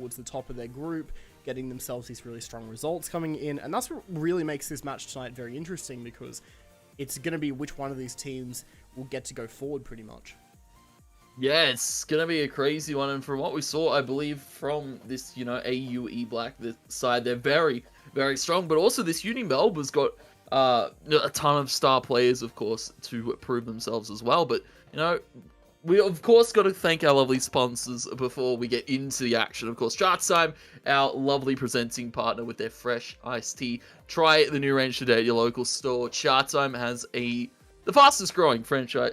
towards the top of their group, getting themselves these really strong results coming in. And that's what really makes this match tonight very interesting, because it's going to be which one of these teams will get to go forward pretty much. Yeah, it's going to be a crazy one. And from what we saw, I believe from this, AUE Black this side, they're very, very strong. But also this Unimelb has got a ton of star players, of course, to prove themselves as well. But, we, of course, got to thank our lovely sponsors before we get into the action. Of course, Chatime, our lovely presenting partner with their fresh iced tea. Try the new range today at your local store. Chatime has the fastest growing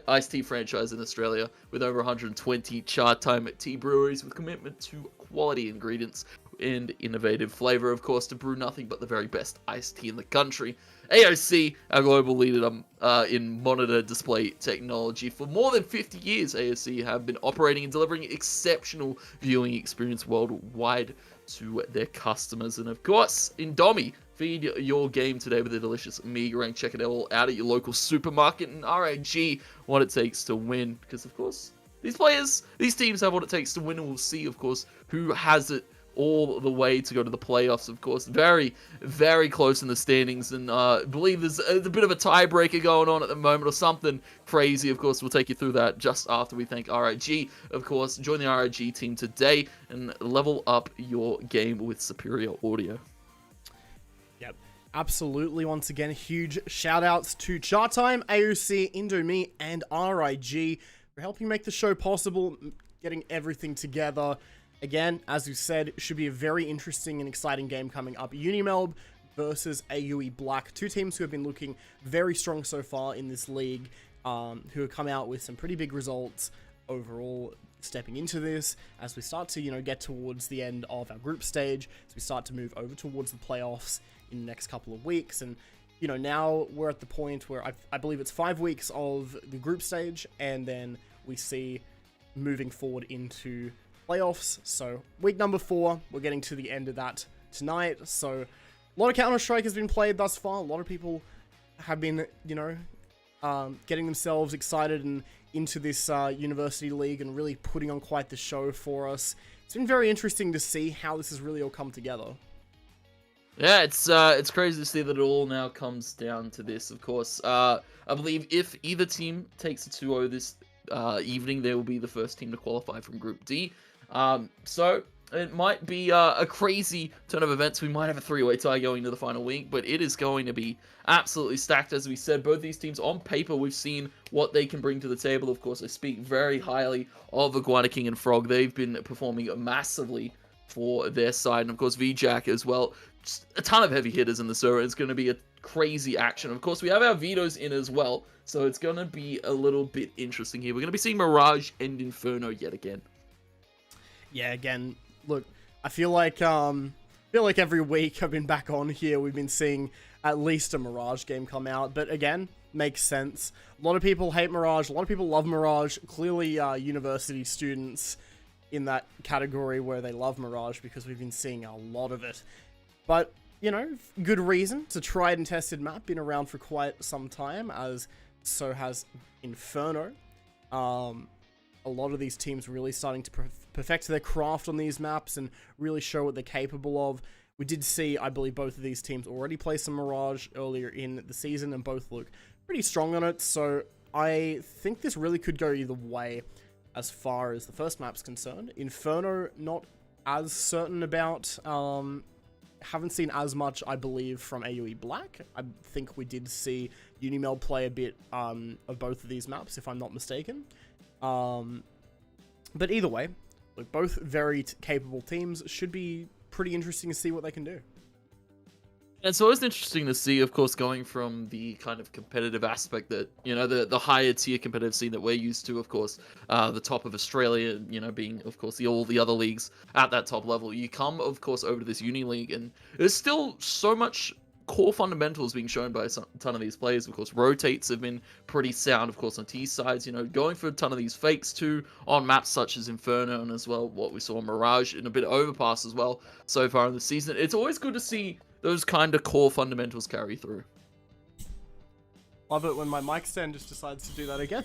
iced tea franchise in Australia, with over 120 Chatime tea breweries with commitment to quality ingredients and innovative flavor, of course, to brew nothing but the very best iced tea in the country. AOC, our global leader in monitor display technology. For more than 50 years, AOC have been operating and delivering exceptional viewing experience worldwide to their customers. And of course, Indomie, feed your game today with a delicious meagering. Check it all out at your local supermarket. And RAG, what it takes to win. Because, of course, these teams have what it takes to win. And we'll see, of course, who has it all the way to go to the playoffs, of course. Very, very close in the standings, and I believe there's a bit of a tiebreaker going on at the moment, or something crazy. Of course, we'll take you through that just after we thank RIG. Of course, join the RIG team today and level up your game with superior audio. Yep, absolutely. Once again, huge shout outs to Chatime, AOC, Indomie, and RIG for helping make the show possible, getting everything together. Again, as you said, it should be a very interesting and exciting game coming up. Unimelb versus AUE Black, two teams who have been looking very strong so far in this league, who have come out with some pretty big results overall stepping into this. As we start to, get towards the end of our group stage, as we start to move over towards the playoffs in the next couple of weeks. And, now we're at the point where I believe it's 5 weeks of the group stage, and then we see moving forward into playoffs. So week number 4, we're getting to the end of that tonight. So a lot of Counter-Strike has been played thus far. A lot of people have been, getting themselves excited and into this university league and really putting on quite the show for us. It's been very interesting to see how this has really all come together. Yeah, it's crazy to see that it all now comes down to this. Of course, I believe if either team takes a 2-0 this evening, they will be the first team to qualify from Group D. So it might be a crazy turn of events. We might have a 3-way tie going into the final week, but it is going to be absolutely stacked. As we said, both these teams on paper, we've seen what they can bring to the table. Of course, I speak very highly of Iguana King and Frog. They've been performing massively for their side, and of course VJack as well. Just a ton of heavy hitters in the server. It's going to be a crazy action. Of course, we have our Vetoes in as well, so it's going to be a little bit interesting here. We're going to be seeing Mirage and Inferno yet again. Yeah, again, look, I feel like every week I've been back on here, we've been seeing at least a Mirage game come out. But again, makes sense. A lot of people hate Mirage. A lot of people love Mirage. Clearly, university students in that category where they love Mirage, because we've been seeing a lot of it. But, good reason. It's a tried and tested map. Been around for quite some time, as so has Inferno. A lot of these teams really starting to perfect their craft on these maps and really show what they're capable of. We did see, I believe, both of these teams already play some Mirage earlier in the season, and both look pretty strong on it. So I think this really could go either way as far as the first map's concerned. Inferno, not as certain about. Haven't seen as much, I believe, from AUE Black. I think we did see Unimelb play a bit of both of these maps, if I'm not mistaken. But either way, look, both very capable teams. Should be pretty interesting to see what they can do. It's always interesting to see, of course, going from the kind of competitive aspect that, the higher tier competitive scene that we're used to, of course, the top of Australia, being, of course, all the other leagues at that top level. You come, of course, over to this uni league, and there's still so much core fundamentals being shown by a ton of these players. Of course, rotates have been pretty sound, of course, on T sides, going for a ton of these fakes too on maps such as Inferno, and as well what we saw on Mirage and a bit of Overpass as well so far in the season. It's always good to see those kind of core fundamentals carry through. Love it when my mic stand just decides to do that again.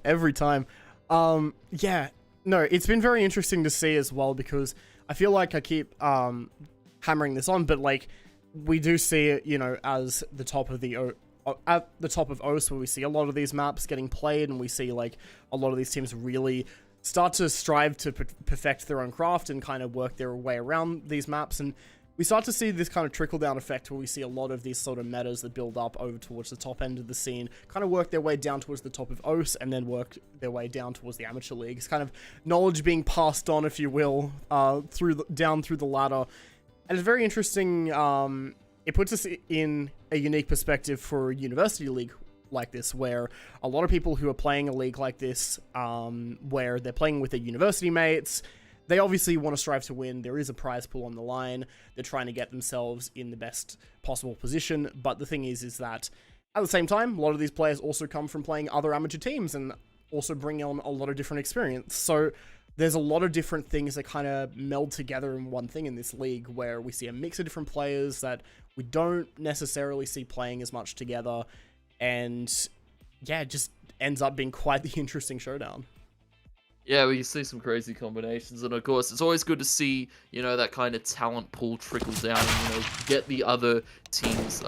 Every time. Yeah, no, it's been very interesting to see as well, because I feel like I keep hammering this on, but like we do see it, you know, as the top of at the top of OS, where we see a lot of these maps getting played, and we see like a lot of these teams really start to strive to perfect their own craft and kind of work their way around these maps. And we start to see this kind of trickle-down effect where we see a lot of these sort of metas that build up over towards the top end of the scene, kind of work their way down towards the top of OS, and then work their way down towards the amateur leagues. Kind of knowledge being passed on, if you will, down through the ladder. And it's very interesting. It puts us in a unique perspective for a university league like this, where a lot of people who are playing a league like this, where they're playing with their university mates, they obviously want to strive to win. There is a prize pool on the line. They're trying to get themselves in the best possible position. But the thing is that at the same time, a lot of these players also come from playing other amateur teams and also bring on a lot of different experience. So there's a lot of different things that kind of meld together in one thing in this league, where we see a mix of different players that we don't necessarily see playing as much together. And yeah, it just ends up being quite the interesting showdown. Yeah, we see some crazy combinations, and of course, it's always good to see, you know, that kind of talent pool trickle down and, you know, get the other teams,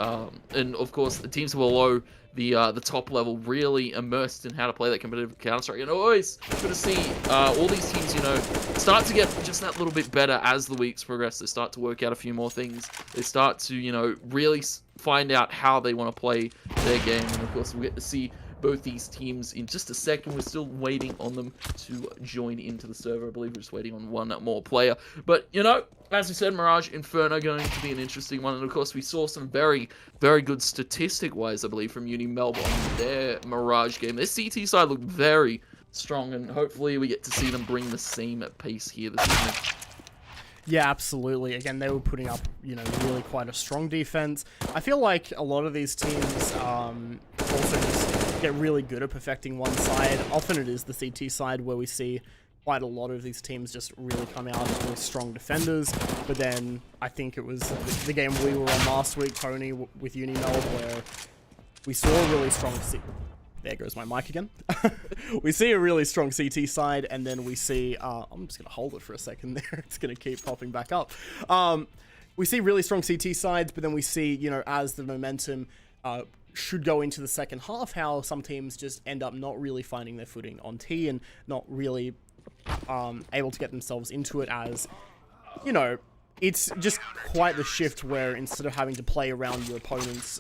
and of course, the teams below the top level really immersed in how to play that competitive Counter-Strike. And always good to see all these teams, you know, start to get just that little bit better as the weeks progress. They start to work out a few more things. They start to, you know, really find out how they want to play their game, and of course, we get to see both these teams in just a second. We're still waiting on them to join into the server. I believe we're just waiting on one more player. But, you know, as we said, Mirage Inferno going to be an interesting one. And, of course, we saw some very, very good statistic-wise, I believe, from Unimelb on their Mirage game. Their CT side looked very strong, and hopefully we get to see them bring the same pace here this evening. Yeah, absolutely. Again, they were putting up, you know, really quite a strong defense. I feel like a lot of these teams also just get really good at perfecting one side. Often it is the CT side where we see quite a lot of these teams just really come out as really strong defenders. But then I think it was the game we were on last week, Tony, with Unimelb, where we saw a really strong... There goes my mic again. We see a really strong CT side, and then we see... I'm just going to hold it for a second there. It's going to keep popping back up. We see really strong CT sides, but then we see, you know, as the momentum should go into the second half, how some teams just end up not really finding their footing on T and not really able to get themselves into it, as, you know, it's just quite the shift where instead of having to play around your opponent's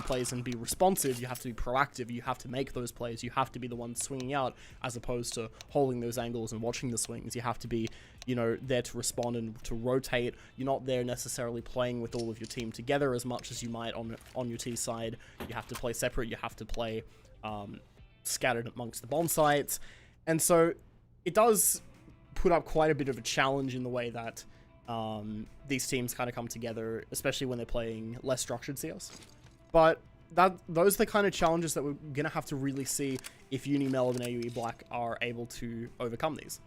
plays and be responsive, you have to be proactive, you have to make those plays, you have to be the one swinging out, as opposed to holding those angles and watching the swings. You have to be, you know, there to respond and to rotate. You're not there necessarily playing with all of your team together as much as you might on your T side. You have to play separate, you have to play scattered amongst the bomb sites. And so it does put up quite a bit of a challenge in the way that these teams kind of come together, especially when they're playing less structured CS. But those are the kind of challenges that we're going to have to really see if Unimelb and AUE Black are able to overcome these.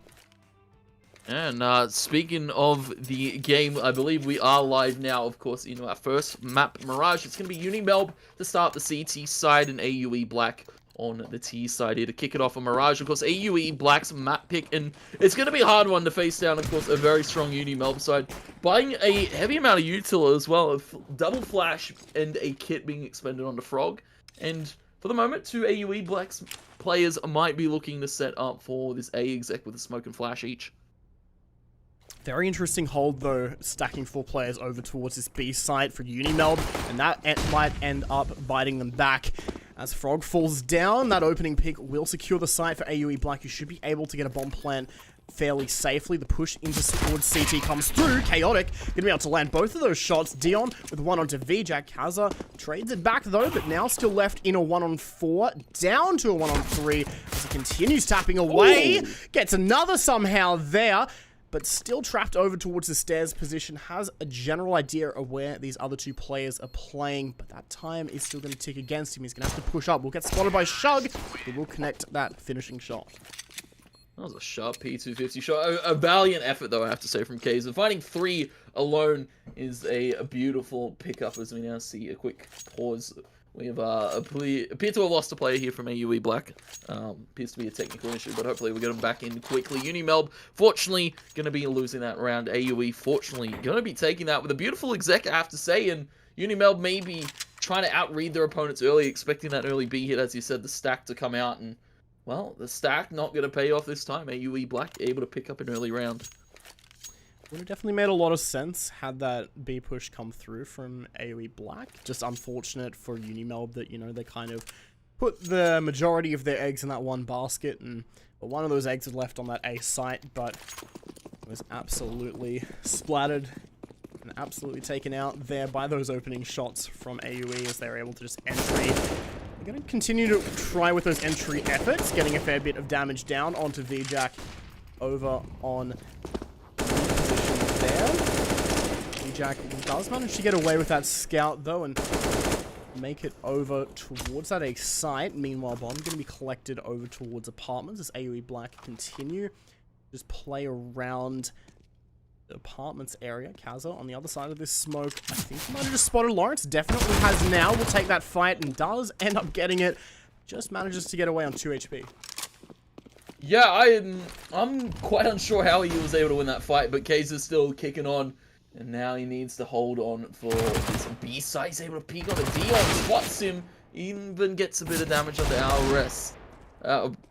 And speaking of the game, I believe we are live now, of course, in our first map, Mirage. It's going to be Unimelb to start the CT side and AUE Black on the T side here to kick it off on Mirage. Of course, AUE Black's map pick, and it's going to be a hard one to face down, of course, a very strong Unimelb side. Buying a heavy amount of util as well, of double flash and a kit being expended on the Frog. And for the moment, two AUE Black's players might be looking to set up for this A exec with a smoke and flash each. Very interesting hold, though, stacking 4 players over towards this B site for Unimelb, and that might end up biting them back. As Frog falls down, that opening pick will secure the site for AUE Black, who should be able to get a bomb plant fairly safely. The push into towards CT comes through. Chaotic gonna be able to land both of those shots. Dion with one onto VJack. Kaza trades it back though, but now still left in a 1-on-4, down to a 1-on-3 as he continues tapping away. Ooh. Gets another somehow there, but still trapped over towards the stairs position. Has a general idea of where these other 2 players are playing, but that time is still going to tick against him. He's going to have to push up. We'll get spotted by Shug, but we'll connect that finishing shot. That was a sharp P250 shot. A valiant effort, though, I have to say, from Kaiser. Finding 3 alone is a beautiful pickup, as we now see a quick pause We have appear to have lost a player here from AUE Black. Appears to be a technical issue, but hopefully we'll get him back in quickly. Unimelb, fortunately, going to be losing that round. AUE, fortunately, going to be taking that with a beautiful exec, I have to say. And Unimelb maybe trying to outread their opponents early, expecting that early B hit, as you said, the stack to come out. And, well, the stack not going to pay off this time. AUE Black able to pick up an early round. Would have definitely made a lot of sense had that B push come through from AOE Black. Just unfortunate for Unimelb that, you know, they kind of put the majority of their eggs in that one basket, and well, one of those eggs was left on that A site, but it was absolutely splattered and absolutely taken out there by those opening shots from AUE as they were able to just entry. They're going to continue to try with those entry efforts, getting a fair bit of damage down onto VJack over on there. Jack does manage to get away with that scout though and make it over towards that A site. Meanwhile, bomb going to be collected over towards apartments as AOE Black continue just play around the apartments area. Kaza on the other side of this smoke. I think he might have just spotted Lawrence. Definitely has now. Will take that fight and does end up getting it. Just manages to get away on 2 HP. Yeah, I'm quite unsure how he was able to win that fight, but Kazer's still kicking on, and now he needs to hold on for this B side. He's able to peek on the Dion, spots him, even gets a bit of damage on the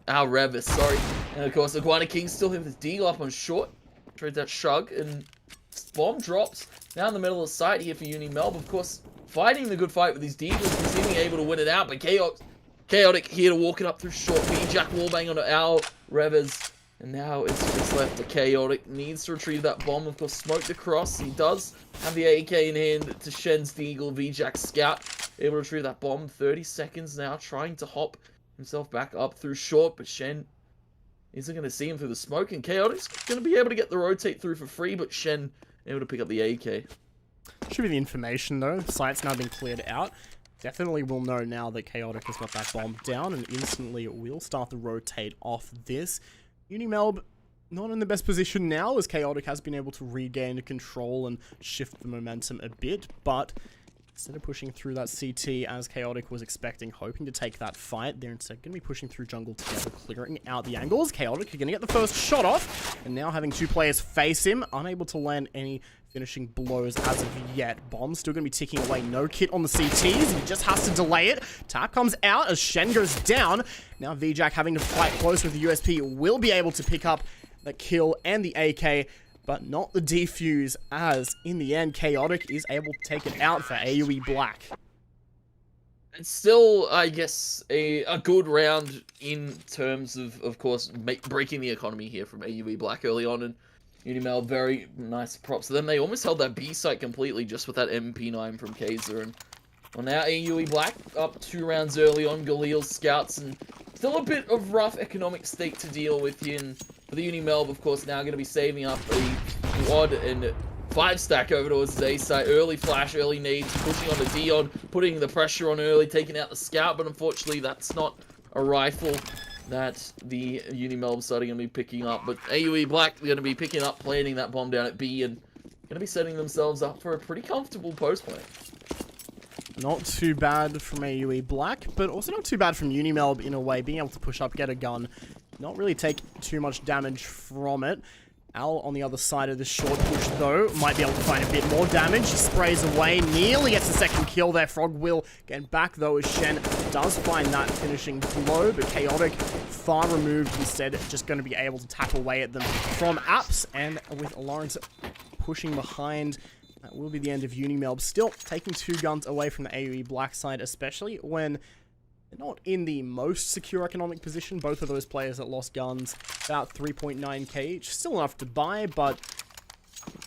Revis, sorry. And of course, Iguana King still hit with D up on short. Trade that shrug, and bomb drops down the middle of the site here for Unimelb. Of course, fighting the good fight with his Deagles, seeming able to win it out, but Chaotic here to walk it up through short. VJack wallbang onto our Revers. And now it's just left to Chaotic. Needs to retrieve that bomb. Of course, smoked across. He does have the AK in hand to Shen's Deagle. VJack scout. Able to retrieve that bomb. 30 seconds now. Trying to hop himself back up through short. But Shen isn't going to see him through the smoke. And Chaotic's going to be able to get the rotate through for free. But Shen able to pick up the AK. Should be the information though. The site's now been cleared out. Definitely will know now that Chaotic has got that bomb down, and instantly it will start to rotate off this. Unimelb not in the best position now, as Chaotic has been able to regain control and shift the momentum a bit, but instead of pushing through that CT as Chaotic was expecting, hoping to take that fight, they're instead going to be pushing through jungle together, clearing out the angles. Chaotic are going to get the first shot off, and now having two players face him, unable to land any finishing blows as of yet. Bomb still going to be ticking away. No kit on the CTs. He just has to delay it. Tap comes out as Shen goes down. Now VJack having to fight close with the USP will be able to pick up the kill and the AK, but not the defuse, as in the end Chaotic is able to take it out for AOE Black. It's still, I guess, a good round in terms of course, breaking the economy here from AUE Black early on, and Unimelb, very nice props to them. They almost held that B site completely just with that MP9 from Kaiser. And well, now AUE Black up 2 rounds early on Galil's scouts, and still a bit of rough economic state to deal with here. And for the Unimelb, of course, now going to be saving up a quad and 5 stack over towards his A site. Early flash, early nades, pushing on the Dion, putting the pressure on early, taking out the scout, but unfortunately that's not a rifle that the Unimelb side are going to be picking up. But AUE Black are going to be picking up, planting that bomb down at B, and going to be setting themselves up for a pretty comfortable post play. Not too bad from AUE Black, but also not too bad from Unimelb in a way, being able to push up, get a gun, not really take too much damage from it. Al on the other side of the short push though, might be able to find a bit more damage. He sprays away, nearly gets the second kill there. Frog will get back though as Shen does find that finishing blow, but Chaotic far removed, instead just going to be able to tap away at them from apps, and with Lawrence pushing behind, that will be the end of Unimelb. Still taking 2 guns away from the AOE Black side, especially when they're not in the most secure economic position. Both of those players that lost guns, about 3.9k each. Still enough to buy, but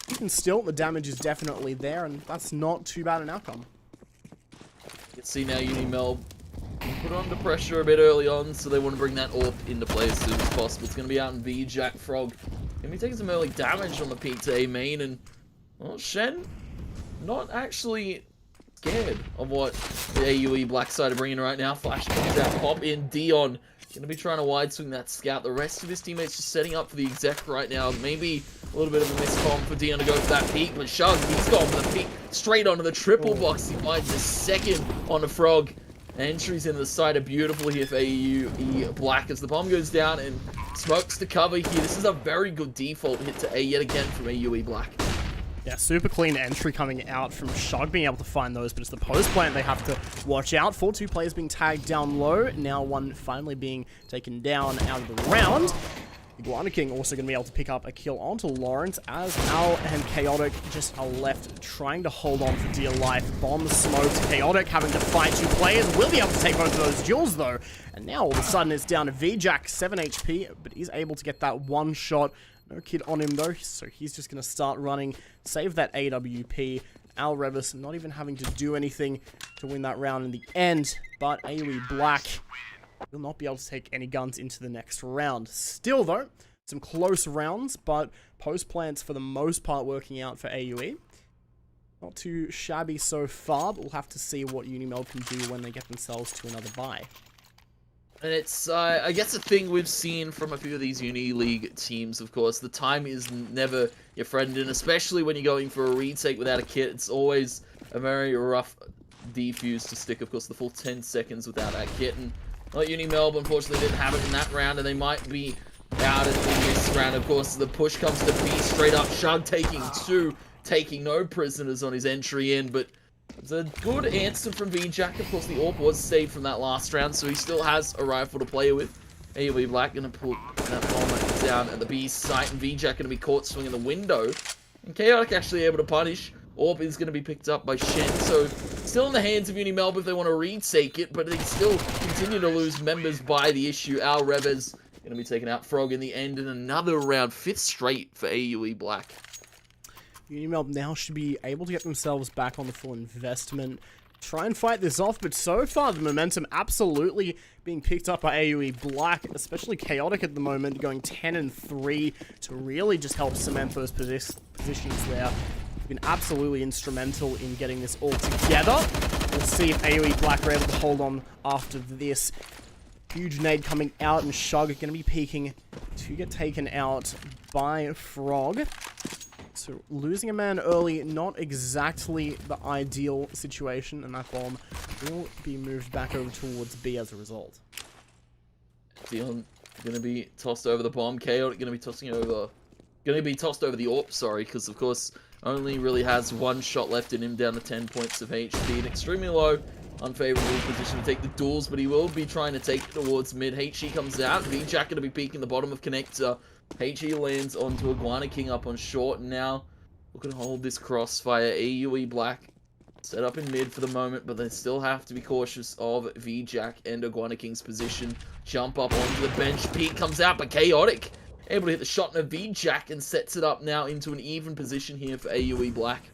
even still, the damage is definitely there, and that's not too bad an outcome. You can see now Unimelb put under pressure a bit early on, so they want to bring that AWP into play as soon as possible. It's going to be out in VJack. Frog going to be taking some early damage on the peak to A main, and well, Shen not actually scared of what the AUE Black side are bringing right now. Flash comes out, pop in, Dion going to be trying to wide swing that scout. The rest of his teammates just setting up for the exec right now. Maybe a little bit of a miscom for Dion to go for that peak, but Shug, he's gone for the peak straight onto the triple box. He finds the second on the Frog. Entries into the side are beautiful here for AUE Black as the bomb goes down and smokes to cover here. This is a very good default hit to A yet again from AUE Black. Yeah, super clean entry coming out from Shug being able to find those, but it's the post plant they have to watch out for. 2 players being tagged down low, now 1 finally being taken down out of the round. Iguana King also going to be able to pick up a kill onto Lawrence as Al and Chaotic just are left trying to hold on for dear life. Bomb smoked, Chaotic having to fight 2 players, will be able to take both of those duels though. And now all of a sudden it's down to VJack, 7 HP, but is able to get that 1 shot. No kid on him though, so he's just going to start running, save that AWP. Al Revis not even having to do anything to win that round in the end, but AUE Black will not be able to take any guns into the next round. Still though, some close rounds, but post plants for the most part working out for AUE. Not too shabby so far, but we'll have to see what Unimelb can do when they get themselves to another bye. And it's, I guess, a thing we've seen from a few of these Uni League teams, of course. The time is never your friend, and especially when you're going for a retake without a kit, it's always a very rough defuse to stick, of course, the full 10 seconds without that kit. And like Unimelb, unfortunately, didn't have it in that round, and they might be out in this round. Of course, the push comes to B straight up. Shug taking 2, taking no prisoners on his entry in, but it's a good answer from VJack. Of course, the AWP was saved from that last round, so he still has a rifle to play with. AUE Black going to put that bomb down at the B site, and VJack going to be caught swinging the window. And Chaotic actually able to punish. AWP is going to be picked up by Shen, so still in the hands of Unimelb if they want to retake it, but they still continue to lose members by the issue. Al Reves going to be taking out Frog in the end in another round, 5th straight for AUE Black. Unimelb now should be able to get themselves back on the full investment, try and fight this off, but so far the momentum absolutely being picked up by AUE Black, especially Chaotic at the moment, going 10-3 to really just help cement those positions there. Been absolutely instrumental in getting this all together. We'll see if AUE Black are able to hold on after this. Huge nade coming out, and Shug are going to be peeking to get taken out by Frog. So losing a man early, not exactly the ideal situation, and that bomb will be moved back over towards B as a result. Dion going to be tossed over the bomb. Chaotic going to be tossed over the AWP, sorry, because of course only really has 1 shot left in him, down to 10 points of HP. An extremely low, unfavorable position to take the duels, but he will be trying to take it towards mid. HE comes out. VJack going to be peeking the bottom of connector. HE lands onto Iguana King up on short, and now looking to hold this crossfire. AUE Black set up in mid for the moment, but they still have to be cautious of VJack and Iguana King's position. Jump up onto the bench. Peek comes out, but Chaotic able to hit the shot in a VJack and sets it up now into an even position here for AUE Black.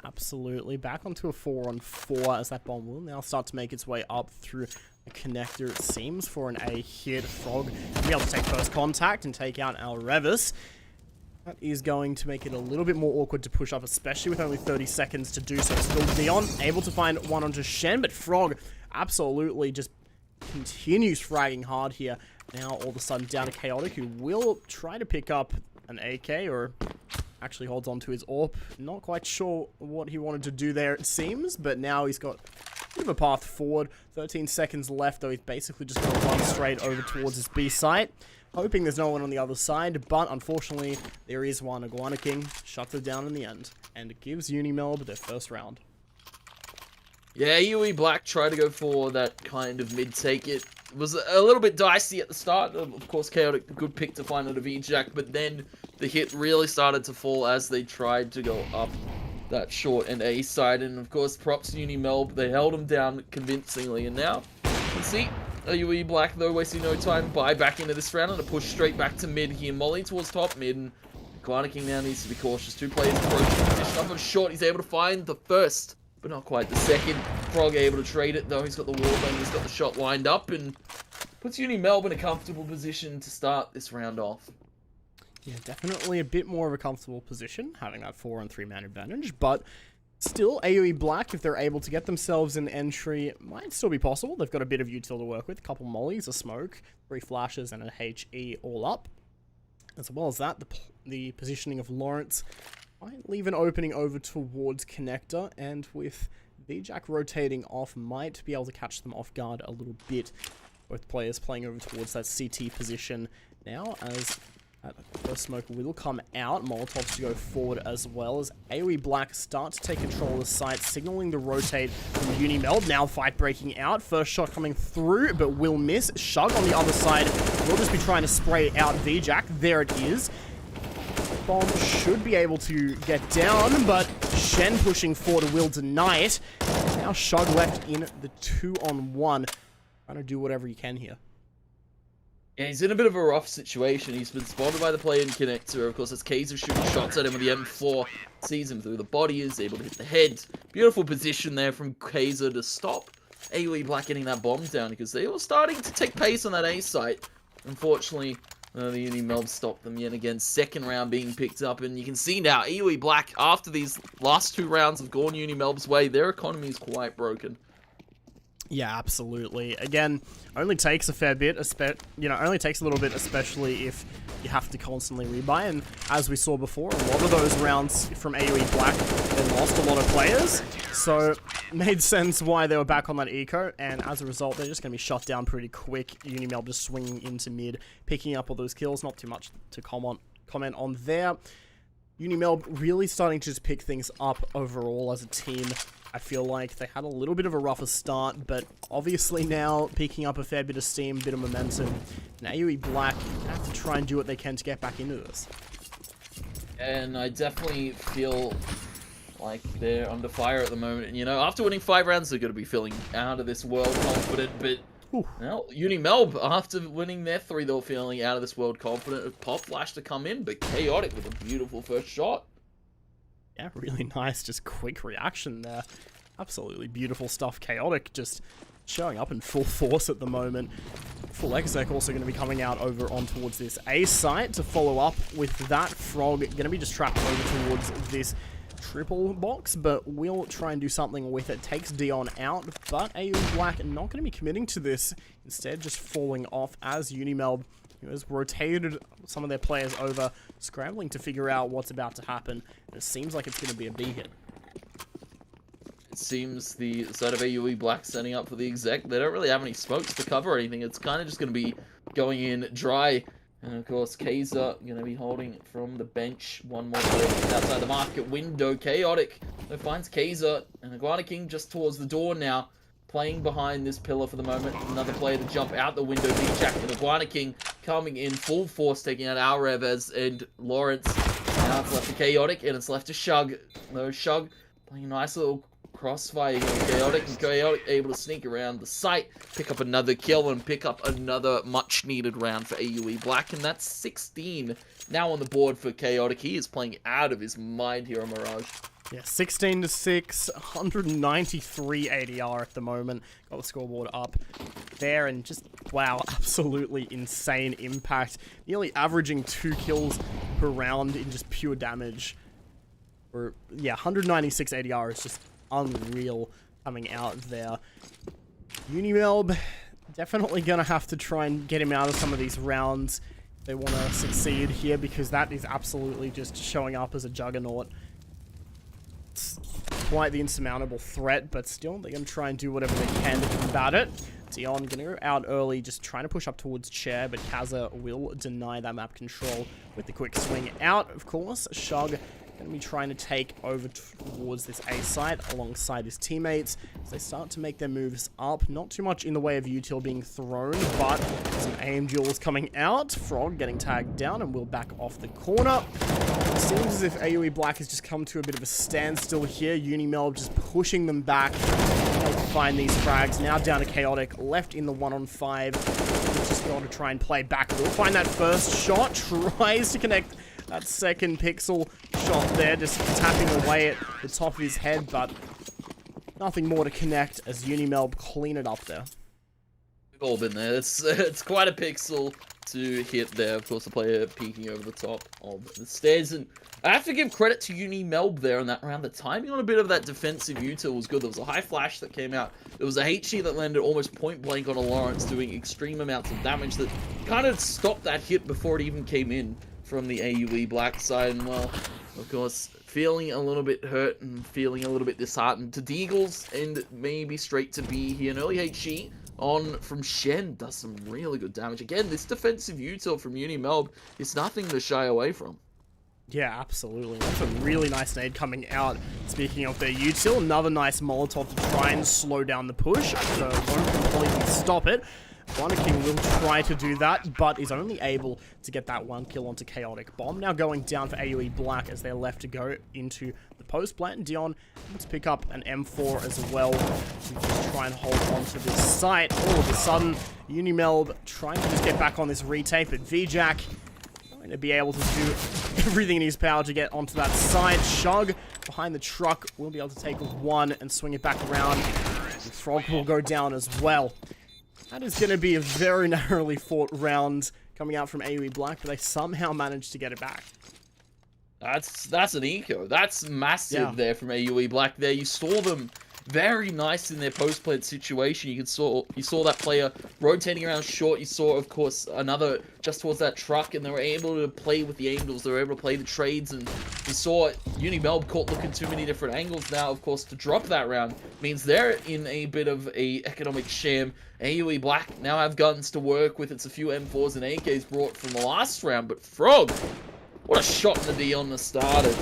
Absolutely. Back onto a 4-on-4 as that bomb will now start to make its way up through a connector, it seems, for an A hit. Frog will be able to take first contact and take out Al Revis. That is going to make it a little bit more awkward to push up, especially with only 30 seconds to do so. Still Dion able to find one onto Shen, but Frog absolutely just continues fragging hard here. Now all of a sudden down to Chaotic, who will try to pick up an AK, or actually holds on to his AWP. Not quite sure what he wanted to do there, it seems, but now he's got a bit of a path forward. 13 seconds left, though. He's basically just going to run straight over towards his B site, hoping there's no one on the other side, but unfortunately there is one. Iguana King shuts it down in the end, and it gives Unimelb their first round. Yeah, AUE Black tried to go for that kind of mid-take. It was a little bit dicey at the start. Of course, Chaotic, a good pick to find out a VJack, but then the hit really started to fall as they tried to go up that short and A side. And of course, props to Unimelb. They held him down convincingly. And now, you can see AUE Black, though, wasting no time, buy back into this round and a push straight back to mid here. Molly towards top mid, and Iguana King now needs to be cautious. 2 players approaching position up on short. He's able to find the first, but not quite the second. Frog able to trade it, though. He's got the warband, he's got the shot lined up, and puts Unimelb in a comfortable position to start this round off. Yeah, definitely a bit more of a comfortable position, having that 4-on-3 man advantage, but still, AUE Black, if they're able to get themselves an entry, might still be possible. They've got a bit of util to work with, a couple mollies, a smoke, 3 flashes, and a HE all up. As well as that, the positioning of Lawrence might leave an opening over towards connector, and with VJack rotating off might be able to catch them off guard a little bit. Both players playing over towards that CT position now, as that first smoke will come out. Molotovs to go forward as well, as AOE Black start to take control of the site, signaling the rotate from Unimelb. Now fight breaking out. First shot coming through, but will miss. Shug on the other side will just be trying to spray out VJack. There it is. Bomb should be able to get down, but Shen pushing forward will deny it. Now Shug left in the 2-on-1. Trying to do whatever you can here. Yeah, he's in a bit of a rough situation. He's been spotted by the play in connector. Of course, as Kaiser shooting shots at him with the M4. Sees him through the body, is able to hit the head. Beautiful position there from Kaiser to stop AOE Black getting that bomb down, because they were starting to take pace on that A site. Unfortunately, the Unimelb stopped them yet again. Second round being picked up, and you can see now AOE Black, after these last 2 rounds have gone Unimelb's way, their economy is quite broken. Yeah, absolutely. Again, only takes a fair bit, only takes a little bit, especially if you have to constantly rebuy. And as we saw before, a lot of those rounds from AOE Black, they lost a lot of players. So, it made sense why they were back on that eco. And as a result, they're just going to be shut down pretty quick. Unimelb just swinging into mid, picking up all those kills. Not too much to comment on there. Unimelb really starting to just pick things up overall as a team. I feel like they had a little bit of a rougher start, but obviously now picking up a fair bit of steam, bit of momentum. Now AOE Black have to try and do what they can to get back into this. And I definitely feel like they're under fire at the moment. You know, after winning 5 rounds, they're going to be feeling out of this world confident. But now, Unimelb, after winning their 3, they were feeling out of this world confident. Pop Flash to come in, but Chaotic with a beautiful first shot. Yeah, really nice, just quick reaction there. Absolutely beautiful stuff. Chaotic just showing up in full force at the moment. Full Exec also going to be coming out over on towards this A site to follow up with that. Frog going to be just trapped over towards this triple box, but we'll try and do something with it. Takes Dion out, but AOE Black not going to be committing to this. Instead, just falling off as Unimelb has rotated some of their players over, scrambling to figure out what's about to happen. And it seems like it's going to be a B hit. It seems the side of AUE Black setting up for the exec. They don't really have any smokes to cover anything. It's kind of just going to be going in dry. And of course, Kaiser going to be holding from the bench. One more player outside the market window. Chaotic finds Kaiser, and Iguana King just towards the door now, playing behind this pillar for the moment. Another player to jump out the window. VJack and Iguana King coming in full force, taking out Alrevez and Lawrence. Now it's left to Chaotic, and it's left to Shug. No, Shug playing a nice little crossfire here. Chaotic, and Chaotic able to sneak around the site, pick up another kill, and pick up another much needed round for AUE Black. And that's 16 now on the board for Chaotic. He is playing out of his mind here on Mirage. Yeah, 16-6, 193 ADR at the moment. Got the scoreboard up there, and just, wow, absolutely insane impact. Nearly averaging 2 kills per round in just pure damage. Or, yeah, 196 ADR is just unreal coming out there. Unimelb definitely going to have to try and get him out of some of these rounds if they want to succeed here, because that is absolutely just showing up as a juggernaut. Quite the insurmountable threat, but still they're going to try and do whatever they can to combat it. Dion going to go out early, just trying to push up towards Chair, but Kaza will deny that map control with the quick swing out, of course. Shug going to be trying to take over towards this A site alongside his teammates as they start to make their moves up. Not too much in the way of util being thrown, but some aim duels coming out. Frog getting tagged down and will back off the corner. It seems as if AOE Black has just come to a bit of a standstill here. Unimelb just pushing them back to find these frags. Now down to Chaotic, left in the 1-on-5. Just going to try and play back. We'll find that first shot, tries to connect that second pixel shot there, just tapping away at the top of his head, but nothing more to connect as Unimelb clean it up there. We've all been there. It's quite a pixel to hit there. Of course, the player peeking over the top of the stairs. And I have to give credit to Unimelb there in that round. The timing on a bit of that defensive util was good. There was a high flash that came out. There was a HE that landed almost point blank on a Lawrence, doing extreme amounts of damage that kind of stopped that hit before it even came in from the AUE Black side. And well, of course, feeling a little bit hurt and feeling a little bit disheartened. To Deagles and maybe straight to B here. An early HE on from Shen does some really good damage. Again, this defensive util from Unimelb is nothing to shy away from. Yeah, absolutely. That's a really nice nade coming out. Speaking of their util, another nice Molotov to try and slow down the push. So won't completely stop it. King will try to do that, but is only able to get that 1 kill onto Chaotic. Bomb now going down for AUE Black as they're left to go into the post plant. Dion able to pick up an M4 as well to just try and hold on to this site. All of a sudden, Unimelb trying to just get back on this retake, but VJack going to be able to do everything in his power to get onto that side. Shug behind the truck will be able to take one and swing it back around. The Frog will go down as well. That is going to be a very narrowly fought round coming out from AUE Black, but they somehow managed to get it back. That's an eco. That's massive there from AUE Black there. You saw them very nice in their post-plant situation. You saw that player rotating around short. You saw, of course, another just towards that truck, and they were able to play with the angles. They were able to play the trades, and you saw Unimelb caught looking too many different angles. Now, of course, to drop that round means they're in a bit of a economic sham. AUE Black now have guns to work with. It's a few M4s and AKs brought from the last round, but Frog, what a shot in the Dion that started.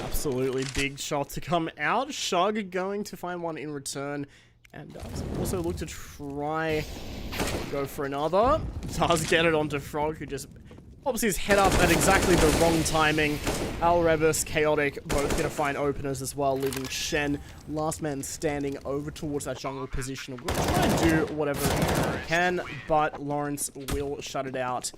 Absolutely big shot to come out. Shug going to find one in return, and does also look to try go for another. Does get it onto Frog, who just pops his head up at exactly the wrong timing. Rebus, Chaotic, both going to find openers as well, leaving Shen, last man standing, over towards that jungle position. We'll try and do whatever he can, but Lawrence will shut it out.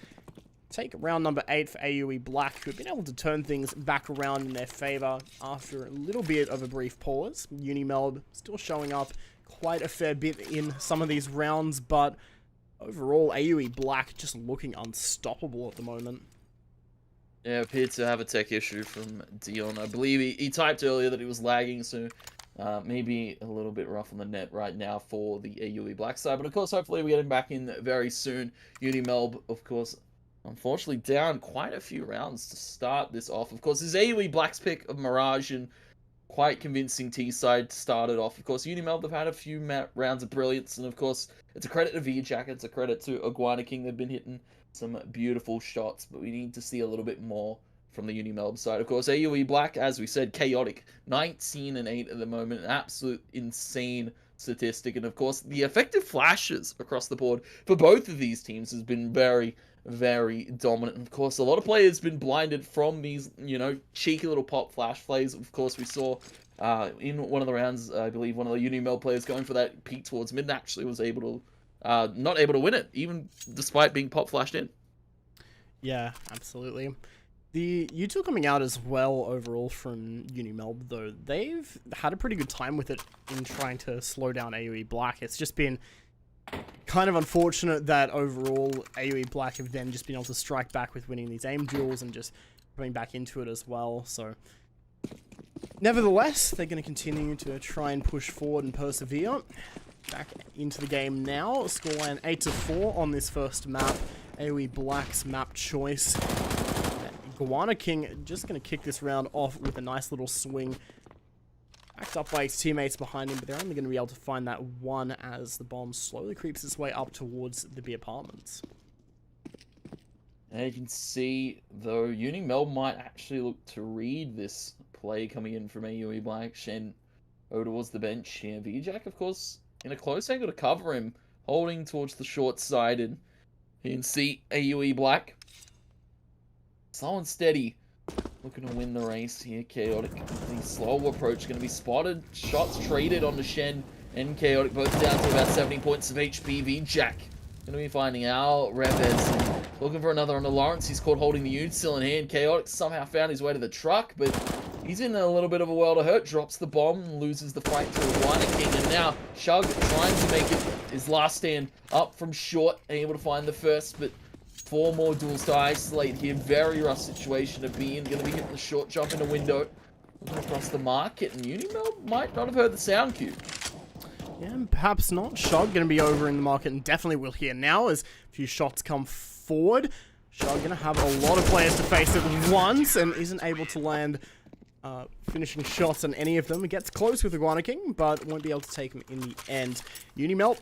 Take round number 8 for AUE Black, who have been able to turn things back around in their favor after a little bit of a brief pause. Unimelb still showing up quite a fair bit in some of these rounds, but overall, AUE Black just looking unstoppable at the moment. Yeah, appeared to have a tech issue from Dion. I believe he typed earlier that he was lagging, so maybe a little bit rough on the net right now for the AUE Black side. But of course, hopefully we get him back in very soon. Unimelb, of course, unfortunately down quite a few rounds to start this off. Of course, his AUE Black's pick of Mirage and quite convincing T-side to start it off. Of course, Unimelb have had a few rounds of brilliance, and of course, it's a credit to VJack, it's a credit to King. They've been hitting some beautiful shots, but we need to see a little bit more from the Unimelb side. Of course, AUE Black, as we said, Chaotic, 19-8 at the moment, an absolute insane statistic, and of course, the effective flashes across the board for both of these teams has been very, very dominant. And of course, a lot of players been blinded from these, cheeky little pop flash plays. Of course, we saw in one of the rounds, I believe one of the Unimelb players going for that peek towards mid actually was able to, not able to win it, even despite being pop flashed in. Yeah, absolutely. The util coming out as well overall from Unimelb, though, they've had a pretty good time with it in trying to slow down AUE Black. It's just been kind of unfortunate that overall AUE Black have then just been able to strike back with winning these aim duels and just coming back into it as well. So nevertheless, they're going to continue to try and push forward and persevere. Back into the game now. Scoreline 8-4 on this first map. AUE Black's map choice. King just going to kick this round off with a nice little swing. Backed up by his teammates behind him, but they're only going to be able to find that one as the bomb slowly creeps its way up towards the B apartments. And you can see, though, Unimelb might actually look to read this play coming in from AUE Black. Shen over towards the bench here. VJack, of course, in a close angle to cover him, holding towards the short side. And you can see AUE Black, slow and steady, looking to win the race here. Chaotic, the slow approach going to be spotted. Shots traded on the Shen and Chaotic, both down to about 70 points of HP. VJack going to be finding out Reves, looking for another on the Lawrence. He's caught holding the util in hand. Chaotic somehow found his way to the truck, but he's in a little bit of a world of hurt. Drops the bomb and loses the fight to King. And now Shug trying to make it his last stand up from short, able to find the first, but 4 more duels to isolate here. Very rough situation to be in. Going to be hitting the short jump in the window. Looking across the market, and Unimelb might not have heard the sound cue. Yeah, perhaps not. Shug going to be over in the market, and definitely will hear now as a few shots come forward. Shug gonna have a lot of players to face at once and isn't able to land finishing shots on any of them. He gets close with the Iguana King, but won't be able to take him in the end. Unimelb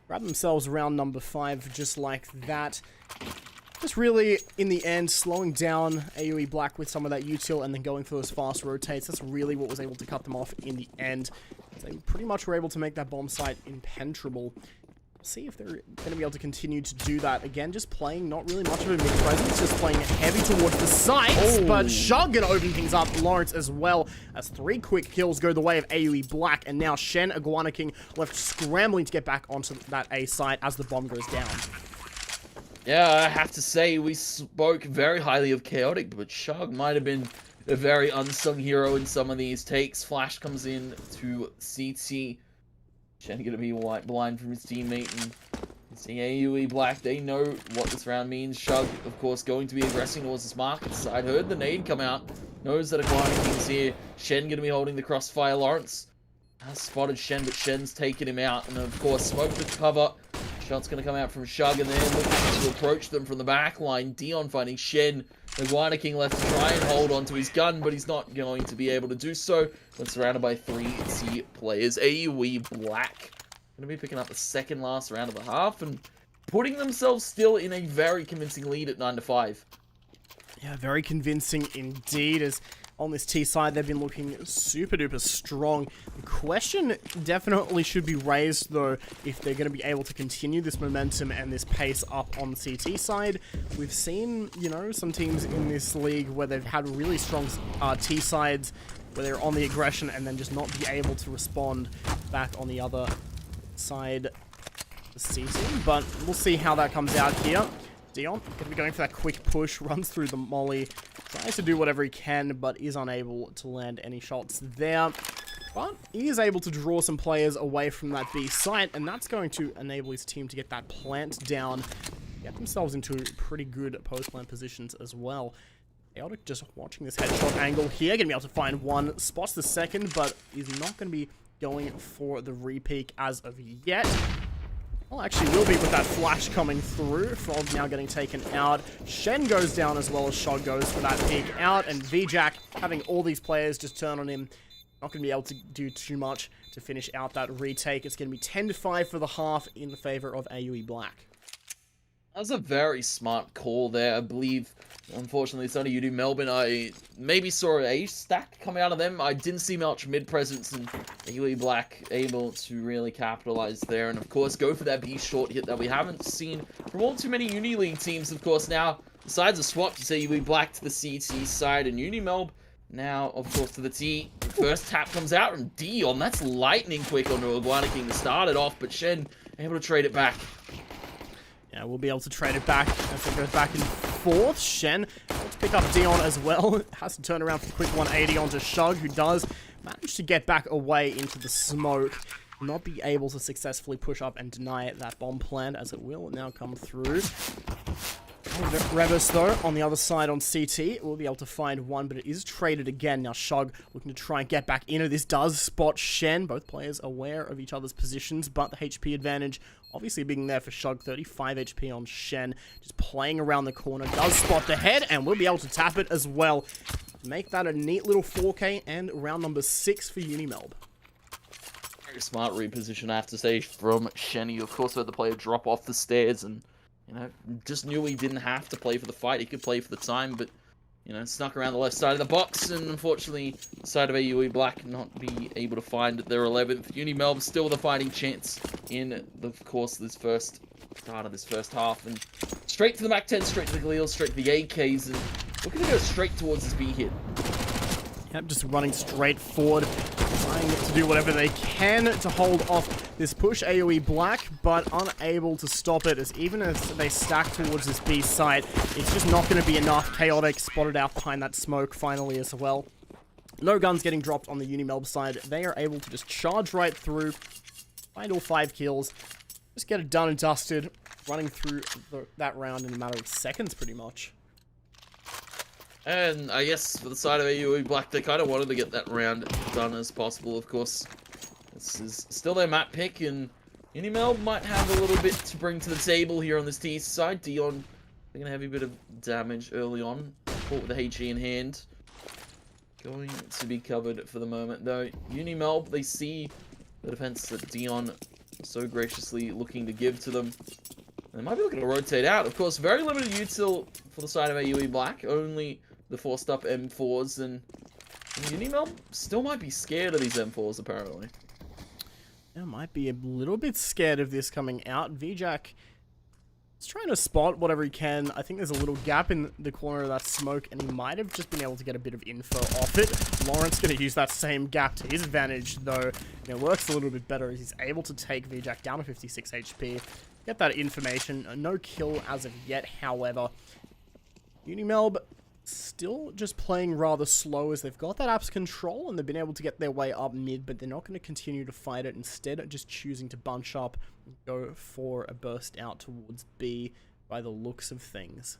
grab themselves round number 5 just like that. Just really, in the end, slowing down AUE Black with some of that util and then going for those fast rotates. That's really what was able to cut them off in the end. They pretty much were able to make that bomb site impenetrable. See if they're going to be able to continue to do that. Again, just playing not really much of a mid-presence, just playing heavy towards the sides. Oh. But Shug going to open things up. Lawrence as well, as 3 quick kills go the way of AUE Black. And now Shen, Iguana King, left scrambling to get back onto that A site as the bomb goes down. Yeah, I have to say, we spoke very highly of Chaotic, but Shug might have been a very unsung hero in some of these takes. Flash comes in to CT. Shen gonna be blind from his teammate, and see AUE Black, they know what this round means. Shug, of course, going to be aggressing towards this market side. Heard the nade come out, knows that Iguana King's here. Shen gonna be holding the crossfire. Lawrence has spotted Shen, but Shen's taken him out, and of course, smoke the cover. Shot's gonna come out from Shug, and then looking to approach them from the back line. Dion finding Shen. Iguana King left to try and hold onto his gun, but he's not going to be able to do so. When surrounded by 3 C players. AUE Black going to be picking up the second last round of the half and putting themselves still in a very convincing lead at 9-5. Yeah, very convincing indeed, as on this T side they've been looking super duper strong. The question definitely should be raised though, if they're going to be able to continue this momentum and this pace up on the CT side. We've seen, you know, some teams in this league where they've had really strong T sides, where they're on the aggression and then just not be able to respond back on the other side, the CT. But we'll see how that comes out here. Dion going to be going for that quick push, runs through the molly, tries to do whatever he can, but is unable to land any shots there. But he is able to draw some players away from that B site, and that's going to enable his team to get that plant down, get themselves into pretty good post-plant positions as well. Chaotic just watching this headshot angle here, going to be able to find one, spots the second, but is not going to be going for the repeak as of yet. Well, actually will be with that flash coming through. Frog now getting taken out. Shen goes down as well as Shog goes for that peek out. And VJack, having all these players just turn on him, not going to be able to do too much to finish out that retake. It's going to be 10-5 for the half in the favor of AUE Black. That was a very smart call there, I believe. Unfortunately, it's only Unimelb. I maybe saw an A stack come out of them. I didn't see much mid-presence, and AUE Black able to really capitalize there. And, of course, go for that B short hit that we haven't seen from all too many Uni League teams. Of course, now, besides a swap, it's AUE Black to the CT side, and Unimelb now, of course, to the T. First tap comes out, and Dion, that's lightning quick onto Iguana King to start it off, but Shen able to trade it back. Yeah, we'll be able to trade it back as it goes back and forth. Shen able to pick up Dion as well. Has to turn around for a quick 180 onto Shug, who does manage to get back away into the smoke. Not be able to successfully push up and deny that bomb plant, as it will now come through. Revis, though, on the other side on CT, will be able to find one, but it is traded again. Now Shug looking to try and get back into this, does spot Shen. Both players aware of each other's positions, but the HP advantage obviously being there for Shug. 35 HP on Shen, just playing around the corner, does spot the head, and will be able to tap it as well. Make that a neat little 4K, and round number 6 for Unimelb. Very smart reposition, I have to say, from Shenny. Of course, had the player drop off the stairs and, you know, just knew he didn't have to play for the fight. He could play for the time, but, you know, snuck around the left side of the box, and unfortunately, the side of AUE Black not be able to find their 11th. Unimelb still with a fighting chance in, of course, this first start of this first half, and straight to the MAC-10, straight to the Gleals, straight to the AKs, and looking to go straight towards this B hit. Yep, just running straight forward, trying to do whatever they can to hold off this push. AOE Black, but unable to stop it, as even as they stack towards this B site, it's just not going to be enough. Chaotic spotted out behind that smoke finally as well. No guns getting dropped on the Unimelb side. They are able to just charge right through, find all 5 kills, just get it done and dusted, running through that round in a matter of seconds pretty much. And I guess for the side of AUE Black, they kind of wanted to get that round done as possible, of course. This is still their map pick, and Unimelb might have a little bit to bring to the table here on this T side. Dion taking a heavy bit of damage early on. Caught with the HE in hand. Going to be covered for the moment, though. Unimelb, they see the defense that Dion so graciously looking to give to them. They might be looking to rotate out. Of course, very limited util for the side of AUE Black. Only the forced up M4s, and Unimelb still might be scared of these M4s, apparently. Yeah, might be a little bit scared of this coming out. VJack is trying to spot whatever he can. I think there's a little gap in the corner of that smoke, and he might have just been able to get a bit of info off it. Lawrence going to use that same gap to his advantage, though. It works a little bit better as he's able to take VJack down to 56 HP. Get that information. No kill as of yet, however. Unimelb still just playing rather slow as they've got that app's control and they've been able to get their way up mid, but they're not going to continue to fight it. Instead, just choosing to bunch up and go for a burst out towards B by the looks of things.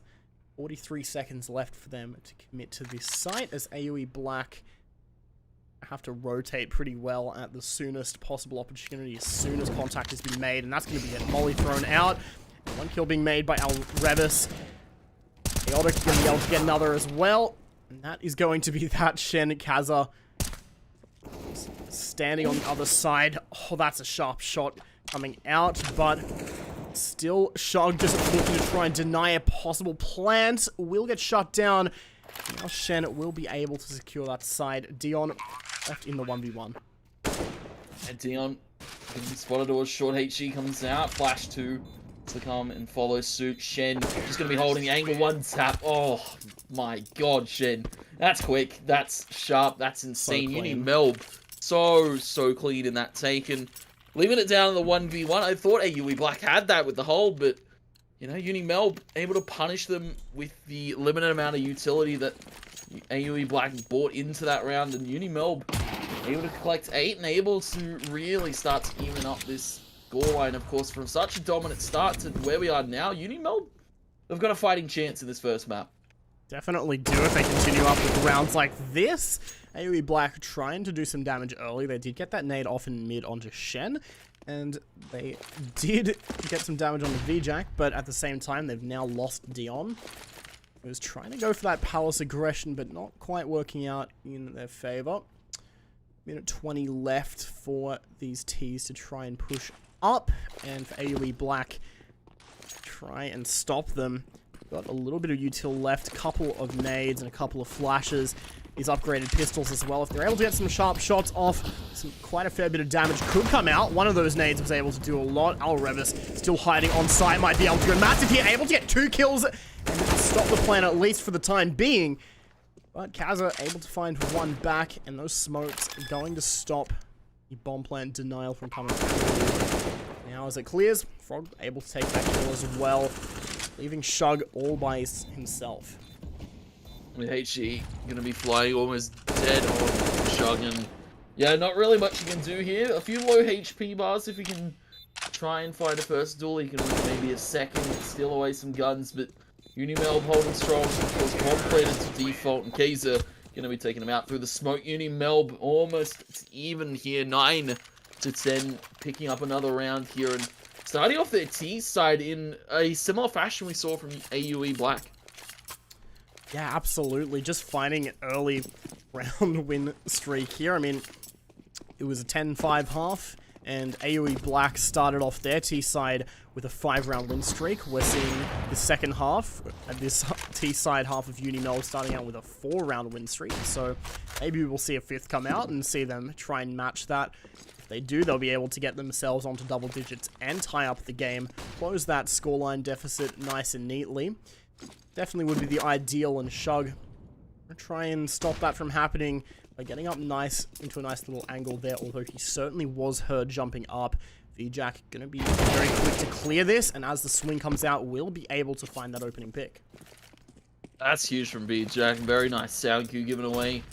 43 seconds left for them to commit to this site as AUE Black have to rotate pretty well at the soonest possible opportunity as soon as contact has been made, and that's going to be a molly thrown out. And one kill being made by Revis. Chaotic going to be able to get another as well, and that is going to be that. Shen Kaza standing on the other side. Oh, that's a sharp shot coming out, but still Shug just looking to try and deny a possible plant. Will get shut down. Now Shen will be able to secure that side. Dion left in the 1v1. And Dion can be spotted towards short. HE comes out. Flash 2 to come and follow suit. Shen just going to be holding the angle. One tap. Oh my god, Shen. That's quick. That's sharp. That's insane. So Unimelb so clean in that take. And leaving it down in the 1v1. I thought AUE Black had that with the hold, but you know, Unimelb able to punish them with the limited amount of utility that AUE Black bought into that round, and Unimelb able to collect 8 and able to really start to even up this scoreline. Of course, from such a dominant start to where we are now, Unimelb have got a fighting chance in this first map. Definitely do if they continue up with rounds like this. AUE Black trying to do some damage early. They did get that nade off in mid onto Shen, and they did get some damage on the VJack, but at the same time, they've now lost Dion. He was trying to go for that palace aggression, but not quite working out in their favor. Minute 20 left for these Ts to try and push up, and for AUE Black try and stop them. Got a little bit of util left, couple of nades and a couple of flashes. These upgraded pistols as well. If they're able to get some sharp shots off, quite a fair bit of damage could come out. One of those nades was able to do a lot. Revis still hiding on site, might be able to go massive here, able to get 2 kills and stop the plan at least for the time being. But Kaza able to find 1 back, and those smokes are going to stop the bomb plant denial from coming through. Now as it clears, Frog able to take that kill as well, leaving Shug all by himself. With HE gonna be flying almost dead on Shug, and yeah, not really much you can do here. A few low HP bars if you can try and find a first duel. You can win maybe a second, steal away some guns, but Unimelb holding strong, of course, completed to default, and Kaiser gonna be taking him out through the smoke. Unimelb almost even here, 9 to 10, picking up another round here, and starting off their T side in a similar fashion we saw from AUE Black. Yeah, absolutely. Just finding an early round win streak here. I mean, it was a 10-5 half, and AUE Black started off their T side with a 5-round win streak. We're seeing the second half, this T side half of Unimelb starting out with a 4-round win streak. So maybe we'll see a 5th come out and see them try and match that. If they do, they'll be able to get themselves onto double digits and tie up the game, close that scoreline deficit nice and neatly. Definitely would be the ideal, and Shug try and stop that from happening by getting up nice into a nice little angle there, although he certainly was heard jumping up. VJack gonna be very quick to clear this, and as the swing comes out, will be able to find that opening pick. That's huge from VJack. Very nice sound cue given away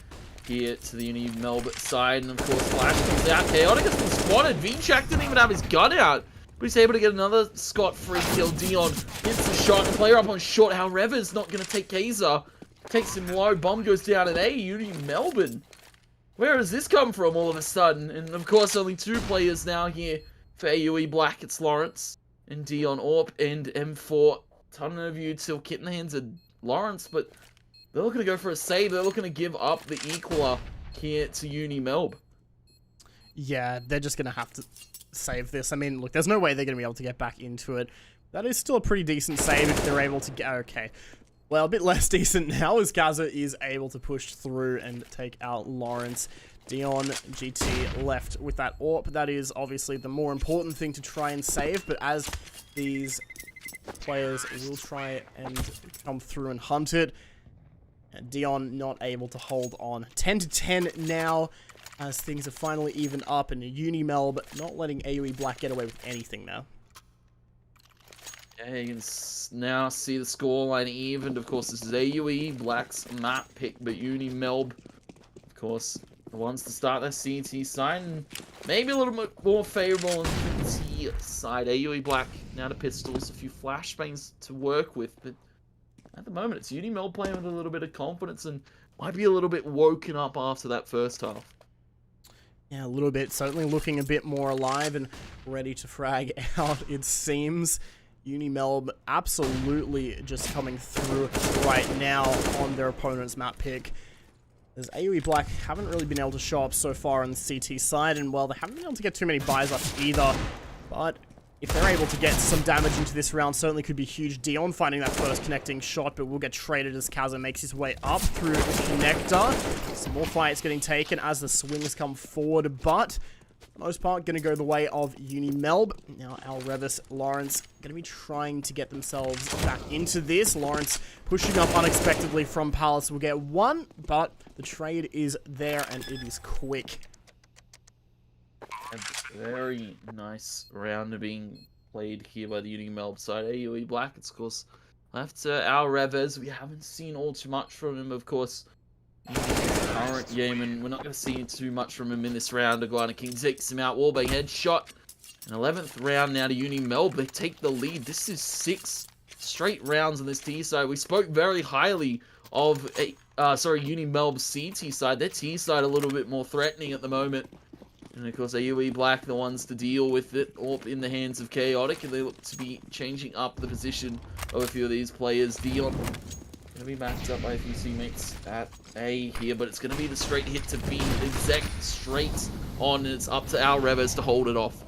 here to the Unimelb side, and of course Flash comes out. Chaotic has been spotted. VJack didn't even have his gun out, but he's able to get another scot-free kill. Dion hits the shot, and player up on short. However's not going to take Kaiser. Takes him low. Bomb goes down at Unimelb. Where has this come from all of a sudden? And of course, only 2 players now here for AUE Black. It's Lawrence and Dion Orp, and M4 ton of util kit in the hands of Lawrence, but they're looking to go for a save. They're looking to give up the equaler here to Unimelb. Yeah, they're just going to have to save this. I mean, look, there's no way they're going to be able to get back into it. That is still a pretty decent save if they're able to get... Okay. Well, a bit less decent now as Gaza is able to push through and take out Lawrence. Dion, GT left with that AWP. That is obviously the more important thing to try and save, but as these players will try and come through and hunt it, Dion not able to hold on. 10 to 10 now as things are finally even up, and Unimelb not letting AUE Black get away with anything now. Yeah, you can now see the scoreline evened. Of course, this is AUE Black's map pick, but Unimelb, of course, wants to start their CT side, and maybe a little bit more favorable on the T side. AUE Black now to pistols, a few flashbangs to work with, but at the moment it's Unimelb playing with a little bit of confidence and might be a little bit woken up after that first half. Yeah, a little bit. Certainly looking a bit more alive and ready to frag out, it seems. Unimelb absolutely just coming through right now on their opponent's map pick. As AUE Black haven't really been able to show up so far on the CT side, and well, they haven't been able to get too many buys up either. But if they're able to get some damage into this round, certainly could be huge. Dion finding that first connecting shot, but will get traded as Kaza makes his way up through the connector. Some more fights getting taken as the swings come forward, but for the most part, going to go the way of Unimelb. Now, Al Revis, Lawrence, going to be trying to get themselves back into this. Lawrence pushing up unexpectedly from Palace will get one, but the trade is there, and it is quick. A very nice round being played here by the Unimelb side. AUE Black, it's of course left to Al Revis. We haven't seen all too much from him, of course. Current game, and we're not going to see too much from him in this round. Iguana King takes him out. Wallbang headshot. An 11th round now to Unimelb. They take the lead. This is 6 straight rounds on this T side. We spoke very highly of Unimelb's CT side. Their T side a little bit more threatening at the moment. And of course, AUE Black, the ones to deal with it, all in the hands of Chaotic, and they look to be changing up the position of a few of these players. Dion going to be backed up by a few teammates at A here, but it's going to be the straight hit to B, exec straight on, and it's up to Al Revis to hold it off.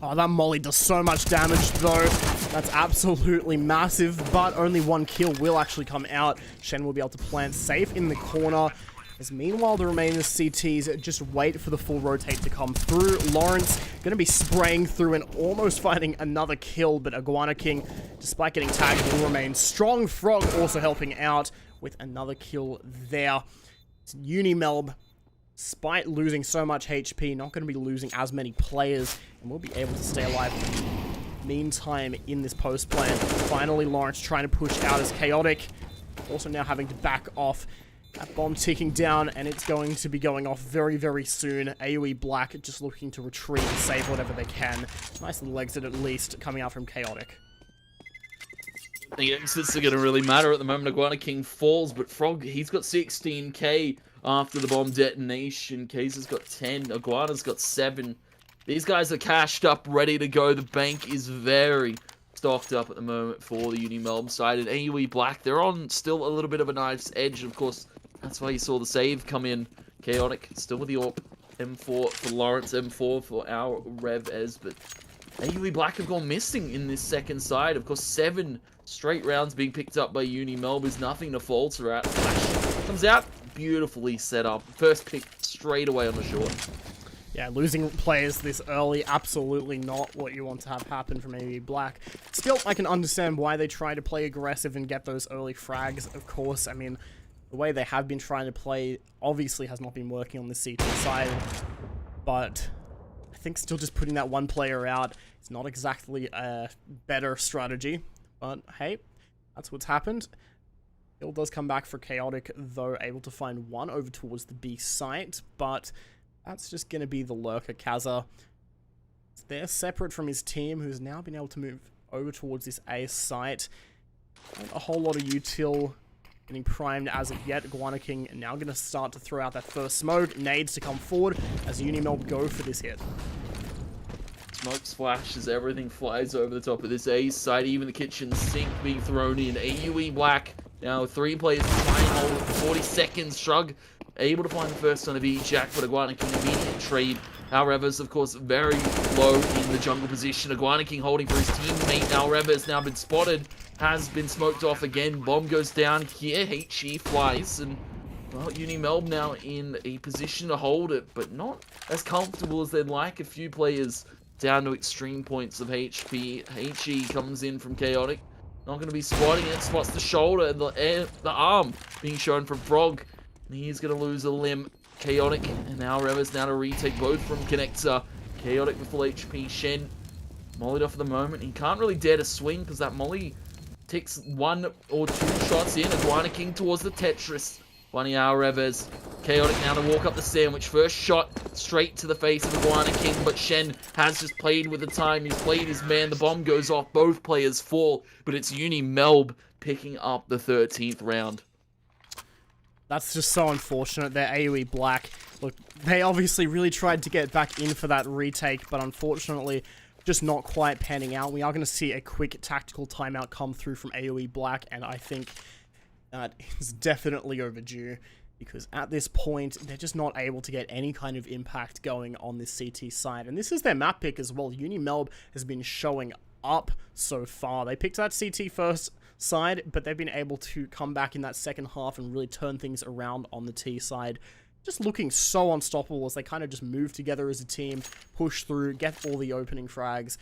Oh, that molly does so much damage, though. That's absolutely massive, but only one kill will actually come out. Shen will be able to plant safe in the corner. As meanwhile, the remaining CTs just wait for the full rotate to come through. Lawrence going to be spraying through and almost finding another kill, but Iguana King, despite getting tagged, will remain strong. Frog also helping out with another kill there. Unimelb, despite losing so much HP, not going to be losing as many players, and will be able to stay alive. Meantime, in this post plan, finally Lawrence trying to push out as Chaotic, also now having to back off. That bomb ticking down, and it's going to be going off very, very soon. AUE Black just looking to retreat and save whatever they can. Nice little exit at least coming out from Chaotic. The exits are going to really matter at the moment. Iguana King falls, but Frog, he's got 16k after the bomb detonation. Case has got 10. Iguana's got 7. These guys are cashed up, ready to go. The bank is very stocked up at the moment for the Unimelb side. And AUE Black, they're on still a little bit of a knife's edge. Of course, that's why you saw the save come in. Chaotic, still with the AWP. M4 for Lawrence, M4 for our Revis, but AUE Black have gone missing in this second side. Of course, 7 straight rounds being picked up by Unimelb is nothing to falter at. Flash comes out, beautifully set up. First pick straight away on the short. Yeah, losing players this early, absolutely not what you want to have happen from AUE Black. Still, I can understand why they try to play aggressive and get those early frags, of course. I mean, the way they have been trying to play obviously has not been working on the CT side, but I think still just putting that one player out is not exactly a better strategy. But hey, that's what's happened. Kill does come back for Chaotic, though, able to find one over towards the B site, but that's just going to be the lurker, Kaza. They're separate from his team, who's now been able to move over towards this A site. Not a whole lot of util getting primed as of yet. Iguana King now going to start to throw out that first smoke. Nades to come forward as Unimelb go for this hit. smoke splashes, everything flies over the top of this A side, even the kitchen sink being thrown in. AUE Black, now 3 players trying to hold it for 40 seconds. Shrug able to find the first son of Jack, but Iguana King immediate trade. Alreva's, of course, very low in the jungle position. Iguana King holding for his teammate. Alreva has now been spotted, has been smoked off again. Bomb goes down here. HE flies, and well, Unimelb now in a position to hold it, but not as comfortable as they'd like. A few players down to extreme points of HP. HE comes in from Chaotic. Not going to be spotting it. Spots the shoulder and the arm being shown from Frog. And he's going to lose a limb. Chaotic and now Revis now to retake both from Connector. Chaotic with full HP. Shen mollied off at the moment. He can't really dare to swing because that molly takes 1 or 2 shots in. Iguana King towards the Tetris. 20 hour Revis. Chaotic now to walk up the sandwich. First shot straight to the face of Iguana King, but Shen has just played with the time. He's played his man. The bomb goes off. Both players fall, but it's Unimelb picking up the 13th round. That's just so unfortunate. They're AOE Black. Look, they obviously really tried to get back in for that retake, but unfortunately, just not quite panning out. We are going to see a quick tactical timeout come through from AOE Black, and I think that is definitely overdue, because at this point, they're just not able to get any kind of impact going on this CT side. And this is their map pick as well. Unimelb has been showing up so far. They picked that CT first side, but they've been able to come back in that second half and really turn things around on the T side. Just looking so unstoppable as they kind of just move together as a team, push through, get all the opening frags,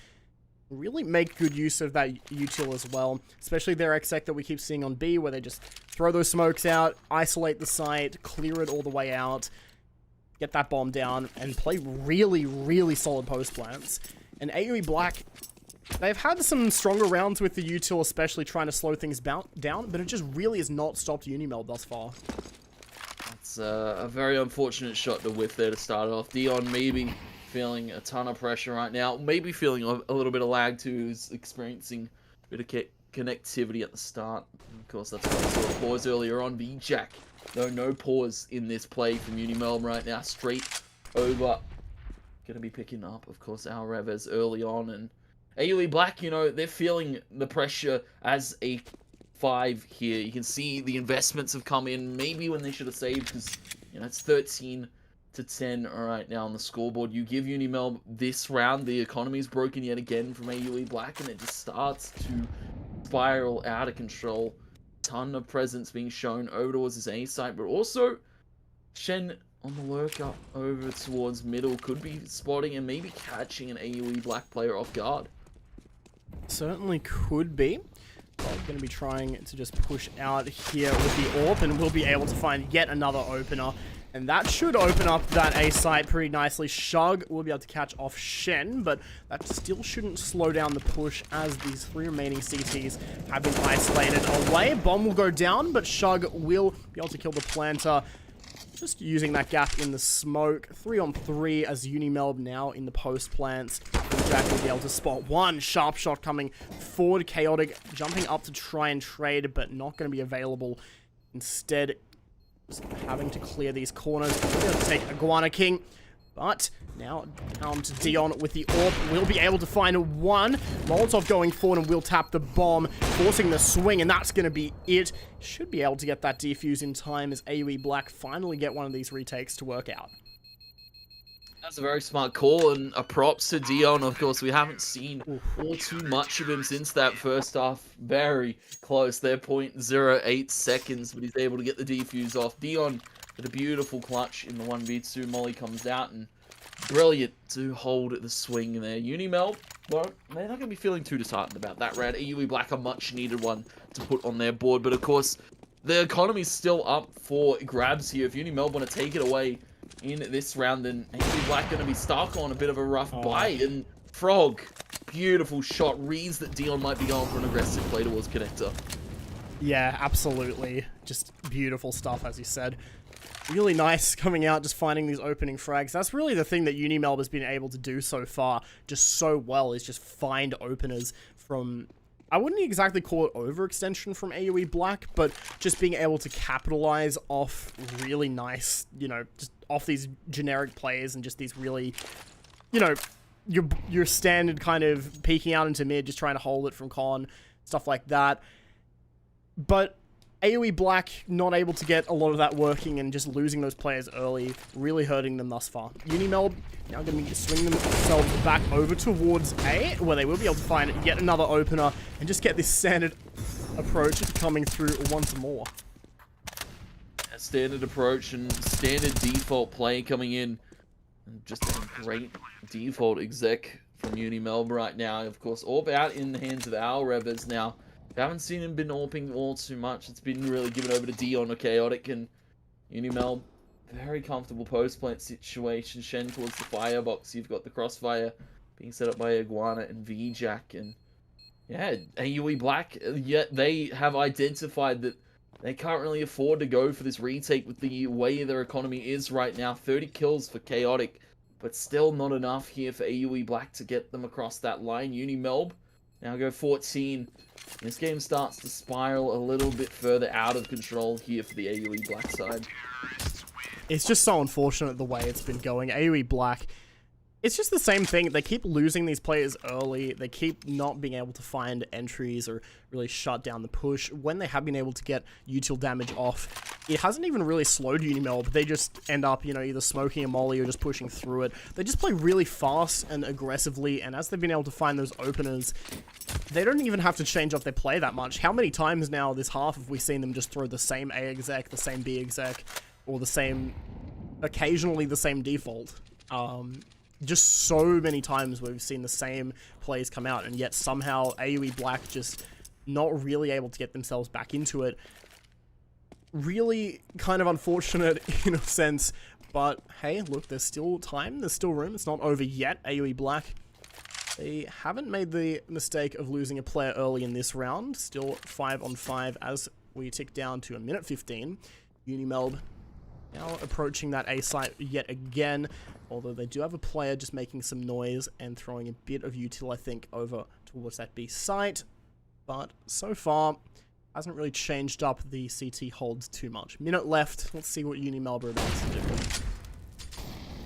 really make good use of that util as well, especially their exec that we keep seeing on B, where they just throw those smokes out, isolate the site, clear it all the way out, get that bomb down, and play really, really solid post plants. And AOE Black, they've had some stronger rounds with the util, especially trying to slow things down, but it just really has not stopped Unimelb thus far. That's a very unfortunate shot to whiff there to start off. Dion maybe feeling a ton of pressure right now, maybe feeling a little bit of lag too, is experiencing a bit of connectivity at the start. And of course, that's why we saw a pause earlier on. Jack, though, no pause in this play from Unimelb right now. Straight over. Going to be picking up, of course, our Reves early on. And AUE Black, you know, they're feeling the pressure as a 5 here. You can see the investments have come in maybe when they should have saved, because, you know, it's 13-10 right now on the scoreboard. You give Unimelb this round, the economy's broken yet again from AUE Black, and it just starts to spiral out of control. Ton of presence being shown over towards this A site, but also Shen on the lurk up over towards middle, could be spotting and maybe catching an AUE Black player off guard. Certainly could be. Well, going to be trying to just push out here with the AWP, and we'll be able to find yet another opener. And that should open up that A site pretty nicely. Shug will be able to catch off Shen, but that still shouldn't slow down the push, as these 3 remaining CTs have been isolated away. Bomb will go down, but Shug will be able to kill the planter, just using that gap in the smoke. 3-on-3 as Unimelb now in the post plants. Jack will be able to spot one sharp shot coming forward. Chaotic jumping up to try and trade, but not going to be available. Instead, just having to clear these corners. We're going to take Iguana King, but now down to Dion with the AWP. We'll be able to find one. Molotov going forward, and we'll tap the bomb, forcing the swing, and that's going to be it. Should be able to get that defuse in time as AOE Black finally get one of these retakes to work out. That's a very smart call, and a props to Dion. Of course, we haven't seen all too much of him since that first half. Very close there, 0.08 seconds, but he's able to get the defuse off. Dion with a beautiful clutch in the 1v2. Molly comes out, and brilliant to hold the swing there. Unimelb, well, they're not going to be feeling too disheartened about that round. AUE Black, a much needed one to put on their board, but of course, the economy's still up for grabs here. If Unimelb want to take it away in this round, then AUE Black going to be stuck on a bit of a rough bite. And Frog, beautiful shot, reads that Dion might be going for an aggressive play towards Connector. Yeah, absolutely. Just beautiful stuff, as you said. Really nice coming out, just finding these opening frags. That's really the thing that Unimelb has been able to do so far, just so well, is just find openers from, I wouldn't exactly call it overextension from AOE Black, but just being able to capitalize off really nice, you know, just off these generic plays and just these really, you know, your standard kind of peeking out into mid, just trying to hold it from con, stuff like that. But AOE Black not able to get a lot of that working and just losing those players early, really hurting them thus far. Unimelb now going to be swinging themselves back over towards A, where they will be able to find yet another opener and just get this standard approach coming through once more. A standard approach and standard default play coming in. And just a great default exec from Unimelb right now. Of course, AWP out in the hands of our Revers now. We haven't seen him been AWPing all too much. It's been really given over to Dion or Chaotic, and Unimelb, very comfortable post plant situation. Shen towards the firebox. You've got the crossfire being set up by Iguana and VJack, and yeah, AUE Black, yet they have identified that they can't really afford to go for this retake with the way their economy is right now. 30 kills for Chaotic, but still not enough here for AUE Black to get them across that line. Unimelb now go 14. This game starts to spiral a little bit further out of control here for the AUE Black side. It's just so unfortunate the way it's been going. AOE Black, it's just the same thing. They keep losing these players early. They keep not being able to find entries or really shut down the push. When they have been able to get util damage off, it hasn't even really slowed Unimelb. They just end up, you know, either smoking a molly or just pushing through it. They just play really fast and aggressively, and as they've been able to find those openers, they don't even have to change up their play that much. How many times now this half have we seen them just throw the same A exec, the same B exec, or the same, occasionally the same default? Just so many times we've seen the same plays come out, and yet somehow AOE Black just not really able to get themselves back into it. Really kind of unfortunate in a sense, but hey, look, there's still time, there's still room, it's not over yet. AOE Black, they haven't made the mistake of losing a player early in this round. Still 5 on 5 as we tick down to a minute 15. Unimelb now approaching that A site yet again, although they do have a player just making some noise and throwing a bit of util, I think, over towards that B site. But so far, hasn't really changed up the CT holds too much. Minute left. Let's see what Unimelb are about to do.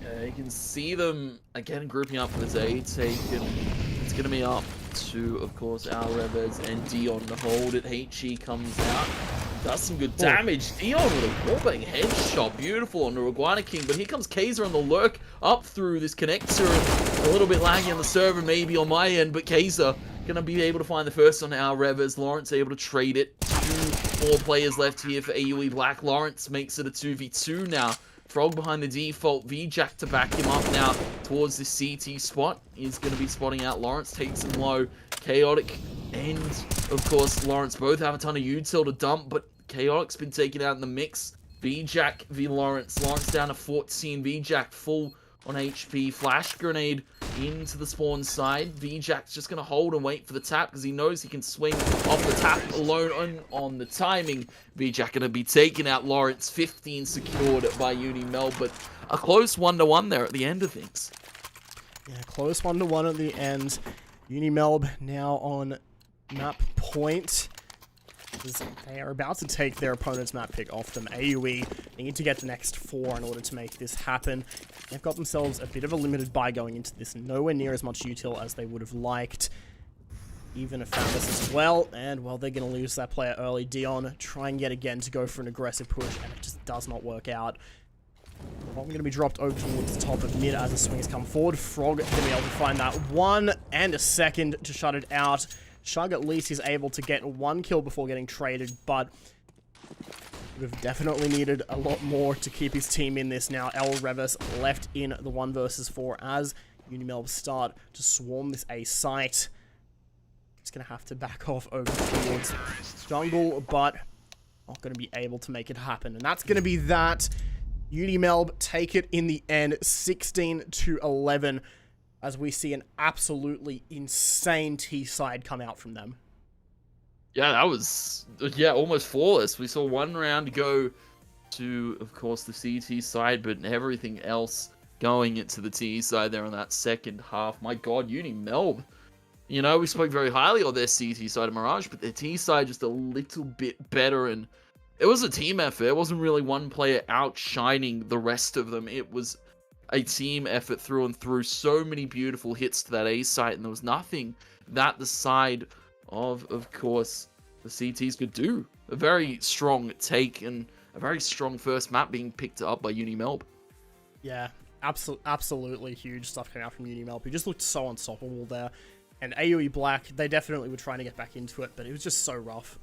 Yeah, you can see them, again, grouping up for this A take, and it's going to be up to, of course, our Revers and Dion to hold it. HE comes out. Does some good damage. Dion with a wallbang headshot. Beautiful on the Iguana King. But here comes Kaiser on the lurk up through this connector. A little bit laggy on the server, maybe on my end. But Kaiser going to be able to find the first on our Revers. Lawrence able to trade it. 4 players left here for AOE Black. Lawrence makes it a 2v2 now. Frog behind the default. VJack to back him up now towards the CT spot. He's going to be spotting out Lawrence. Takes him low. Chaotic and, of course, Lawrence both have a ton of util to dump, but Chaotic's been taken out in the mix. VJack v Lawrence. Lawrence down to 14. VJack full on HP. Flash grenade into the spawn side. VJack's just going to hold and wait for the tap because he knows he can swing off the tap alone on the timing. VJack going to be taking out Lawrence. 15 secured by Unimelb, but a close 1-1 there at the end of things. Yeah, close 1-1 at the end. Unimelb now on map point. They are about to take their opponent's map pick off them. AUE, they need to get the next 4 in order to make this happen. They've got themselves a bit of a limited buy going into this. Nowhere near as much util as they would have liked. Even a Founders as well. And, well, they're going to lose that player early. Dion trying yet again to go for an aggressive push, and it just does not work out. Well, I'm going to be dropped over towards the top of mid as the swings come forward. Frog going to be able to find that 1 and a second to shut it out. Shug at least is able to get 1 kill before getting traded, but we've definitely needed a lot more to keep his team in this now. El Revis left in the 1 versus 4 as Unimelb start to swarm this A site. He's going to have to back off over towards jungle, but not going to be able to make it happen. And that's going to be that. Unimelb take it in the end, 16-11. As we see an absolutely insane T side come out from them. Yeah, that was, almost flawless. We saw 1 round go to, of course, the CT side, but everything else going into the T side there on that second half. My God, Unimelb. You know, we spoke very highly of their CT side of Mirage, but their T side just a little bit better, and it was a team effort. It wasn't really one player outshining the rest of them. It was a team effort through and through. So many beautiful hits to that A site, and there was nothing that the side of course, the CTs could do. A very strong take and a very strong first map being picked up by Unimelb. Yeah, absolutely huge stuff coming out from Unimelb, who just looked so unstoppable there. And AUE Black, they definitely were trying to get back into it, but it was just so rough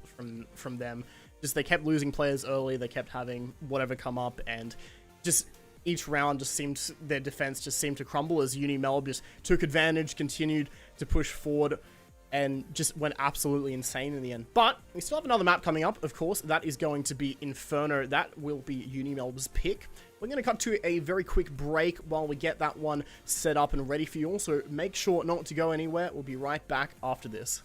from them. Just they kept losing players early, they kept having whatever come up, and just each round just seemed, their defense just seemed to crumble as Unimelb just took advantage, continued to push forward, and just went absolutely insane in the end. But we still have another map coming up, of course. That is going to be Inferno. That will be Unimelb's pick. We're going to cut to a very quick break while we get that one set up and ready for you all. So make sure not to go anywhere. We'll be right back after this.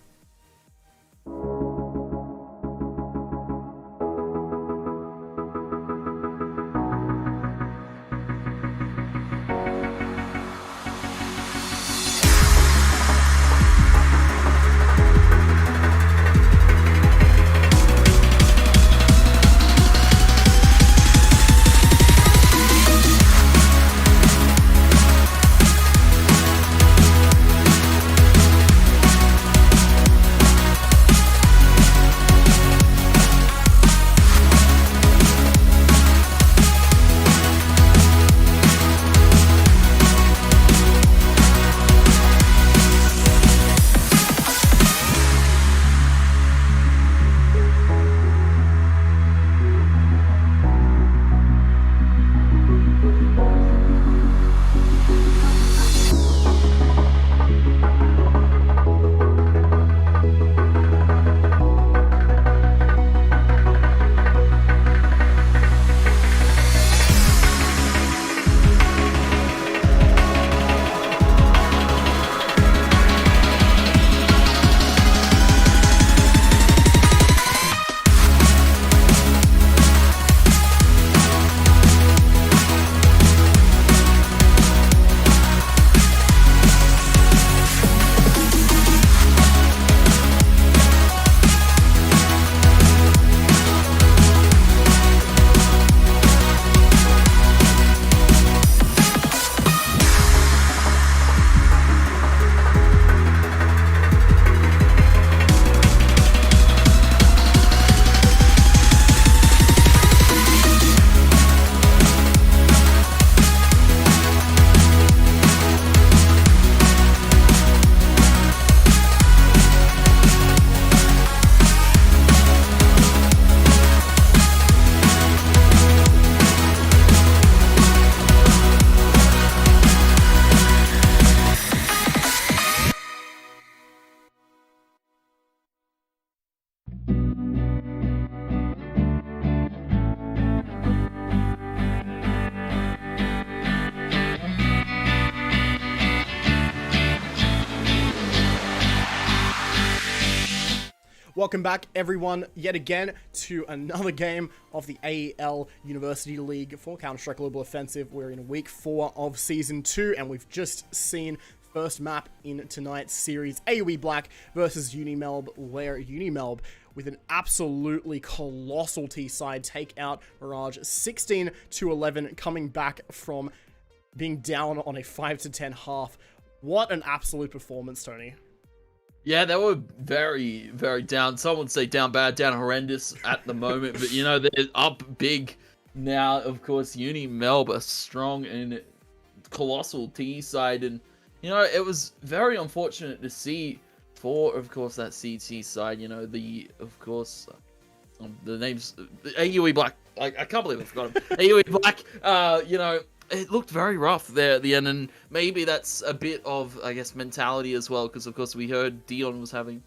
Welcome back, everyone, yet again to another game of the AEL University League for Counter-Strike Global Offensive. We're in week 4 of Season 2, and we've just seen first map in tonight's series, AUE Black versus Unimelb, where Unimelb, with an absolutely colossal T-side, take out Mirage 16-11, coming back from being down on a 5-10 half. What an absolute performance, Tony. Yeah, they were very, very down. Some would say down bad, down horrendous at the moment. But, you know, they're up big now. Of course, Unimelb are strong and colossal T side. And, you know, it was very unfortunate to see for, of course, that CT side. You know, the names, AUE Black. I can't believe I forgot him. AUE Black, you know, it looked very rough there at the end, and maybe that's a bit of, I guess, mentality as well, because, of course, we heard Dion was having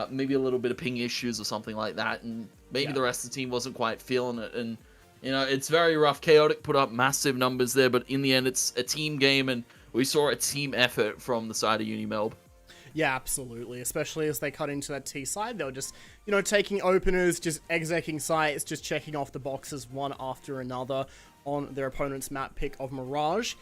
maybe a little bit of ping issues or something like that, and maybe the rest of the team wasn't quite feeling it, and, you know, it's very rough. Chaotic put up massive numbers there, but in the end, it's a team game, and we saw a team effort from the side of Unimelb. Yeah, absolutely. Especially as they cut into that T side. They were just, you know, taking openers, just execing sites, just checking off the boxes one after another on their opponent's map pick of Mirage.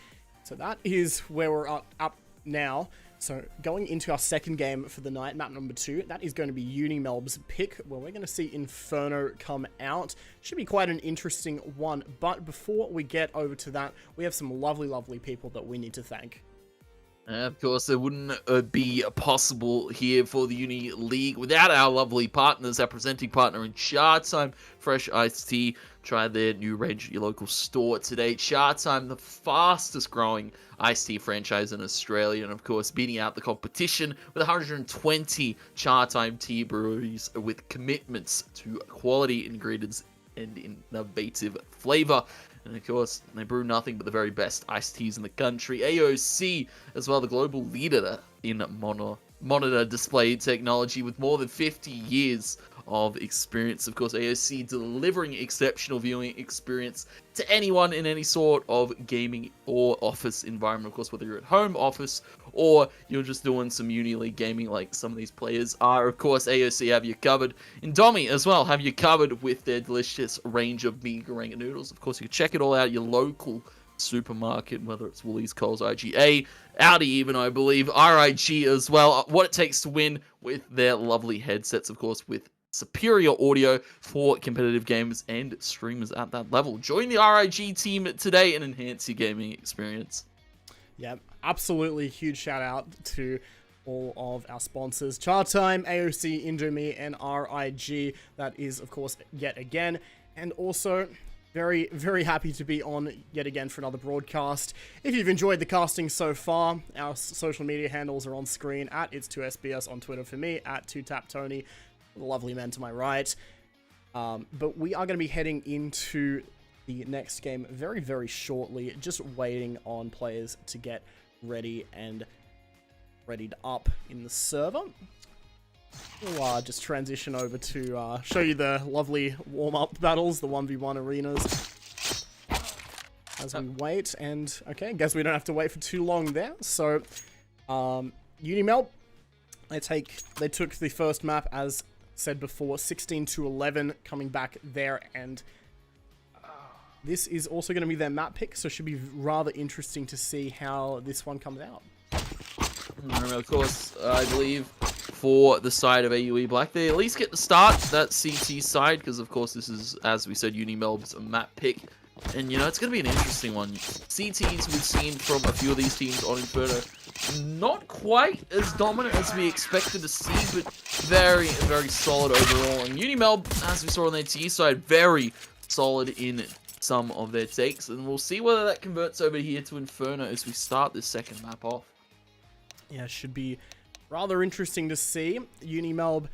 So that is where we're up now. So going into our second game for the night, map number 2, that is going to be Unimelb's pick, where we're going to see Inferno come out. Should be quite an interesting one, but before we get over to that, we have some lovely, lovely people that we need to thank. Of course, it wouldn't be possible here for the Uni League without our lovely partners, our presenting partner in Chatime, Fresh Iced Tea. Try their new range at your local store today. Chatime, the fastest growing iced tea franchise in Australia, and of course, beating out the competition with 120 Chatime tea breweries with commitments to quality ingredients and innovative flavor. And of course, they brew nothing but the very best iced teas in the country. AOC, as well, the global leader in monitor display technology with more than 50 years of experience. Of course, AOC delivering exceptional viewing experience to anyone in any sort of gaming or office environment. Of course, whether you're at home, office, or you're just doing some Uni League gaming like some of these players are. Of course, AOC have you covered. Indomie as well have you covered with their delicious range of meagering noodles. Of course, you can check it all out at your local supermarket, whether it's Woolies, Coles, IGA, Audi even, I believe, RIG as well. What it takes to win with their lovely headsets, of course, with superior audio for competitive gamers and streamers at that level. Join the RIG team today and enhance your gaming experience. Yeah, absolutely huge shout out to all of our sponsors, Chatime, AOC, Indomie, and RIG. That is, of course, yet again. And also, very, very happy to be on yet again for another broadcast. If you've enjoyed the casting so far, our social media handles are on screen at It's2SBS on Twitter for me, at 2taptony, the lovely man to my right. But we are going to be heading into the next game very, very shortly, just waiting on players to get ready and readied up in the server. We'll just transition over to show you the lovely warm-up battles, the 1v1 arenas, as we wait. And okay, guess we don't have to wait for too long there. So Unimelb, they took the first map, as said before, 16-11, coming back there, and this is also going to be their map pick, so it should be rather interesting to see how this one comes out. Of course, I believe for the side of AUE Black, they at least get the start, that CT side, because of course this is, as we said, Unimelb's map pick. And, you know, it's going to be an interesting one. CTs we've seen from a few of these teams on Inferno, not quite as dominant as we expected to see, but very, very solid overall. And Unimelb, as we saw on their T side, very solid in some of their takes. And we'll see whether that converts over here to Inferno as we start this second map off. Yeah, should be rather interesting to see. Unimelb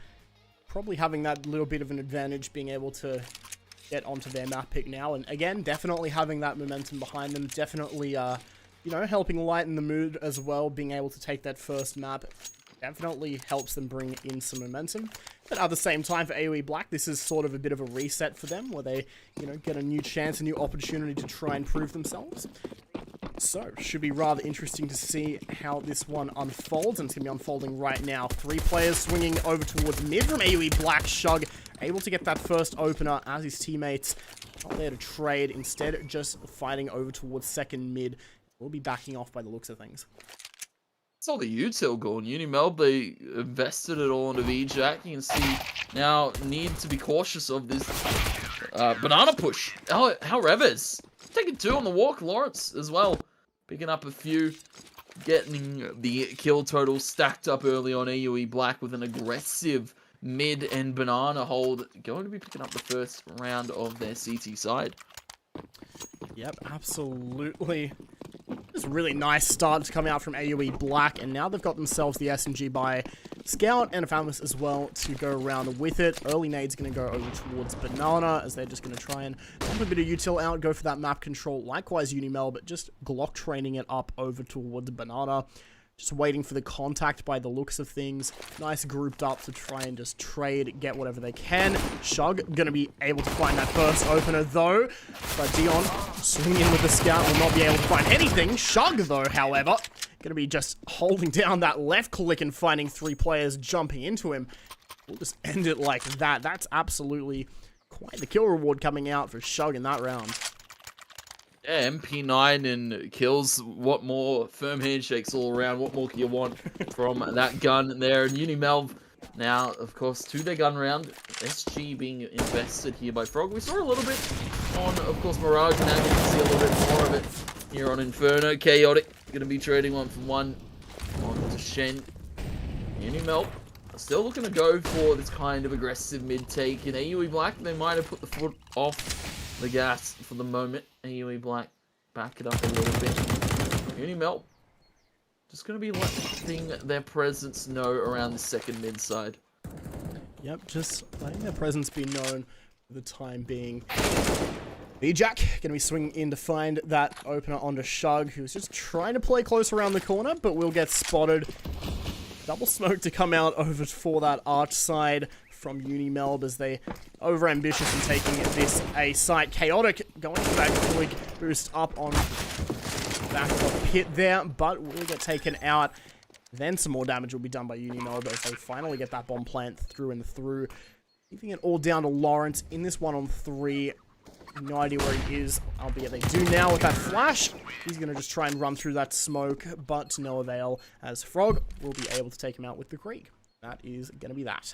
probably having that little bit of an advantage, being able to get onto their map pick now, and again, definitely having that momentum behind them, definitely, you know, helping lighten the mood as well. Being able to take that first map definitely helps them bring in some momentum. But at the same time, for AOE Black, this is sort of a bit of a reset for them, where they, you know, get a new chance, a new opportunity to try and prove themselves. So, should be rather interesting to see how this one unfolds, and it's going to be unfolding right now. 3 players swinging over towards mid from AOE Black. Shug able to get that first opener as his teammates not there to trade, instead just fighting over towards second mid. We'll be backing off by the looks of things. Saw the util going. Unimelb, they invested it all into VJack. You can see now need to be cautious of this banana push. How Revers taking 2 on the walk. Lawrence as well, picking up a few, getting the kill total stacked up early on AOE Black with an aggressive mid and banana hold. Going to be picking up the first round of their CT side. Yep, absolutely. Just a really nice start to come out from AOE Black, and now they've got themselves the SMG by Scout and a Famous as well to go around with it. Early nade's going to go over towards Banana, as they're just going to try and pump a bit of util out, go for that map control. Likewise Unimelb, but just Glock training it up over towards Banana. Just waiting for the contact by the looks of things. Nice grouped up to try and just trade, get whatever they can. Shug going to be able to find that first opener though. But Dion swinging in with the Scout will not be able to find anything. Shug though, however, going to be just holding down that left click and finding 3 players jumping into him. We'll just end it like that. That's absolutely quite the kill reward coming out for Shug in that round. Yeah, MP9 and kills. What more? Firm handshakes all around. What more can you want from that gun there? And Unimelb now, of course, to their gun round. SG being invested here by Frog. We saw a little bit on, of course, Mirage. Now we can see a little bit more of it here on Inferno. Chaotic going to be trading 1-for-1 on to Shen. Unimelb still looking to go for this kind of aggressive mid take. In AUE Black, they might have put the foot off the gas for the moment. AUE Black back it up a little bit. Unimelb just going to be letting their presence know around the second mid side. Yep, just letting their presence be known for the time being. B-Jack going to be swinging in to find that opener onto Shug, who's just trying to play close around the corner, but will get spotted. Double smoke to come out over for that arch side from Unimelb as they over-ambitious in taking this A site. Chaotic going for that quick boost up on back of Pit there, but will get taken out. Then some more damage will be done by Unimelb as they finally get that bomb plant through and through. Leaving it all down to Lawrence in this 1-on-3. No idea where he is, albeit they do now with that flash. He's going to just try and run through that smoke, but to no avail, as Frog will be able to take him out with the Krieg. That is going to be that.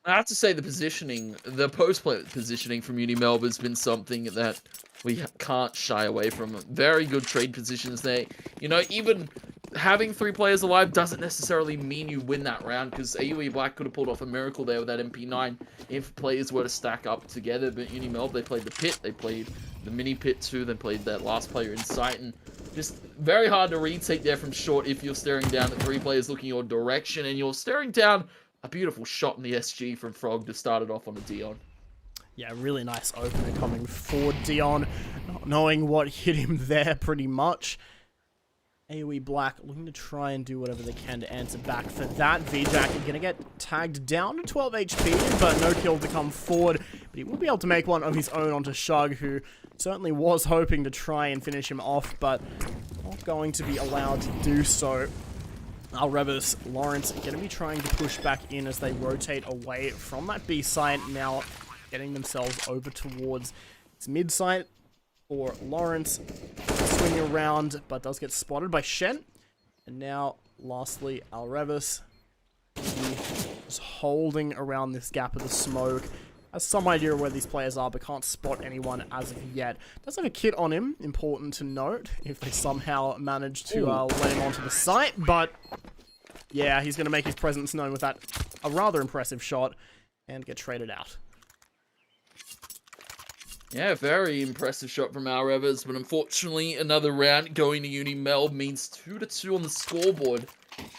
I have to say the positioning, the post-play positioning from Unimelb has been something that we can't shy away from. Very good trade positions there. You know, even having 3 players alive doesn't necessarily mean you win that round, because AUE Black could have pulled off a miracle there with that MP9 if players were to stack up together. But Unimelb, they played the pit, they played the mini pit too, then played that last player in sight, and just very hard to retake there from short if you're staring down at 3 players looking your direction, and you're staring down a beautiful shot in the SG from Frog to start it off on a Dion. Yeah, really nice opener coming for Dion, not knowing what hit him there pretty much. AOE Black looking to try and do whatever they can to answer back for that. V-Jack is going to get tagged down to 12 HP, but no kill to come forward. But he will be able to make one of his own onto Shug, who certainly was hoping to try and finish him off, but not going to be allowed to do so. Alrevis, Lawrence going to be trying to push back in as they rotate away from that B site, now getting themselves over towards its mid site for Lawrence. Swing around, but does get spotted by Shen. And now, lastly, Alrevis. He is holding around this gap of the smoke. Has some idea of where these players are, but can't spot anyone as of yet. Does have a kit on him, important to note, if they somehow manage to let him onto the site. But, yeah, he's going to make his presence known with that a rather impressive shot and get traded out. Yeah, very impressive shot from our Evers, but unfortunately another round going to Unimelb means 2-2 on the scoreboard.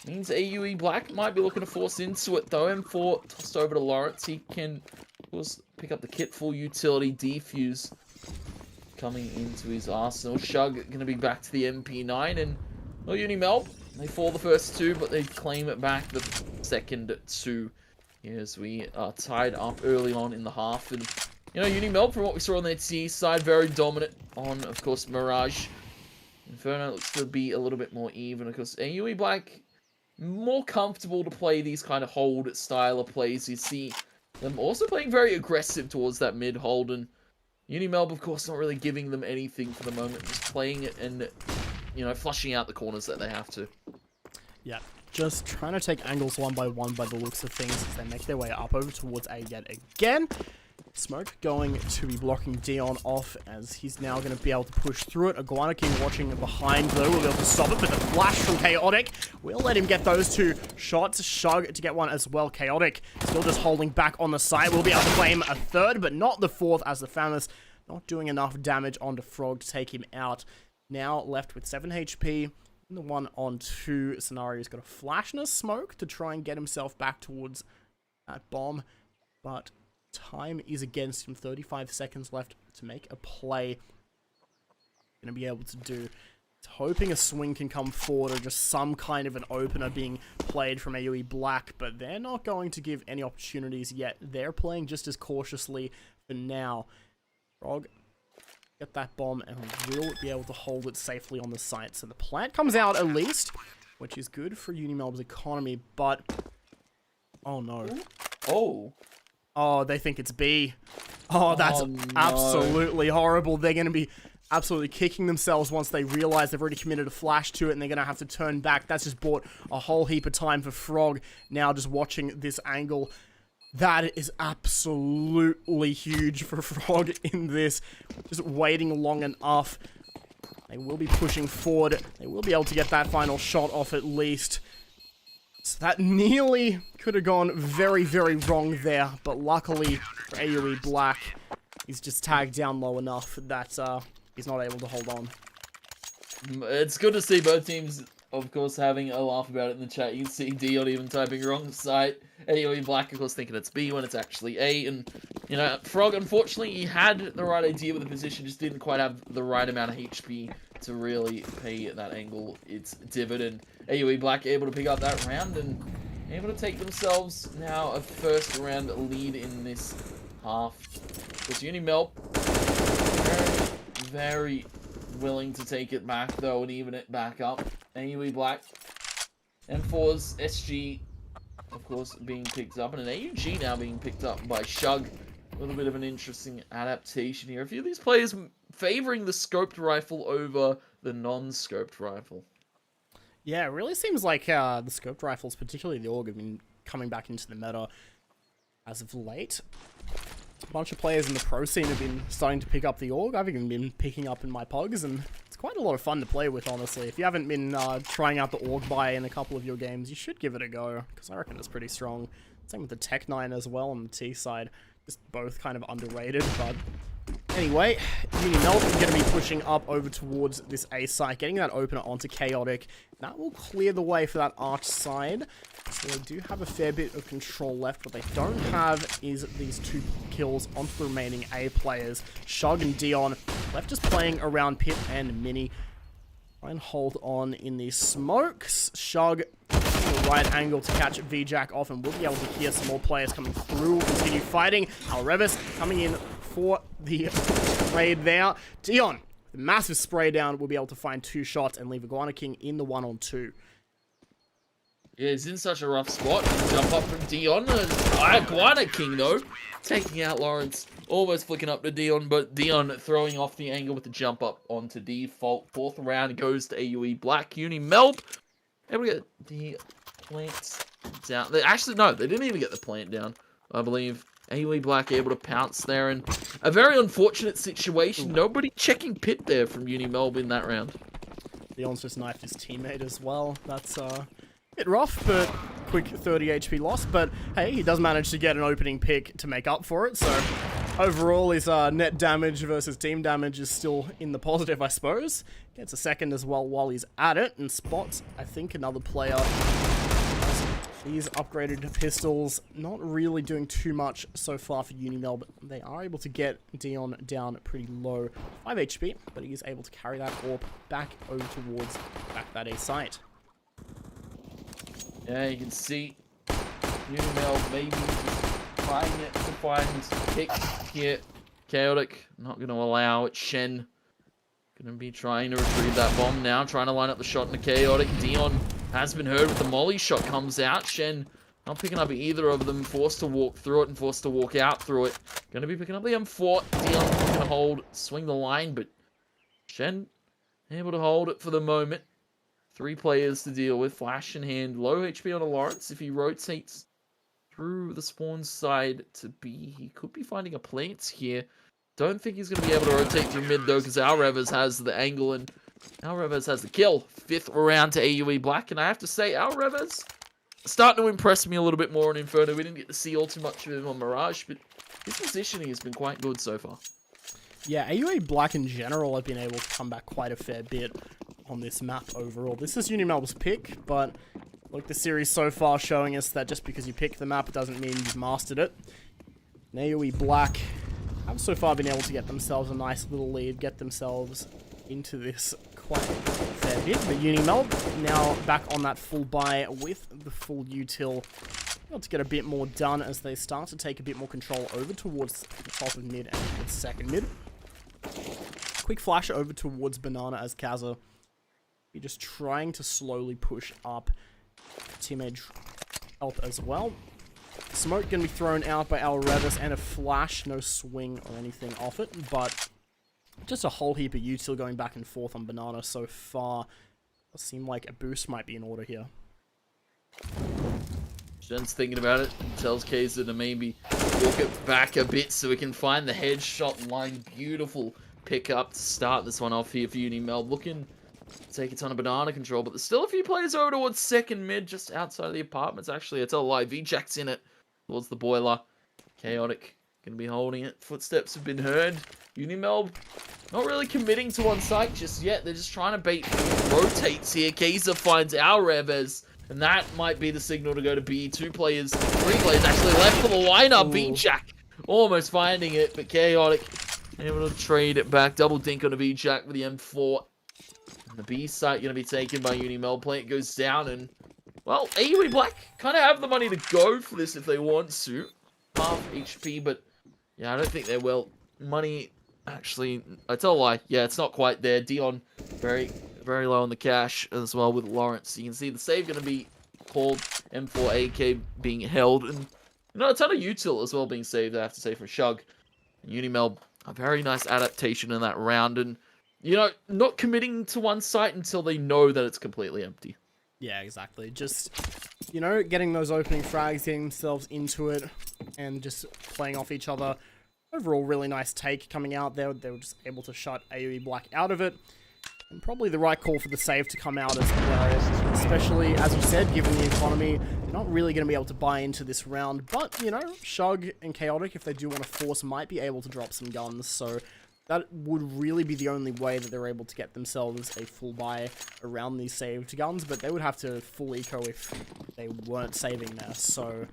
Means AUE Black might be looking to force into it though. M4 tossed over to Lawrence. He can, of course, pick up the kit, full utility defuse coming into his arsenal. Shug going to be back to the MP9, and well, Unimelb, they fall the first 2, but they claim it back the second 2 as we are tied up early on in the half. And you know, Unimelb, from what we saw on the TE side, very dominant on, of course, Mirage. Inferno looks to be a little bit more even. Of course, AUE Black, more comfortable to play these kind of hold style of plays. You see them also playing very aggressive towards that mid hold. And Unimelb, of course, not really giving them anything for the moment. Just playing it and, you know, flushing out the corners that they have to. Yeah, just trying to take angles one by the looks of things as they make their way up over towards A yet again. Smoke going to be blocking Dion off as he's now going to be able to push through it. Iguana King watching behind though will be able to stop it, but the flash from Chaotic will let him get those 2 shots. Shug to get one as well. Chaotic still just holding back on the side. Will be able to claim a 3rd, but not the 4th as the Famous not doing enough damage onto Frog to take him out. Now left with 7 HP. In the 1-on-2 scenario, he's got a flash and a smoke to try and get himself back towards that bomb, but time is against him. 35 seconds left to make a play. Gonna be able to do. It's hoping a swing can come forward or just some kind of an opener being played from AUE Black, but they're not going to give any opportunities yet. They're playing just as cautiously for now. Frog, get that bomb and will be able to hold it safely on the site. So the plant comes out at least, which is good for Unimelb's economy, but oh no. Oh, they think it's B. Oh, that's absolutely horrible. They're going to be absolutely kicking themselves once they realize they've already committed a flash to it and they're going to have to turn back. That's just bought a whole heap of time for Frog. Now just watching this angle. That is absolutely huge for Frog in this. Just waiting long enough. They will be pushing forward. They will be able to get that final shot off at least. So that nearly could have gone very, very wrong there. But luckily for AUE Black, he's just tagged down low enough that he's not able to hold on. It's good to see both teams, of course, having a laugh about it in the chat. You can see Dion even typing wrong site. AOE Black, of course, thinking it's B when it's actually A. And, you know, Frog, unfortunately, he had the right idea with the position, just didn't quite have the right amount of HP to really pay that angle its dividend. AOE Black able to pick up that round and able to take themselves now a first round lead in this half. Because Unimelb, very willing to take it back, though, and even it back up. AUE Black, M4's SG, of course, being picked up, and an AUG now being picked up by Shug. A little bit of an interesting adaptation here. A few of these players favoring the scoped rifle over the non-scoped rifle. Yeah, it really seems like the scoped rifles, particularly the AUG, have been coming back into the meta as of late. A bunch of players in the pro scene have been starting to pick up the AUG. I've even been picking up in my pogs, and it's quite a lot of fun to play with, honestly. If you haven't been trying out the AUG buy in a couple of your games, you should give it a go, because I reckon it's pretty strong. Same with the Tech 9 as well on the T side. Just both kind of underrated, but anyway, Unimelb is going to be pushing up over towards this A site, getting that opener onto Chaotic. That will clear the way for that Arch side. So they do have a fair bit of control left. What they don't have is these 2 kills onto the remaining A players. Shug and Dion left just playing around Pit and Mini. Try and hold on in these smokes. Shug the right angle to catch VJack off, and we'll be able to hear some more players coming through. Continue fighting. Alrevis coming in for the raid there. Dion, the massive spray down, will be able to find 2 shots and leave Iguana King in the 1-on-2. Yeah, he's in such a rough spot. Jump up from Dion. Iguana King, though, taking out Lawrence. Almost flicking up to Dion, but Dion throwing off the angle with the jump up onto default. 4th round goes to AUE Black. Unimelb able to get the plants down. Actually, no, they didn't even get the plant down, I believe. AUE Black able to pounce there, and a very unfortunate situation. Nobody checking Pit there from Unimelb in that round. Dion's just knifed his teammate as well. That's a bit rough, but quick 30 HP loss. But hey, he does manage to get an opening pick to make up for it, so overall his net damage versus team damage is still in the positive, I suppose. Gets a second as well while he's at it, and spots, I think, another player. These upgraded pistols not really doing too much so far for Unimelb, but they are able to get Dion down pretty low. 5 HP, but he is able to carry that AWP back over towards that A site. Yeah, you can see Unimelb maybe trying it to find pick here. Chaotic, not going to allow it. Shen going to be trying to retrieve that bomb now, trying to line up the shot into Chaotic. Dion has been heard with the molly shot comes out. Shen not picking up either of them, forced to walk through it and forced to walk out through it. Going to be picking up the M4. Dion going to hold, swing the line, but Shen able to hold it for the moment. 3 players to deal with. Flash in hand. Low HP on a Lawrence. If he rotates through the spawn side to B, he could be finding a plant here. Don't think he's going to be able to rotate through mid, though, because Alrevis has the angle, and Alrevis has the kill. 5th round to AUE Black, and I have to say, Alrevis starting to impress me a little bit more on Inferno. We didn't get to see all too much of him on Mirage, but his positioning has been quite good so far. Yeah, AUE Black in general have been able to come back quite a fair bit on this map overall. This is Unimelb's pick, but look, the series so far showing us that just because you pick the map doesn't mean you've mastered it. And AUE Black have so far been able to get themselves a nice little lead, get themselves into this quite a fair bit. But Unimelb now back on that full buy with the full util. Able to get a bit more done as they start to take a bit more control over towards the top of mid and towards second mid. Quick flash over towards Banana as Kaza. You're just trying to slowly push up. Teammate help as well. Smoke going to be thrown out by Alrevis and a flash. No swing or anything off it, but Just a whole heap of util going back and forth on banana so far. Does seem like a boost might be in order here. Jen's thinking about it and tells Kaiser to maybe walk it back a bit so we can find the headshot line. Beautiful pick up to start this one off here for Unimelb. Looking to take a ton of banana control, but there's still a few players over towards second mid, just outside of the apartments. Actually, it's a live. V-Jack's in it towards the boiler. Chaotic gonna be holding it. Footsteps have been heard. Unimelb not really committing to one site just yet. They're just trying to bait rotates here. Kaiser finds Alreves, and that might be the signal to go to B. 2 players, 3 players actually left for the lineup. V-Jack almost finding it, but Chaotic able to trade it back. Double dink on a V-Jack with the M4. And the B site going to be taken by Unimelb. Plant goes down, and, well, AUE Black kind of have the money to go for this if they want to. Half HP, but, yeah, I don't think they will. Money, actually, I tell a lie. Yeah, it's not quite there. Dion, very low on the cash as well with Lawrence. You can see the save going to be called. M4 AK being held, and, a ton of util as well being saved, I have to say, for Shug. Unimelb, a very nice adaptation in that round, and, not committing to one site until they know that it's completely empty. Yeah, exactly. Just, getting those opening frags, getting themselves into it, and just playing off each other. Overall, really nice take coming out there. They were just able to shut AUE Black out of it. And probably the right call for the save to come out as well. Especially, as you said, given the economy, they're not really going to be able to buy into this round. But, Shug and Chaotic, if they do want to force, might be able to drop some guns. So that would really be the only way that they're able to get themselves a full buy around these saved guns. But they would have to full eco if they weren't saving there. So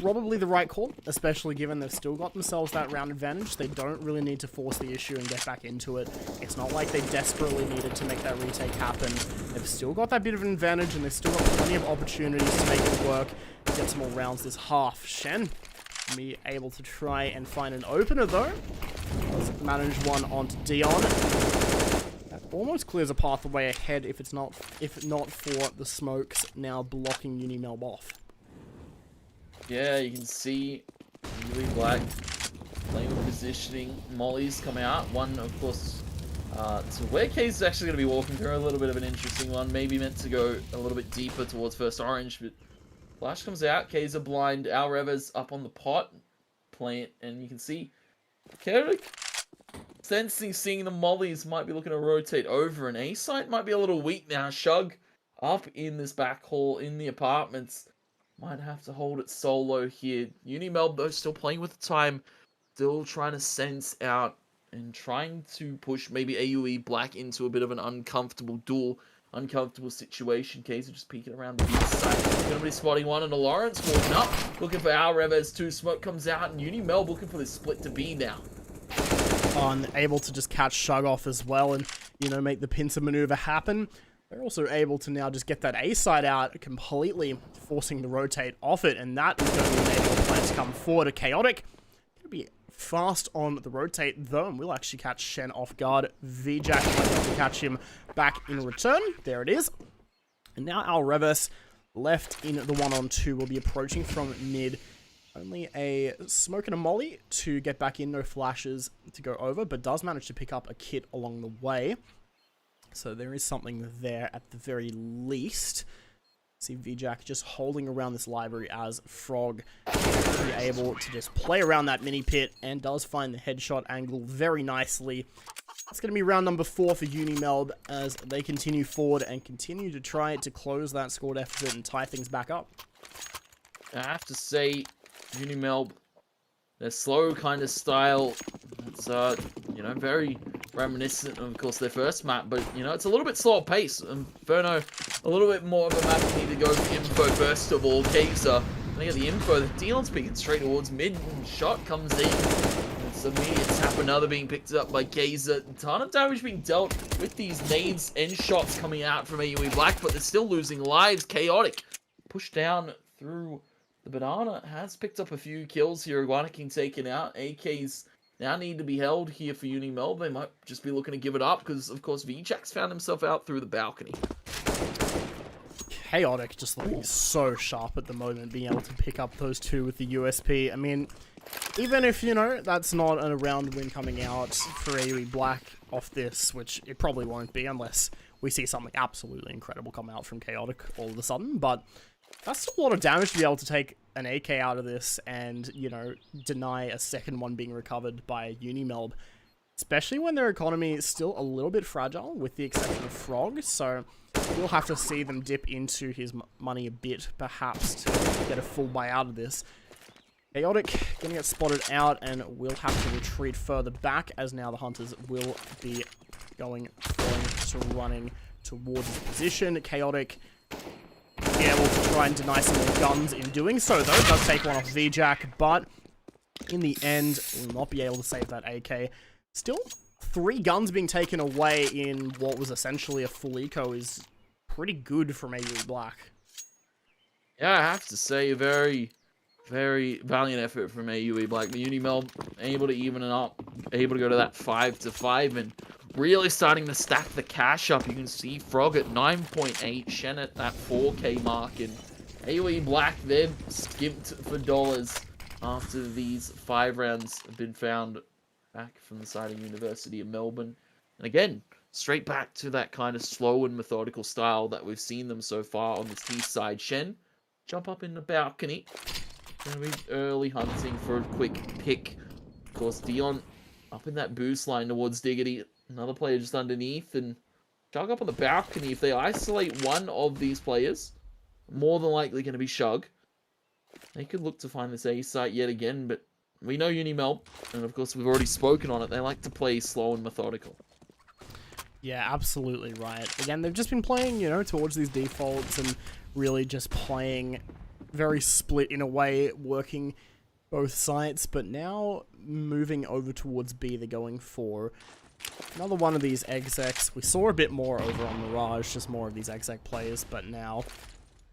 probably the right call, especially given they've still got themselves that round advantage. They don't really need to force the issue and get back into it. It's not like they desperately needed to make that retake happen. They've still got that bit of an advantage, and they've still got plenty of opportunities to make it work, get some more rounds this half. Shen be able to try and find an opener, though. Does manage one onto Dion. That almost clears a pathway ahead if not for the smokes now blocking Unimelb off. Yeah, you can see really Black playing with positioning. Molly's come out. One, of course, to where K's is actually going to be walking through. A little bit of an interesting one. Maybe meant to go a little bit deeper towards first orange, but Flash comes out. K's are blind. Alreves up on the pot. Plant, and you can see Chaotic seeing the Mollies might be looking to rotate over, and A site might be a little weak now. Shug up in this back hall in the apartments. Might have to hold it solo here. Unimelb, though, still playing with the time. Still trying to sense out and trying to push maybe AUE Black into a bit of an uncomfortable situation. K's are just peeking around the east side. Gonna be spotting one, and a Lawrence walking up. Looking for Alreves. 2 smoke comes out, and Unimelb looking for this split to be now. And able to just catch Shug off as well and, make the pincer maneuver happen. They're also able to now just get that A side out, completely forcing the rotate off it, and that is going to enable the plan to come forward. A Chaotic going to be fast on the rotate, though, and will actually catch Shen off guard. V-Jack might have to catch him back in return. There it is. And now Alreves left in the 1-on-2 will be approaching from mid. Only a smoke and a molly to get back in, no flashes to go over, but does manage to pick up a kit along the way. So there is something there at the very least. See V-Jack just holding around this library as Frog to be able to just play around that mini pit, and does find the headshot angle very nicely. It's going to be round number 4 for Unimelb as they continue forward and continue to try to close that score deficit and tie things back up. I have to say, Unimelb, their slow kind of style, it's, very reminiscent of course, their first map, but, it's a little bit slower pace. Inferno, a little bit more of a map you need to go for info first of all. Kaiser, they get the info, the Dion's peeking straight towards mid, and shot comes in. It's immediate tap, another being picked up by Kaiser. A ton of damage being dealt with these nades and shots coming out from AUE Black, but they're still losing lives. Chaotic, pushed down through the banana, has picked up a few kills here. Iguanaking taken out. AKs now need to be held here for Unimelb. They might just be looking to give it up because, of course, V-Jack's found himself out through the balcony. Chaotic just looking so sharp at the moment, being able to pick up those 2 with the USP. I mean, Even if, you know, that's not a round win coming out for AUE Black off this, which it probably won't be unless we see something absolutely incredible come out from Chaotic all of a sudden, but that's a lot of damage to be able to take an AK out of this and, you know, deny a second one being recovered by Unimelb, especially when their economy is still a little bit fragile, with the exception of Frog, so we'll have to see them dip into his money a bit, perhaps, to get a full buy out of this. Chaotic gonna get spotted out, and we'll have to retreat further back, as now the Hunters will be going to running towards his position. Chaotic be able to try and deny some more guns in doing so, though. Does take one off VJack, but in the end, will not be able to save that AK. Still, 3 guns being taken away in what was essentially a full eco is pretty good from AUE Black. Yeah, I have to say, very valiant effort from AUE Black. The Unimelb able to even it up, able to go to that 5-5, and really starting to stack the cash up. You can see Frog at 9.8, Shen at that 4K mark, and AUE Black, they've skimped for dollars after these 5 rounds have been found back from the side of University of Melbourne. And again, straight back to that kind of slow and methodical style that we've seen them so far on this east side. Shen, jump up in the balcony. Gonna be early hunting for a quick pick. Of course, Dion up in that boost line towards Diggity. Another player just underneath, and Shug up on the balcony. If they isolate one of these players, more than likely going to be Shug. They could look to find this A site yet again, but we know Unimelb, and of course we've already spoken on it. They like to play slow and methodical. Yeah, absolutely right. Again, they've just been playing, you know, towards these defaults and really just playing very split in a way, working both sites, but now moving over towards B, they're going for another one of these execs. We saw a bit more over on Mirage, just more of these exec players, but now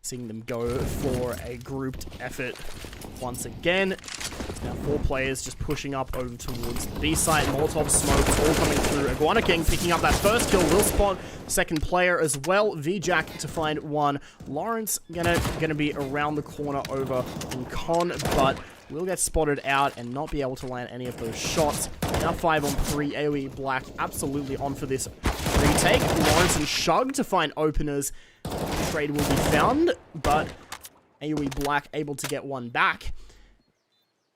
seeing them go for a grouped effort once again. Now 4 players just pushing up over towards the B site. Molotov smokes all coming through. Iguana King picking up that first kill. Will spot second player as well. VJack to find one. Lawrence gonna be around the corner over in Con, but will get spotted out and not be able to land any of those shots. Now 5-on-3. AOE Black absolutely on for this retake. Lawrence and Shug to find openers. Trade will be found, but AOE Black able to get one back.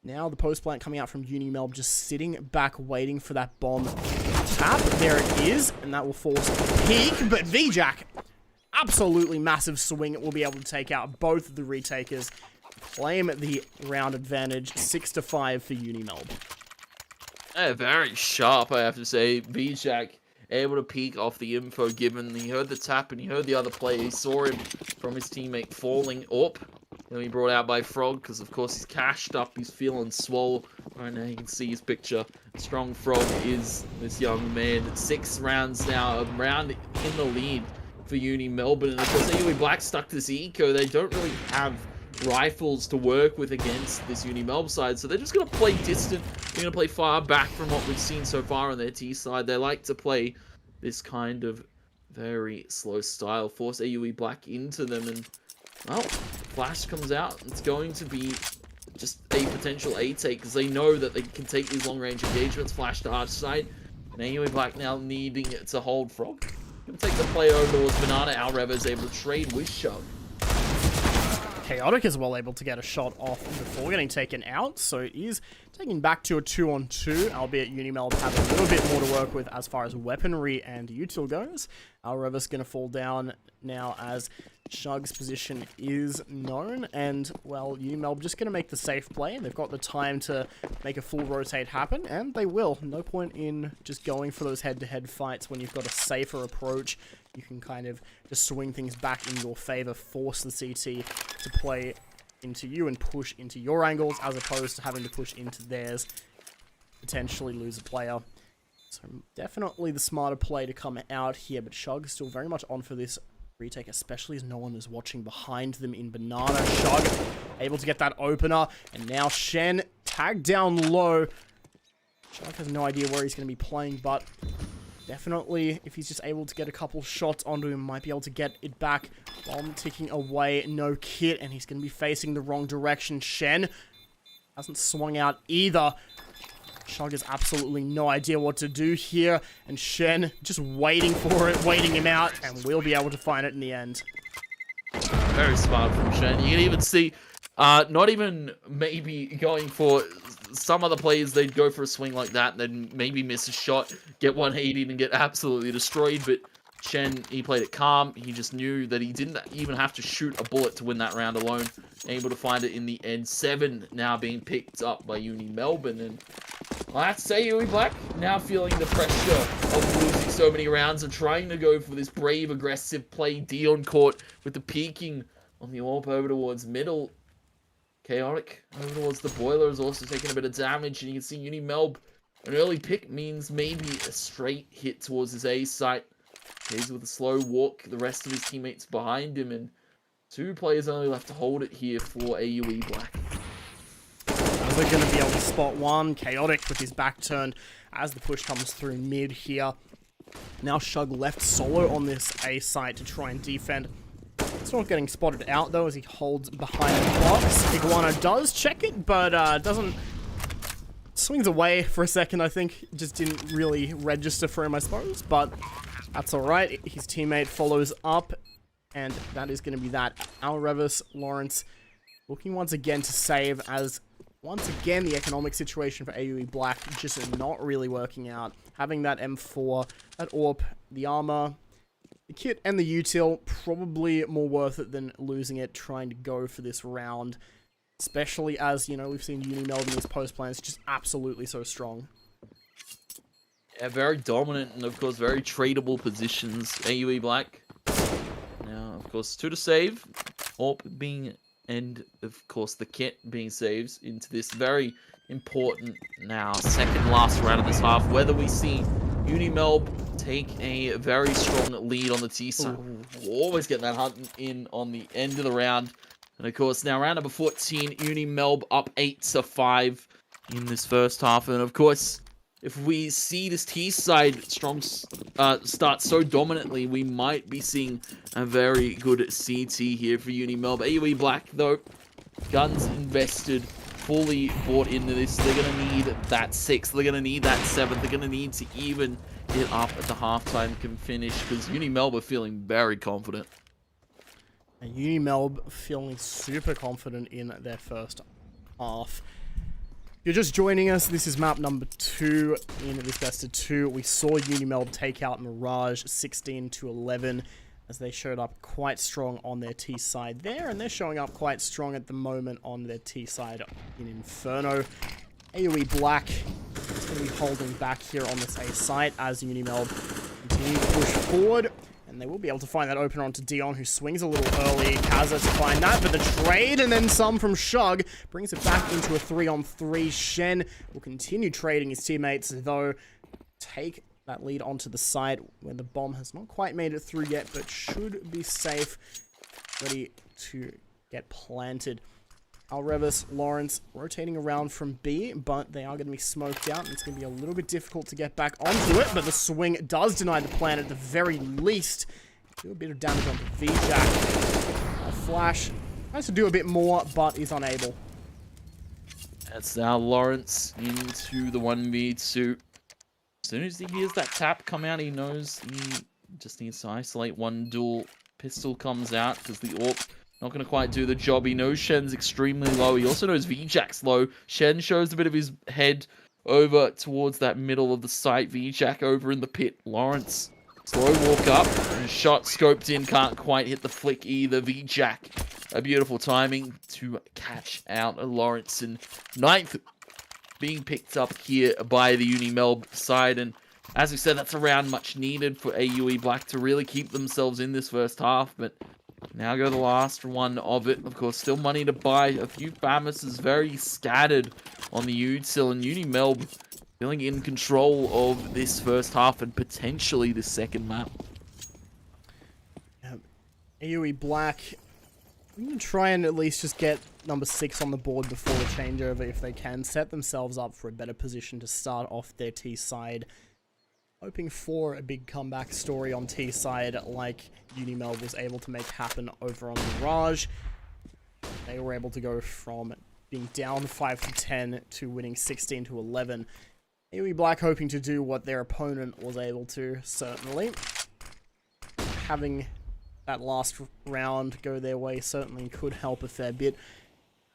Now the post plant coming out from Unimelb, just sitting back waiting for that bomb tap. There it is, and that will force a peek, but VJack, absolutely massive swing. It will be able to take out both of the retakers, claim the round advantage, 6-5 for Unimelb. Yeah, very sharp, I have to say. VJack able to peek off the info given. He heard the tap and he heard the other player. He saw him from his teammate falling up. Then he brought out by Frog because, of course, he's cashed up. He's feeling swole. Right now you can see his picture. Strong Frog is this young man. 6 rounds now, a round in the lead for Unimelb. And of course, AOE Black stuck this eco. They don't really have rifles to work with against this Unimelb side, so they're just going to play distant. They're going to play far back from what we've seen so far on their T side. They like to play this kind of very slow style, force AOE Black into them, and well, Flash comes out. It's going to be just a potential A take because they know that they can take these long range engagements. Flash to Arch side, and AOE Black now needing to hold Frog. Gonna take the play over towards Banana. Alrev is able to trade with Shove. Chaotic as well able to get a shot off before getting taken out, so it is taken back to a 2-on-2, albeit Unimelb have a little bit more to work with as far as weaponry and util goes. Alrevis going to fall down now as Shug's position is known, and well, Unimelb just going to make the safe play. They've got the time to make a full rotate happen, and they will. No point in just going for those head-to-head fights when you've got a safer approach. You can kind of just swing things back in your favor, force the CT to play into you and push into your angles, as opposed to having to push into theirs, potentially lose a player. So definitely the smarter play to come out here, but Shug still very much on for this retake, especially as no one is watching behind them in Banana. Shug able to get that opener, and now Shen tagged down low. Shug has no idea where he's going to be playing, but definitely, if he's just able to get a couple shots onto him, might be able to get it back. Bomb ticking away, no kit, and he's going to be facing the wrong direction. Shen, hasn't swung out either. Shug has absolutely no idea what to do here, and Shen just waiting for it, waiting him out, and we'll be able to find it in the end. Very smart from Shen. You can even see, not even maybe going for some other players, they'd go for a swing like that, and then maybe miss a shot, get 180 and get absolutely destroyed, but Shen, he played it calm. He just knew that he didn't even have to shoot a bullet to win that round alone. Able to find it in the end. 7 now being picked up by Unimelb. And I have to say, UE Black now feeling the pressure of losing so many rounds and trying to go for this brave, aggressive play. Dion caught with the peeking on the AWP over towards middle. Chaotic over towards the boiler is also taking a bit of damage. And you can see Unimelb, an early pick means maybe a straight hit towards his A site. He's with a slow walk, the rest of his teammates behind him, and 2 players only left to hold it here for AUE Black. As they're going to be able to spot one, Chaotic with his back turned as the push comes through mid here. Now Shug left solo on this A site to try and defend. It's not getting spotted out though as he holds behind the box. Iguana does check it, but doesn't... Swings away for a second, I think. Just didn't really register for him, I suppose, but... That's alright, his teammate follows up, and that is going to be that. Alrevis, Lawrence, looking once again to save, as once again the economic situation for AUE Black just not really working out. Having that M4, that AWP, the armor, the kit, and the util, probably more worth it than losing it, trying to go for this round. Especially as, you know, we've seen Unimelb in these post plans just absolutely so strong. Yeah, very dominant and, of course, very tradable positions. AUE Black. Now, of course, 2 to save. AWP being, and, of course, the kit being saved into this very important now second last round of this half. Whether we see Unimelb take a very strong lead on the T side. Always getting that hunt in on the end of the round. And, of course, now round number 14, Unimelb up 8-5 in this first half. And, of course... If we see this T side strong start so dominantly, we might be seeing a very good CT here for Unimelb. AUE Black, though, guns invested, fully bought into this. They're going to need that 6th. They're going to need that 7th. They're going to need to even it up at the halftime can finish, because Unimelb are feeling very confident. And Unimelb feeling super confident in their first half. You're just joining us, this is map number 2 in this best of 2. We saw Unimelb take out Mirage 16-11 as they showed up quite strong on their T side there, and they're showing up quite strong at the moment on their T side in Inferno. AUE Black is going to be holding back here on this A site as Unimelb continue to push forward. And they will be able to find that opener onto Dion, who swings a little early. Kaza to find that, but the trade and then some from Shug brings it back into a 3-on-3. Shen will continue trading his teammates, though take that lead onto the side where the bomb has not quite made it through yet, but should be safe, ready to get planted. Alrevis, Lawrence rotating around from B, but they are going to be smoked out, and it's going to be a little bit difficult to get back onto it, but the swing does deny the plant at the very least. Do a bit of damage onto VJack. Flash tries to do a bit more, but is unable. That's now Lawrence into the 1v2. As soon as he hears that tap come out, he knows he just needs to isolate one duel. Pistol comes out because the AWP not going to quite do the job. He knows Shen's extremely low. He also knows VJack's low. Shen shows a bit of his head over towards that middle of the site. VJack over in the pit. Lawrence, slow walk up. And shot scoped in. Can't quite hit the flick either. VJack, a beautiful timing to catch out Lawrence. And 9th being picked up here by the Unimelb side. And as we said, that's a round much needed for AUE Black to really keep themselves in this first half. But now go the last one of it. Of course, still money to buy. A few Famis is very scattered on the util, and Unimelb feeling in control of this first half and potentially the second map. AUE Black, I'm going to try and at least just get number 6 on the board before the changeover if they can. Set themselves up for a better position to start off their T side. Hoping for a big comeback story on T side like Unimelb was able to make happen over on Mirage. They were able to go from being down 5-10 to winning 16-11. AOE Black hoping to do what their opponent was able to, certainly. Having that last round go their way certainly could help a fair bit.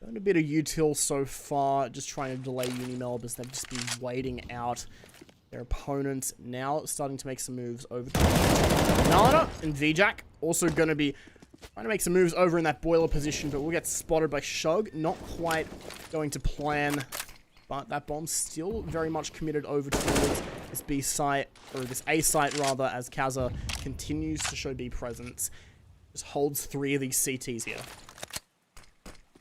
Done a bit of util so far, just trying to delay Unimelb as they've just been waiting out their opponents. Now starting to make some moves over to Nana and VJack. Also going to be trying to make some moves over in that boiler position, but we'll get spotted by Shug. Not quite going to plan, but that bomb's still very much committed over towards this B site, or this A site rather, as Kaza continues to show B presence. Just holds 3 of these CTs here.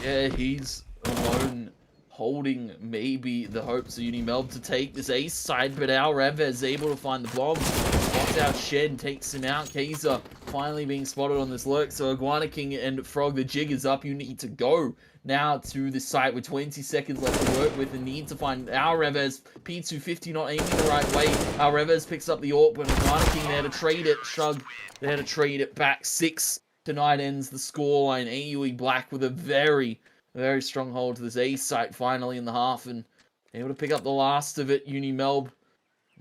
Yeah, he's alone, holding maybe the hopes of Unimelb to take this ace side, but our Rev is able to find the bomb. Spots out Shen, takes him out. Kaiser finally being spotted on this lurk. So Iguana King and Frog, the jig is up. You need to go now to the site with 20 seconds left to work with and need to find our Revez. P250 not aiming the right way. Our Revez picks up the AWP, but Iguana King there to trade it. Shug there to trade it back. 6-9 ends the scoreline. AUE Black with a very strong hold to this A site finally in the half and able to pick up the last of it. Unimelb.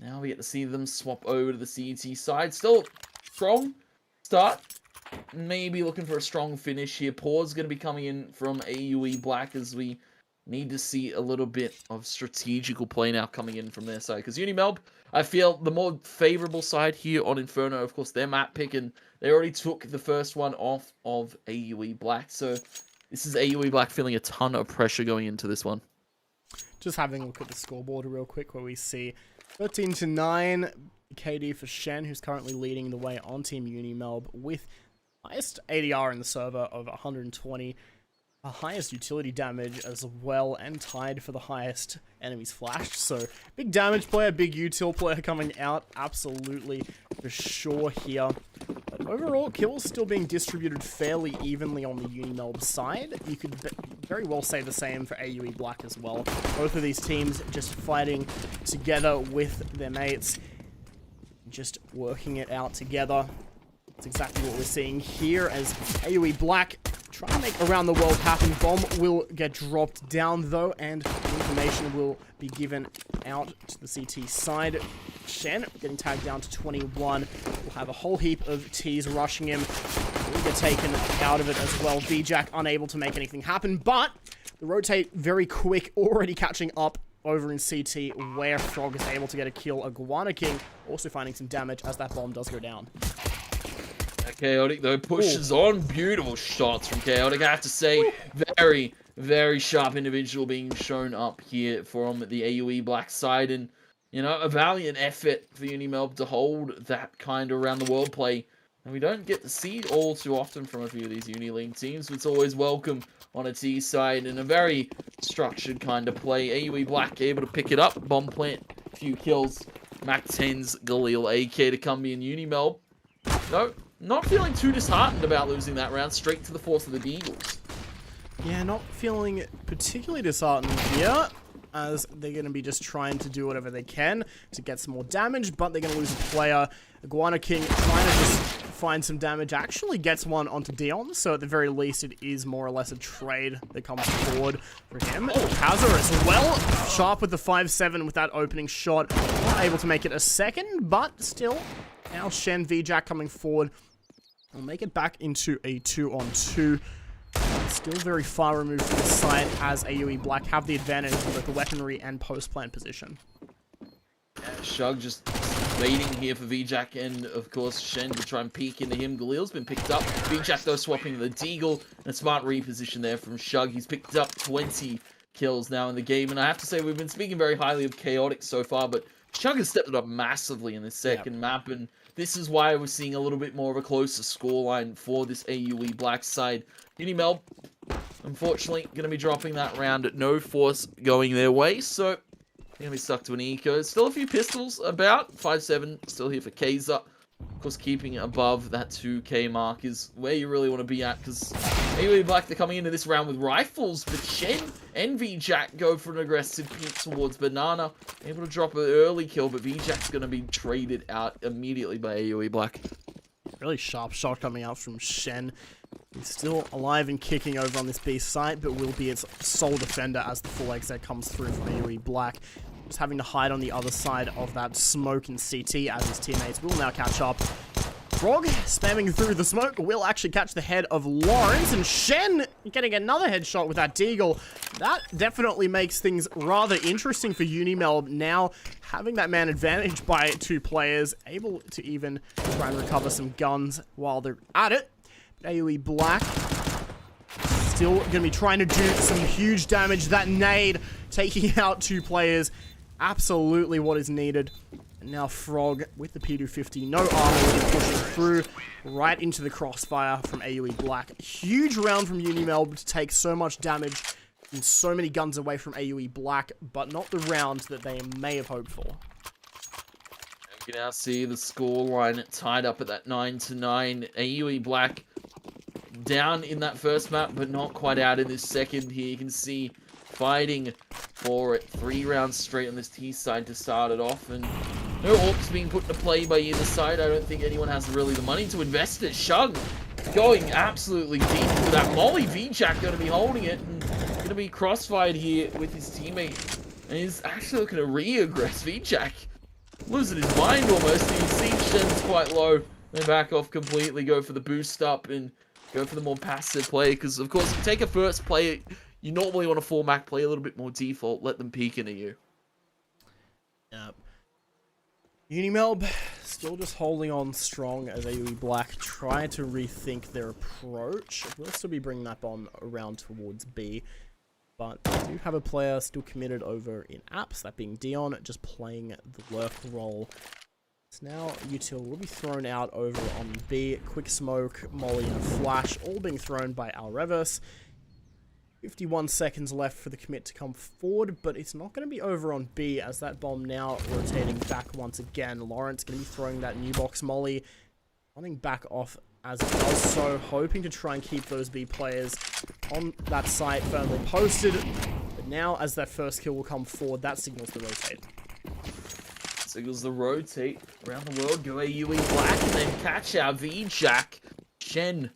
Now we get to see them swap over to the CT side. Still strong start. Maybe looking for a strong finish here. Pause going to be coming in from AUE Black as we need to see a little bit of strategical play now coming in from their side. Because Unimelb, I feel the more favorable side here on Inferno. Of course, their map pick, and they already took the first one off of AUE Black. So this is AUE Black feeling a ton of pressure going into this one. Just having a look at the scoreboard real quick, where we see 13-9 KD for Shen, who's currently leading the way on Team Unimelb with highest ADR in the server of 120, highest utility damage as well, and tied for the highest enemies flashed. So big damage player, big util player coming out, absolutely for sure here. But overall, kills still being distributed fairly evenly on the Unimelb side. You could very well say the same for AUE Black as well. Both of these teams just fighting together with their mates, just working it out together. That's exactly what we're seeing here as AUE Black try to make around the world happen. Bomb will get dropped down though, and information will be given out to the CT side. Shen getting tagged down to 21. We'll have a whole heap of T's rushing him. Will get taken out of it as well. VJack unable to make anything happen, but the rotate very quick, already catching up over in CT where Frog is able to get a kill. Iguana King also finding some damage as that bomb does go down. Chaotic though pushes on. Beautiful shots from Chaotic. I have to say, very sharp individual being shown up here from the AUE Black side, and you know, a valiant effort for Unimelb to hold that kind of around the world play. And we don't get to see all too often from a few of these Uni League teams. It's always welcome on a T side and a very structured kind of play. AUE Black able to pick it up, bomb plant, a few kills. Mac 10's Galil AK to come in. Unimelb, no, not feeling too disheartened about losing that round. Straight to the force of the Beagles. Yeah, not feeling particularly disheartened here, as they're going to be just trying to do whatever they can to get some more damage, but they're going to lose a player. Iguana King trying to just find some damage, actually gets one onto Dion, so at the very least it is more or less a trade that comes forward for him. Kaza as well, sharp with the 5-7 with that opening shot. Not able to make it a second, but still, now Shen, VJack coming forward. We'll make it back into a 2-on-2. Still very far removed from the site as AUE Black have the advantage in both the weaponry and post-plant position. Yeah, Shug just waiting here for VJack and, of course, Shen to try and peek into him. Galil's been picked up. VJack, though, swapping the Deagle. And a smart reposition there from Shug. He's picked up 20 kills now in the game. And I have to say, we've been speaking very highly of Chaotic so far, but Shug has stepped it up massively in this second map. And this is why we're seeing a little bit more of a closer scoreline for this AUE Black side. Unimelb, unfortunately, going to be dropping that round at no force going their way, so they're going to be stuck to an eco. Still a few pistols about. 5-7 still here for Kaiser. Of course, keeping it above that 2k mark is where you really want to be at, because AUE Black, they're coming into this round with rifles, but Shen and VJack go for an aggressive peek towards Banana. Able to drop an early kill, but VJack's going to be traded out immediately by AUE Black. Really sharp shot coming out from Shen. He's still alive and kicking over on this B site, but will be its sole defender as the full exit comes through from AUE Black. Just having to hide on the other side of that smoke in CT as his teammates will now catch up. Frog spamming through the smoke will actually catch the head of Lawrence, and Shen getting another headshot with that deagle. That definitely makes things rather interesting for Unimelb now, having that man advantage by 2 players, able to even try and recover some guns while they're at it. But AUE Black still going to be trying to do some huge damage. That nade taking out 2 players, absolutely what is needed. And now Frog with the P250, no armor, pushing through right into the crossfire from AUE Black. Huge round from Unimelb to take so much damage and so many guns away from AUE Black, but not the round that they may have hoped for. You can now see the scoreline tied up at that 9-9. AUE Black down in that first map, but not quite out in this second here. You can see fighting for it 3 rounds straight on this T side to start it off, and no orcs being put into play by either side. I don't think anyone has really the money to invest it. Shug going absolutely deep with that Molly. VJack going to be holding it and going to be crossfired here with his teammate, and he's actually looking to re-aggress. VJack losing his mind almost. You see Shen's quite low. They back off completely, go for the boost up and go for the more passive play, because of course if you take a first play, you normally want to fall back, play a little bit more default, let them peek into you. Yep. Unimelb still just holding on strong as AUE Black try to rethink their approach. We'll still be bringing that bomb around towards B, but we do have a player still committed over in apps, that being Dion, just playing the lurk role. So now Util will be thrown out over on B. Quick smoke, molly, and a flash, all being thrown by Alrevis. 51 seconds left for the commit to come forward, but it's not going to be over on B as that bomb now rotating back once again. Lawrence going to be throwing that new box molly, running back off as it does so, hoping to try and keep those B players on that site firmly posted. But now as that first kill will come forward, that signals the rotate. Signals the rotate around the world, go AUE Black, and then catch our VJack. Shen,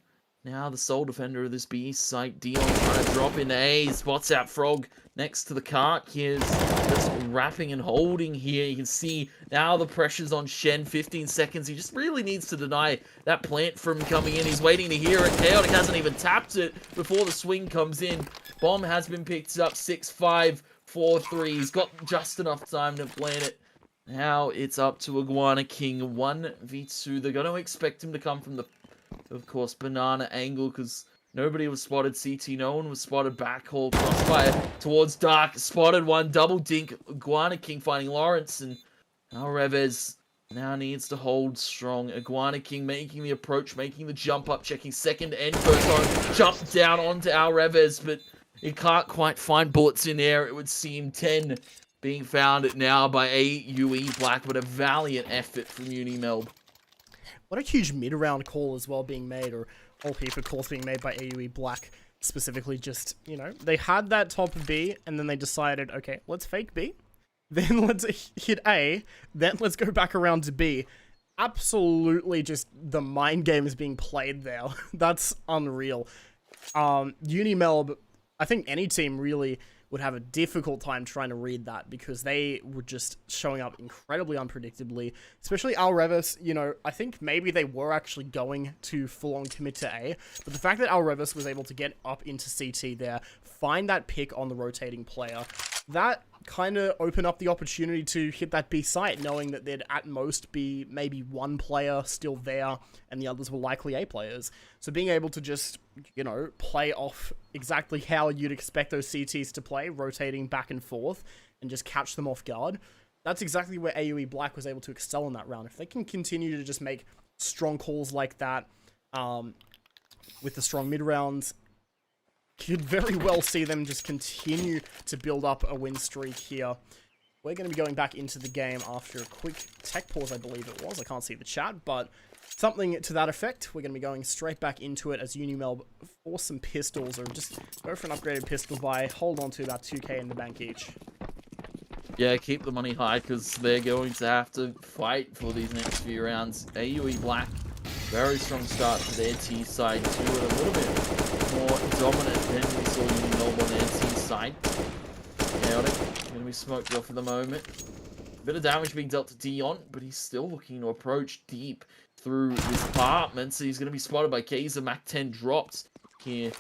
now the sole defender of this B site. Dion trying to drop in A, spots out Frog next to the cart. Here's just wrapping and holding here. You can see now the pressure's on Shen. 15 seconds. He just really needs to deny that plant from coming in. He's waiting to hear it. Chaotic hasn't even tapped it before the swing comes in. Bomb has been picked up. 6-5, 4-3. He's got just enough time to plant it. Now it's up to Iguana King. 1v2. They're going to expect him to come from the, of course, banana angle, because nobody was spotted CT. No one was spotted backhaul. Crossfire towards Dark. Spotted one. Double dink. Iguana King finding Lawrence, and now Revez now needs to hold strong. Iguana King making the approach, making the jump up, checking second and first on. Jump down onto our Revez, but he can't quite find bullets in air, it would seem. 10 being found now by AUE Black, but a valiant effort from Unimelb. What a huge mid-round call as well being made, or all people calls being made by AUE Black specifically. Just, you know, they had that top of B, and then they decided, okay, let's fake B, then let's hit A, then let's go back around to B. Absolutely just the mind game is being played there. That's unreal. Unimelb, I think any team really would have a difficult time trying to read that, because they were just showing up incredibly unpredictably, especially Al Revis. You know, I think maybe they were actually going to full-on commit to A, but the fact that Al Revis was able to get up into CT there, find that pick on the rotating player, that kind of opened up the opportunity to hit that B site, knowing that there'd at most be maybe one player still there, and the others were likely A players. So being able to just, you know, play off exactly how you'd expect those CTs to play, rotating back and forth, and just catch them off guard, that's exactly where AUE Black was able to excel in that round. If they can continue to just make strong calls like that, with the strong mid-rounds, could very well see them just continue to build up a win streak here. We're going to be going back into the game after a quick tech pause, I believe it was. I can't see the chat, but something to that effect. We're going to be going straight back into it as Unimelb force some pistols, or just go for an upgraded pistol buy, hold on to about 2k in the bank each. Yeah, keep the money high, because they're going to have to fight for these next few rounds. AUE Black Very strong start to their T side too, and a little bit more dominant than we saw Unimelb on their T side. Chaotic, going to be smoked off for the moment. Bit of damage being dealt to Dion, but he's still looking to approach deep through this apartment, so he's going to be spotted by Kaiser. Mac 10 drops here.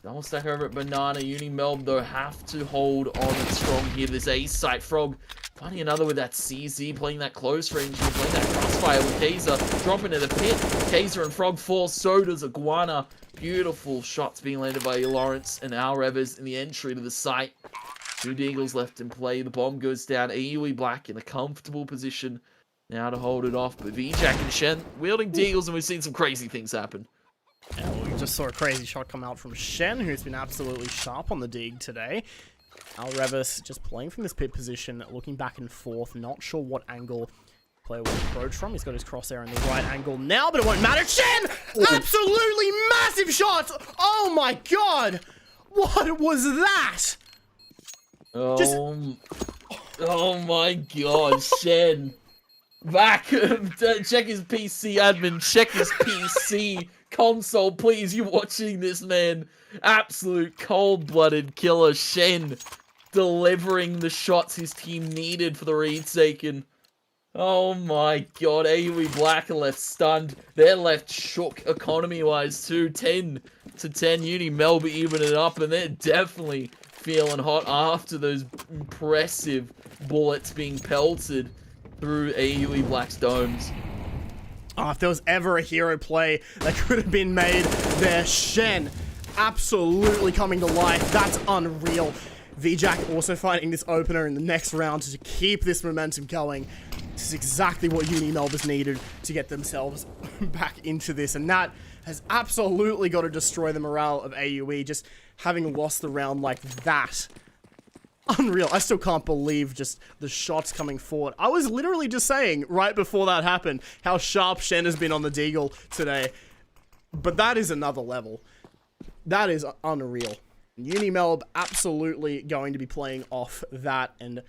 Double stack over at Banana. Unimelb, though, have to hold on strong here. This ace site. Frog finding another with that CZ, playing that close range here, playing that crossfire with Kaiser, dropping into the pit. Kaiser and Frog fall, so does Iguana. Beautiful shots being landed by Lawrence and Al Revers in the entry to the site. 2 Deagles left in play. The bomb goes down. AUE Black in a comfortable position now to hold it off. But VJack and Shen wielding Deagles, and we've seen some crazy things happen. Yeah, well, we just saw a crazy shot come out from Shen, who's been absolutely sharp on the dig today. Al Revis just playing from this pit position, looking back and forth, not sure what angle player will approach from. He's got his crosshair in the right angle now, but it won't matter. Shen! Absolutely massive shots! Oh my god! What was that? Oh my god, Shen. Back. Check his PC, admin. Check his PC console, please. You watching this, man? Absolute cold-blooded killer. Shen delivering the shots his team needed for the retake. Oh my god, AUE Black are left stunned. They're left shook economy-wise too. 10 to 10. Unimelb even it up, and they're definitely feeling hot after those impressive bullets being pelted through AUE Black's domes. Oh, if there was ever a hero play that could have been made there, Shen absolutely coming to life. That's unreal. VJack also finding this opener in the next round to keep this momentum going. This is exactly what Unimelb has needed to get themselves back into this, and that has absolutely got to destroy the morale of AUE, just having lost the round like that. Unreal. I still can't believe just the shots coming forward. I was literally just saying right before that happened how sharp Shen has been on the Deagle today. But that is another level. That is unreal. Unimelb absolutely going to be playing off that and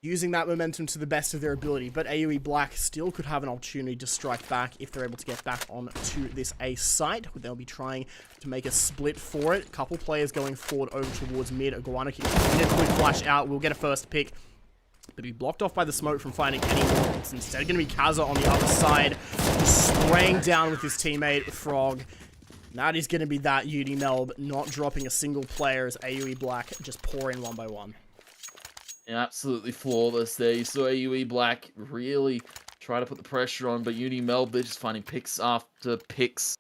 using that momentum to the best of their ability, but AUE Black still could have an opportunity to strike back if they're able to get back onto this A site. They'll be trying to make a split for it. A couple players going forward over towards mid. Iguana can quick flash out. We'll get a first pick, but be blocked off by the smoke from finding anyone. It's instead going to be Kaza on the other side, spraying down with his teammate Frog. That is going to be that. Unimelb not dropping a single player as AUE Black just pour in one by one. Absolutely flawless there. You saw AUE Black really try to put the pressure on, but Unimelb, they're just finding picks after picks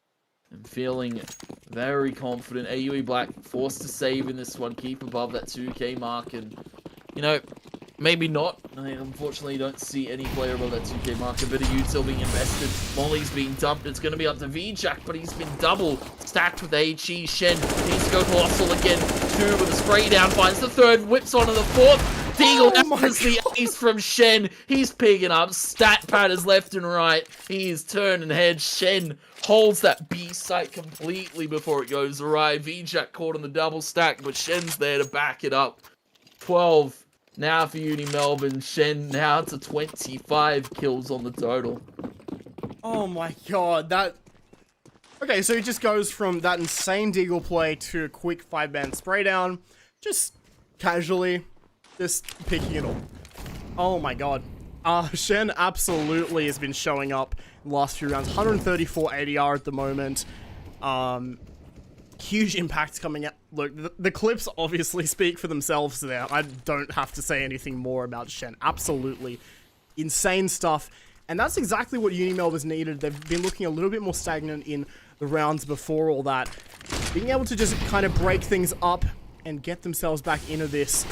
and feeling very confident. AUE Black forced to save in this one, keep above that 2k mark, and, you know, maybe not. I unfortunately don't see any player above that 2k mark. A bit of util being invested. Molly's being dumped. It's going to be up to VJack, but he's been double stacked with HE. Shen needs to go Colossal again. 2 with a spray down, finds the 3rd, whips onto the 4th. Deagle has the ace from Shen. He's picking up stat patterns left and right. He is turning heads. Shen holds that B site completely before it goes awry. VJack caught on the double stack, but Shen's there to back it up. 12 now for Unimelb, and Shen now to 25 kills on the total. Oh my god, that... Okay, so it just goes from that insane Deagle play to a quick 5-man spray down. Just casually... just picking it up. Oh my god. Shen absolutely has been showing up in the last few rounds. 134 ADR at the moment. Huge impacts coming out. Look, the clips obviously speak for themselves there. I don't have to say anything more about Shen. Absolutely insane stuff. And that's exactly what Unimelb has needed. They've been looking a little bit more stagnant in the rounds before all that. Being able to just kind of break things up and get themselves back into this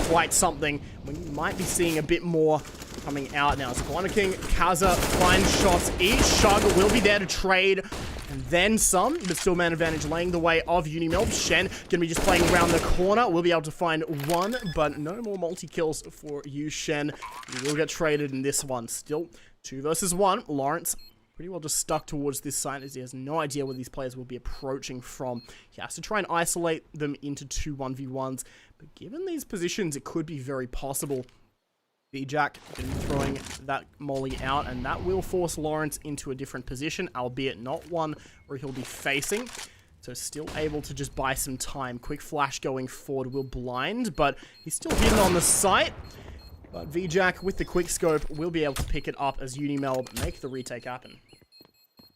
quite something. We might be seeing a bit more coming out now. So Iguana King, Kaza finds shots. Each Shug will be there to trade, and then some, but still man advantage laying the way of Unimelb. Shen gonna be just playing around the corner. We'll be able to find one, but no more multi-kills for you, Shen. You will get traded in this one. Still 2 versus 1. Lawrence pretty well just stuck towards this site as he has no idea where these players will be approaching from. He has to try and isolate them into 2 1v1s, but given these positions, it could be very possible VJack going to be throwing that molly out, and that will force Lawrence into a different position, albeit not one where he'll be facing. So still able to just buy some time. Quick flash going forward will blind, but he's still hidden on the site. But VJack with the quick scope will be able to pick it up as Unimelb make the retake happen.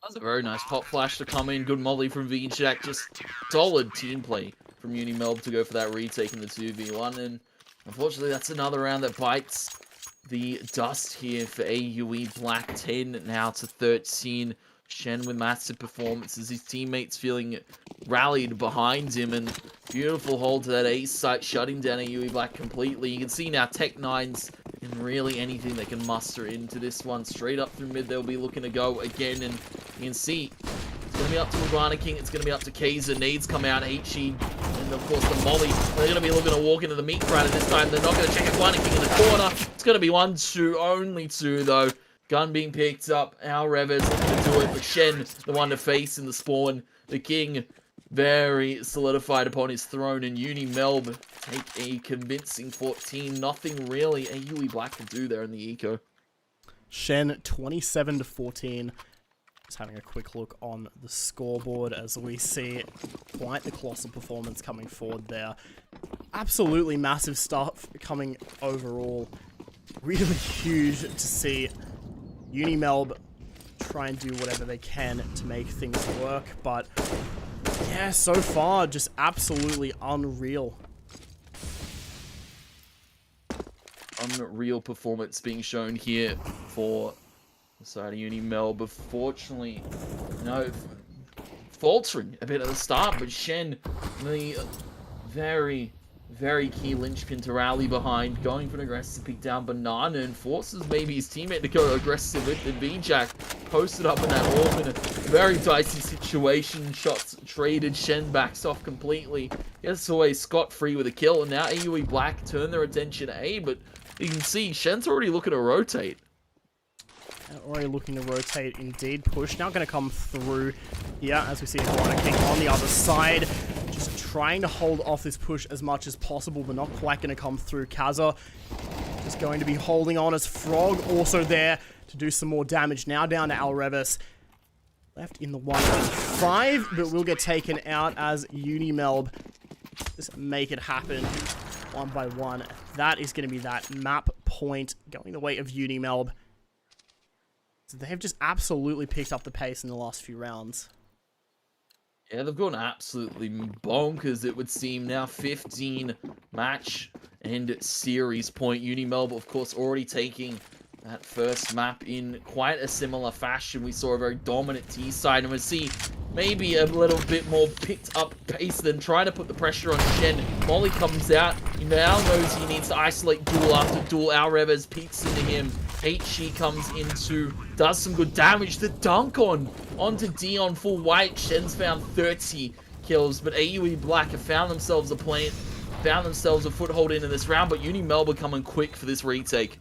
That was a very nice pop flash to come in. Good molly from VJack. Just solid team play from Unimelb to go for that retake in the 2v1. And unfortunately, that's another round that bites the dust here for AUE Black. 10 now to 13. Shen with massive performances. His teammates feeling rallied behind him, and beautiful hold to that ace site, shutting down AUE Black completely. You can see now Tech9's and really anything they can muster into this one. Straight up through mid, they'll be looking to go again, and you can see it's going to be up to Iguana King, it's going to be up to Kaiser. Nades come out, HE, and of course the molly. They're going to be looking to walk into the meat grinder this time. They're not going to check Iguana King in the corner. It's going to be 1-2, only 2 though. Gun being picked up. Reves looking to do it, but Shen, the one to face in the spawn. The king, very solidified upon his throne, and Unimelb take a convincing 14. Nothing really AUE Black can do there in the eco. Shen 27 to 14. Just having a quick look on the scoreboard as we see quite the colossal performance coming forward there. Absolutely massive stuff coming overall. Really huge to see Unimelb try and do whatever they can to make things work, but yeah, so far just absolutely unreal. Unreal performance being shown here for the side of Unimelb. Unfortunately, faltering a bit at the start, but Shen, the very key linchpin to rally behind, going for an aggressive pick down banana, and forces maybe his teammate to go aggressive with the VJack. Posted up in that orb in a very dicey situation. Shots traded. Shen backs off completely. Gets away scot-free with a kill, and now AUE Black turn their attention to A, but you can see Shen's already looking to rotate. Already looking to rotate indeed. Push now going to come through here as we see Iguana King on the other side. Just trying to hold off this push as much as possible, but not quite going to come through. Kaza just going to be holding on as Frog also there to do some more damage. Now down to Reves. Left in the 1-5, but will get taken out as Unimelb just make it happen one by one. That is going to be that map point going the way of Unimelb. So they have just absolutely picked up the pace in the last few rounds. Yeah, they've gone absolutely bonkers, it would seem. Now 15 match and series point. Unimelb, of course, already taking that first map in quite a similar fashion. We saw a very dominant T side, and we see maybe a little bit more picked up pace than trying to put the pressure on Shen. Molly comes out. He now knows he needs to isolate duel after duel. Reves peeks into him. HE comes into, does some good damage. The dunk onto Dion full white. Shen's found 30 kills, but AUE Black have found themselves a foothold into this round, but Unimelb are coming quick for this retake.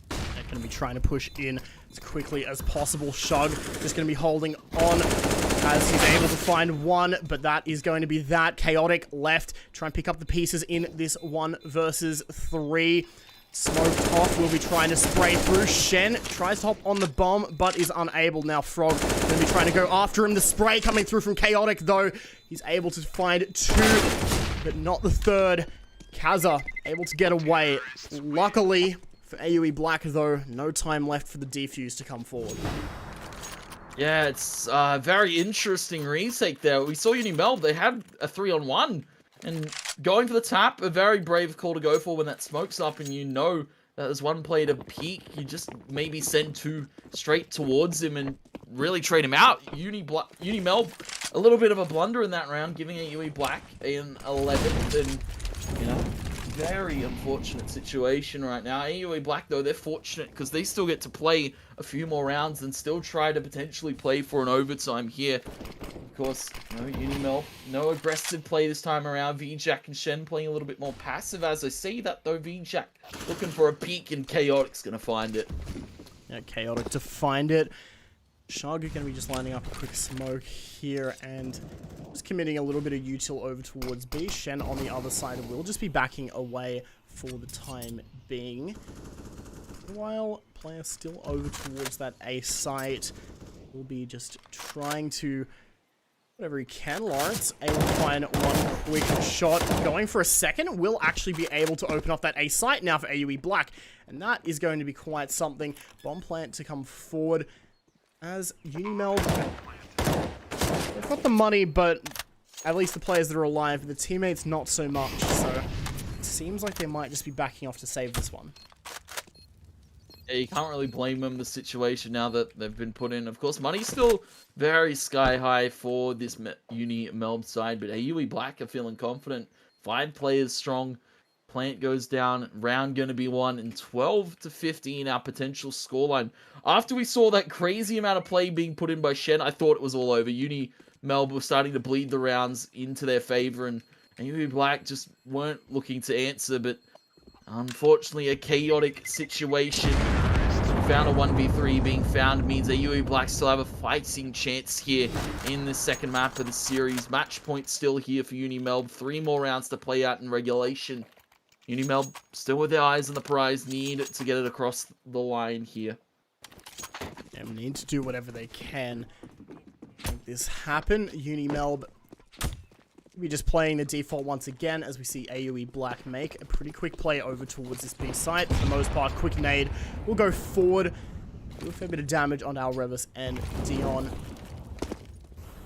They're going to be trying to push in as quickly as possible. Shug just going to be holding on as he's able to find one, but that is going to be that. Chaotic left, try and pick up the pieces in this 1 versus 3. Smoked off, will be trying to spray through. Shen tries to hop on the bomb, but is unable. Now Frog going to be trying to go after him. The spray coming through from Chaotic, though. He's able to find 2, but not the 3rd. Kaza able to get away. Luckily for AUE Black, though, no time left for the defuse to come forward. Yeah, it's a very interesting retake there. We saw Unimelb, they had a 3-on-1. And going for the tap, a very brave call to go for when that smoke's up and you know that there's one player to peek. You just maybe send 2 straight towards him and really trade him out. Unimelb, a little bit of a blunder in that round, giving AUE Black an 11th, and, you know, very unfortunate situation right now. AUE Black, though, they're fortunate because they still get to play a few more rounds and still try to potentially play for an overtime here. Of course, no Unimelb, no aggressive play this time around. VJack and Shen playing a little bit more passive. As I say that, though, VJack looking for a peek, and Chaotic's going to find it. Yeah, Chaotic to find it. Shug are going to be just lining up a quick smoke here and just committing a little bit of util over towards B. Shen on the other side will just be backing away for the time being. While players still over towards that A site, will be just trying to whatever he can. Lawrence able to find one quick shot. Going for a second, will actually be able to open up that A site now for AUE Black. And that is going to be quite something. Bomb plant to come forward as Unimelb. They've got the money, but at least the players that are alive, the teammates not so much. So it seems like they might just be backing off to save this one. Yeah, you can't really blame them, the situation now that they've been put in. Of course, money's still very sky high for this Unimelb side, but AUE Black are feeling confident. 5 players strong. Plant goes down. Round going to be won in 12-15, our potential scoreline. After we saw that crazy amount of play being put in by Shen, I thought it was all over. Unimelb were starting to bleed the rounds into their favor, and AUE Black just weren't looking to answer, but unfortunately, a chaotic situation. Found a 1v3 being found means AUE Black still have a fighting chance here in the second map of the series. Match point still here for Unimelb. 3 more rounds to play out in regulation. Unimelb still with their eyes on the prize. Need to get it across the line here. And need to do whatever they can to make this happen. Unimelb be just playing the default once again as we see AUE Black make a pretty quick play over towards this B site. For the most part, quick nade will go forward. Do a fair bit of damage on Alrevis and Dion.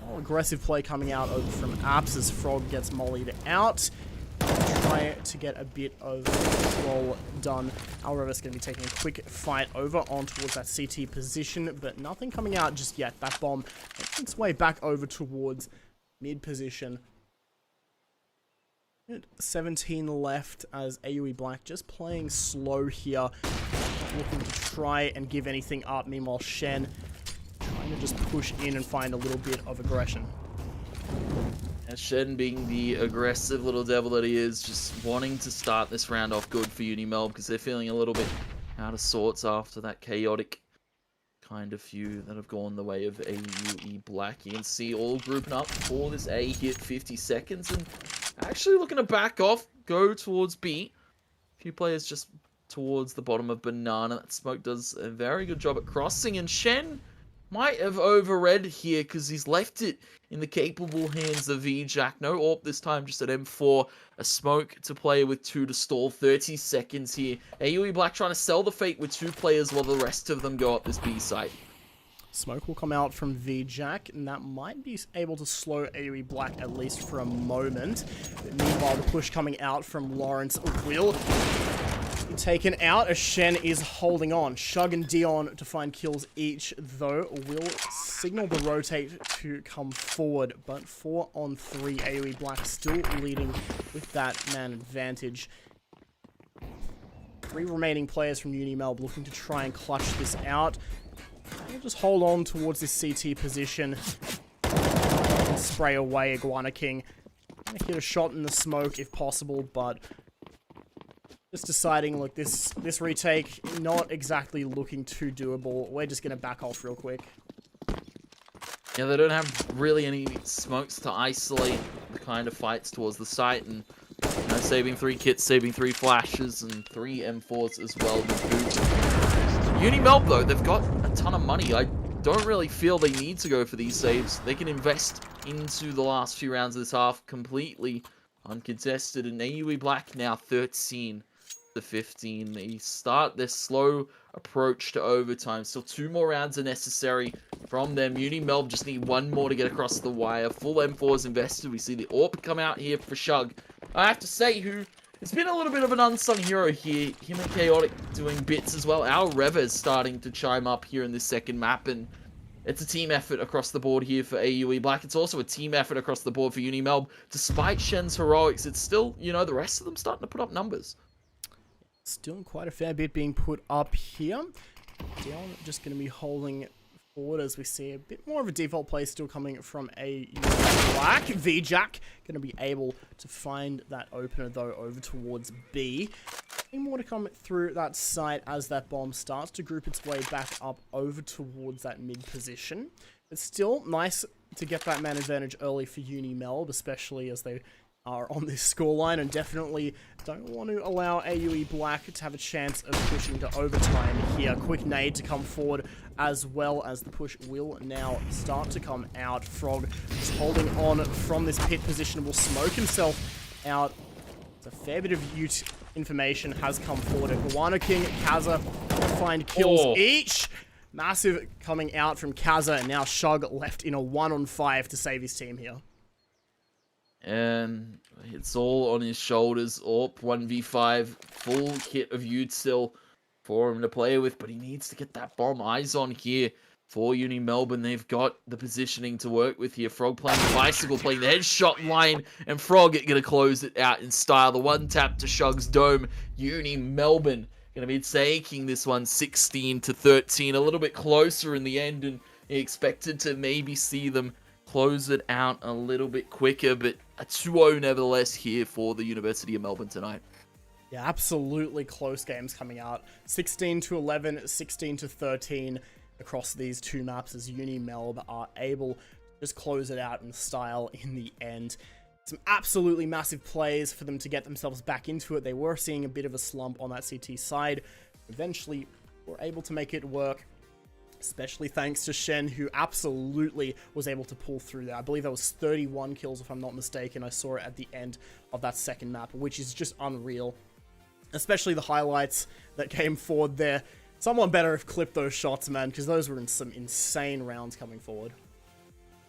Oh, aggressive play coming out over from Apps as Frog gets mollied out. Try to get a bit of control done. Alrevis going to be taking a quick fight over on towards that CT position, but nothing coming out just yet. That bomb makes its way back over towards mid position. 17 left as AUE Black just playing slow here, looking to try and give anything up. Meanwhile, Shen trying to just push in and find a little bit of aggression. And Shen, being the aggressive little devil that he is, just wanting to start this round off good for Unimelb because they're feeling a little bit out of sorts after that chaotic kind of few that have gone the way of AUE Black. You can see all grouping up for this A hit 50 seconds and actually looking to back off, go towards B. A few players just towards the bottom of Banana. That smoke does a very good job at crossing, and Shen might have overread here because he's left it in the capable hands of VJack. No AWP this time, just at M4. A smoke to play with 2 to stall. 30 seconds here. AUE Black trying to sell the fate with 2 players while the rest of them go up this B site. Smoke will come out from VJack, and that might be able to slow AUE Black at least for a moment. But meanwhile, the push coming out from Lawrence will be taken out as Shen is holding on. Shug and Dion to find kills each, though, will signal the rotate to come forward. But 4 on 3, AUE Black still leading with that man advantage. 3 remaining players from Unimelb looking to try and clutch this out. We'll just hold on towards this CT position and spray away Iguana King. Gonna hit a shot in the smoke if possible, but just deciding, look, this retake not exactly looking too doable. We're just gonna back off real quick. Yeah, they don't have really any smokes to isolate the kind of fights towards the site, and you know, saving 3 kits, saving 3 flashes, and 3 M4s as well with boot. Unimelb, though, they've got a ton of money. I don't really feel they need to go for these saves. They can invest into the last few rounds of this half completely uncontested. And AUE Black now 13-15. They start their slow approach to overtime. Still 2 more rounds are necessary from them. Unimelb just need 1 more to get across the wire. Full M4s invested. We see the AWP come out here for Shug. I have to say, it's been a little bit of an unsung hero here. Him and Chaotic doing bits as well. Our Reva is starting to chime up here in this second map, and it's a team effort across the board here for AUE Black. It's also a team effort across the board for Unimelb. Despite Shen's heroics, it's still, you know, the rest of them starting to put up numbers. Still quite a fair bit being put up here. Dion just going to be holding forward as we see a bit more of a default play still coming from AUE Black. VJack going to be able to find that opener, though, over towards B. Nothing more to come through that site as that bomb starts to group its way back up over towards that mid position. It's still nice to get that man advantage early for Unimelb, especially as they are on this scoreline, and definitely don't want to allow AUE Black to have a chance of pushing to overtime here. Quick nade to come forward, as well as the push will now start to come out. Frog just holding on from this pit position, will smoke himself out. It's a fair bit of Ute information has come forward. Guano King, Kaza find kills each. Massive coming out from Kaza, and now Shug left in a 1-on-5 to save his team here. And it's all on his shoulders. 1v5, full kit of Ute still for him to play with, but he needs to get that bomb. Eyes on here for Unimelb. They've got the positioning to work with here. Frog playing the bicycle, playing the headshot line, and Frog gonna close it out in style. The one tap to Shug's dome. Unimelb gonna be taking this one 16-13, a little bit closer in the end, and expected to maybe see them close it out a little bit quicker, but a 2-0 nevertheless here for the University of Melbourne tonight. Yeah, absolutely close games coming out. 16-11, 16-13 across these two maps, as Unimelb are able to just close it out in style in the end. Some absolutely massive plays for them to get themselves back into it. They were seeing a bit of a slump on that CT side. Eventually were able to make it work, especially thanks to Shen, who absolutely was able to pull through there. I believe that was 31 kills, if I'm not mistaken. I saw it at the end of that second map, which is just unreal. Especially the highlights that came forward there. Someone better have clipped those shots, man, because those were in some insane rounds coming forward.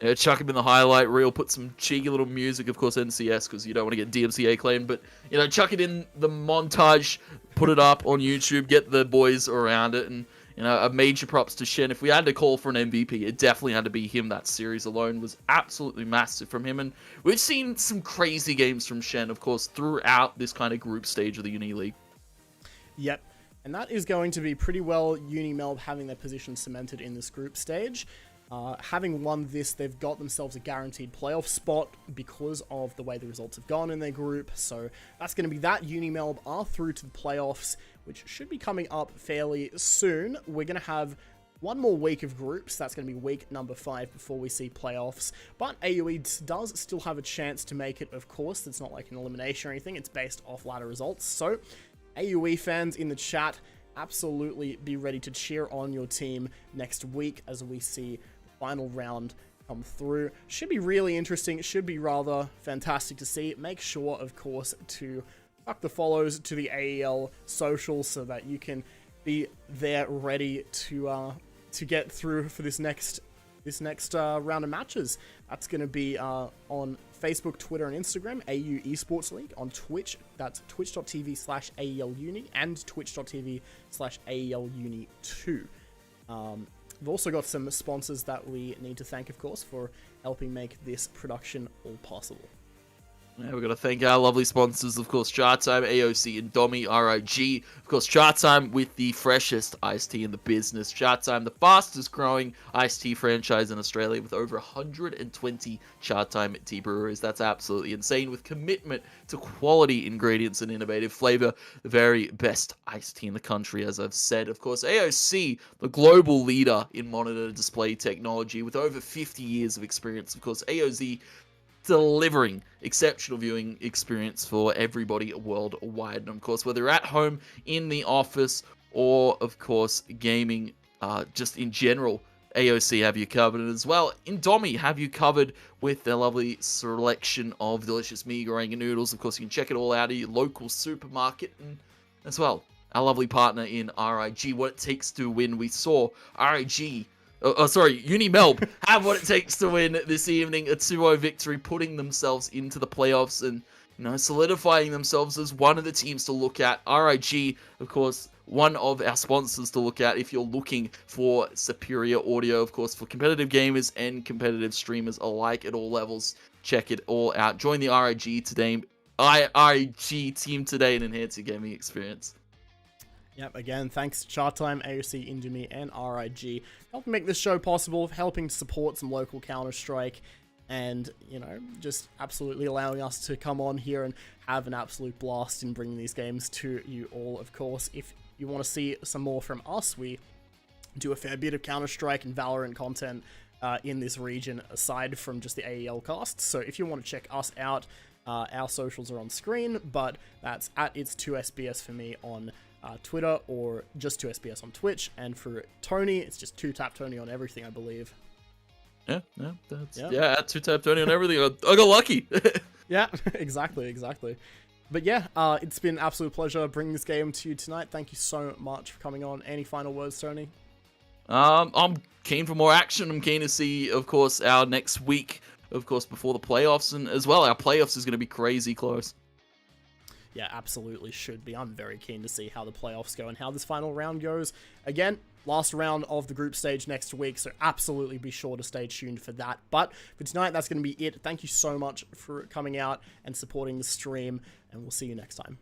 Yeah, chuck him in the highlight reel, put some cheeky little music, of course, NCS, because you don't want to get DMCA claimed, but, you know, chuck it in the montage, put it up on YouTube, get the boys around it, and, you know, a major props to Shen. If we had to call for an MVP, it definitely had to be him. That series alone was absolutely massive from him, and we've seen some crazy games from Shen, of course, throughout this kind of group stage of the Uni League. Yep, and that is going to be pretty well Unimelb having their position cemented in this group stage. Having won this, they've got themselves a guaranteed playoff spot because of the way the results have gone in their group. So that's going to be that. Unimelb are through to the playoffs, which should be coming up fairly soon. We're going to have one more week of groups. That's going to be week number 5 before we see playoffs. But AUE does still have a chance to make it, of course. It's not like an elimination or anything. It's based off ladder results. So AUE fans in the chat, absolutely be ready to cheer on your team next week as we see final round come through. Should be really interesting. It should be rather fantastic to see. Make sure, of course, to fuck the follows to the AEL socials so that you can be there ready to get through for this next round of matches. That's going to be on Facebook, Twitter, and Instagram, AU Esports League. On Twitch, that's twitch.tv/AEL Uni and twitch.tv/AEL Uni 2. We've also got some sponsors that we need to thank, of course, for helping make this production all possible. Yeah, we've got to thank our lovely sponsors, of course, Chatime, AOC, Indomie, RIG. Of course, Chatime with the freshest iced tea in the business. Chatime, the fastest growing iced tea franchise in Australia with over 120 Chatime tea breweries. That's absolutely insane, with commitment to quality ingredients and innovative flavor. The very best iced tea in the country, as I've said. Of course, AOC, the global leader in monitor display technology with over 50 years of experience. Of course, AOC delivering exceptional viewing experience for everybody worldwide. And of course, whether you're at home, in the office, or of course gaming just in general, AOC have you covered. And as well, Indomie have you covered with their lovely selection of delicious mee goreng noodles. Of course, you can check it all out at your local supermarket. And as well, our lovely partner in RIG, what it takes to win. We saw RIG Unimelb have what it takes to win this evening. A 2-0 victory, putting themselves into the playoffs and, you know, solidifying themselves as one of the teams to look at. RIG, of course, one of our sponsors to look at if you're looking for superior audio, of course, for competitive gamers and competitive streamers alike at all levels. Check it all out. Join the RIG team today and enhance your gaming experience. Yep, again, thanks to Chatime, AOC, Indomie, and RIG, helping make this show possible, helping to support some local Counter-Strike, and, you know, just absolutely allowing us to come on here and have an absolute blast in bringing these games to you all, of course. If you want to see some more from us, we do a fair bit of Counter-Strike and Valorant content in this region, aside from just the AEL cast. So if you want to check us out, Our socials are on screen, but that's at it's2sbs for me on Twitter, or just 2sbs on Twitch, and for Tony, it's just 2tap Tony on everything, I believe. Yeah, at 2tap Tony on everything. I got lucky. Yeah, exactly. But yeah, it's been an absolute pleasure bringing this game to you tonight. Thank you so much for coming on. Any final words, Tony? I'm keen for more action. I'm keen to see, of course, our next week, of course, before the playoffs, and as well, our playoffs is going to be crazy close. Yeah, absolutely should be. I'm very keen to see how the playoffs go and how this final round goes. Again, last round of the group stage next week, so absolutely be sure to stay tuned for that. But for tonight, that's going to be it. Thank you so much for coming out and supporting the stream, and we'll see you next time.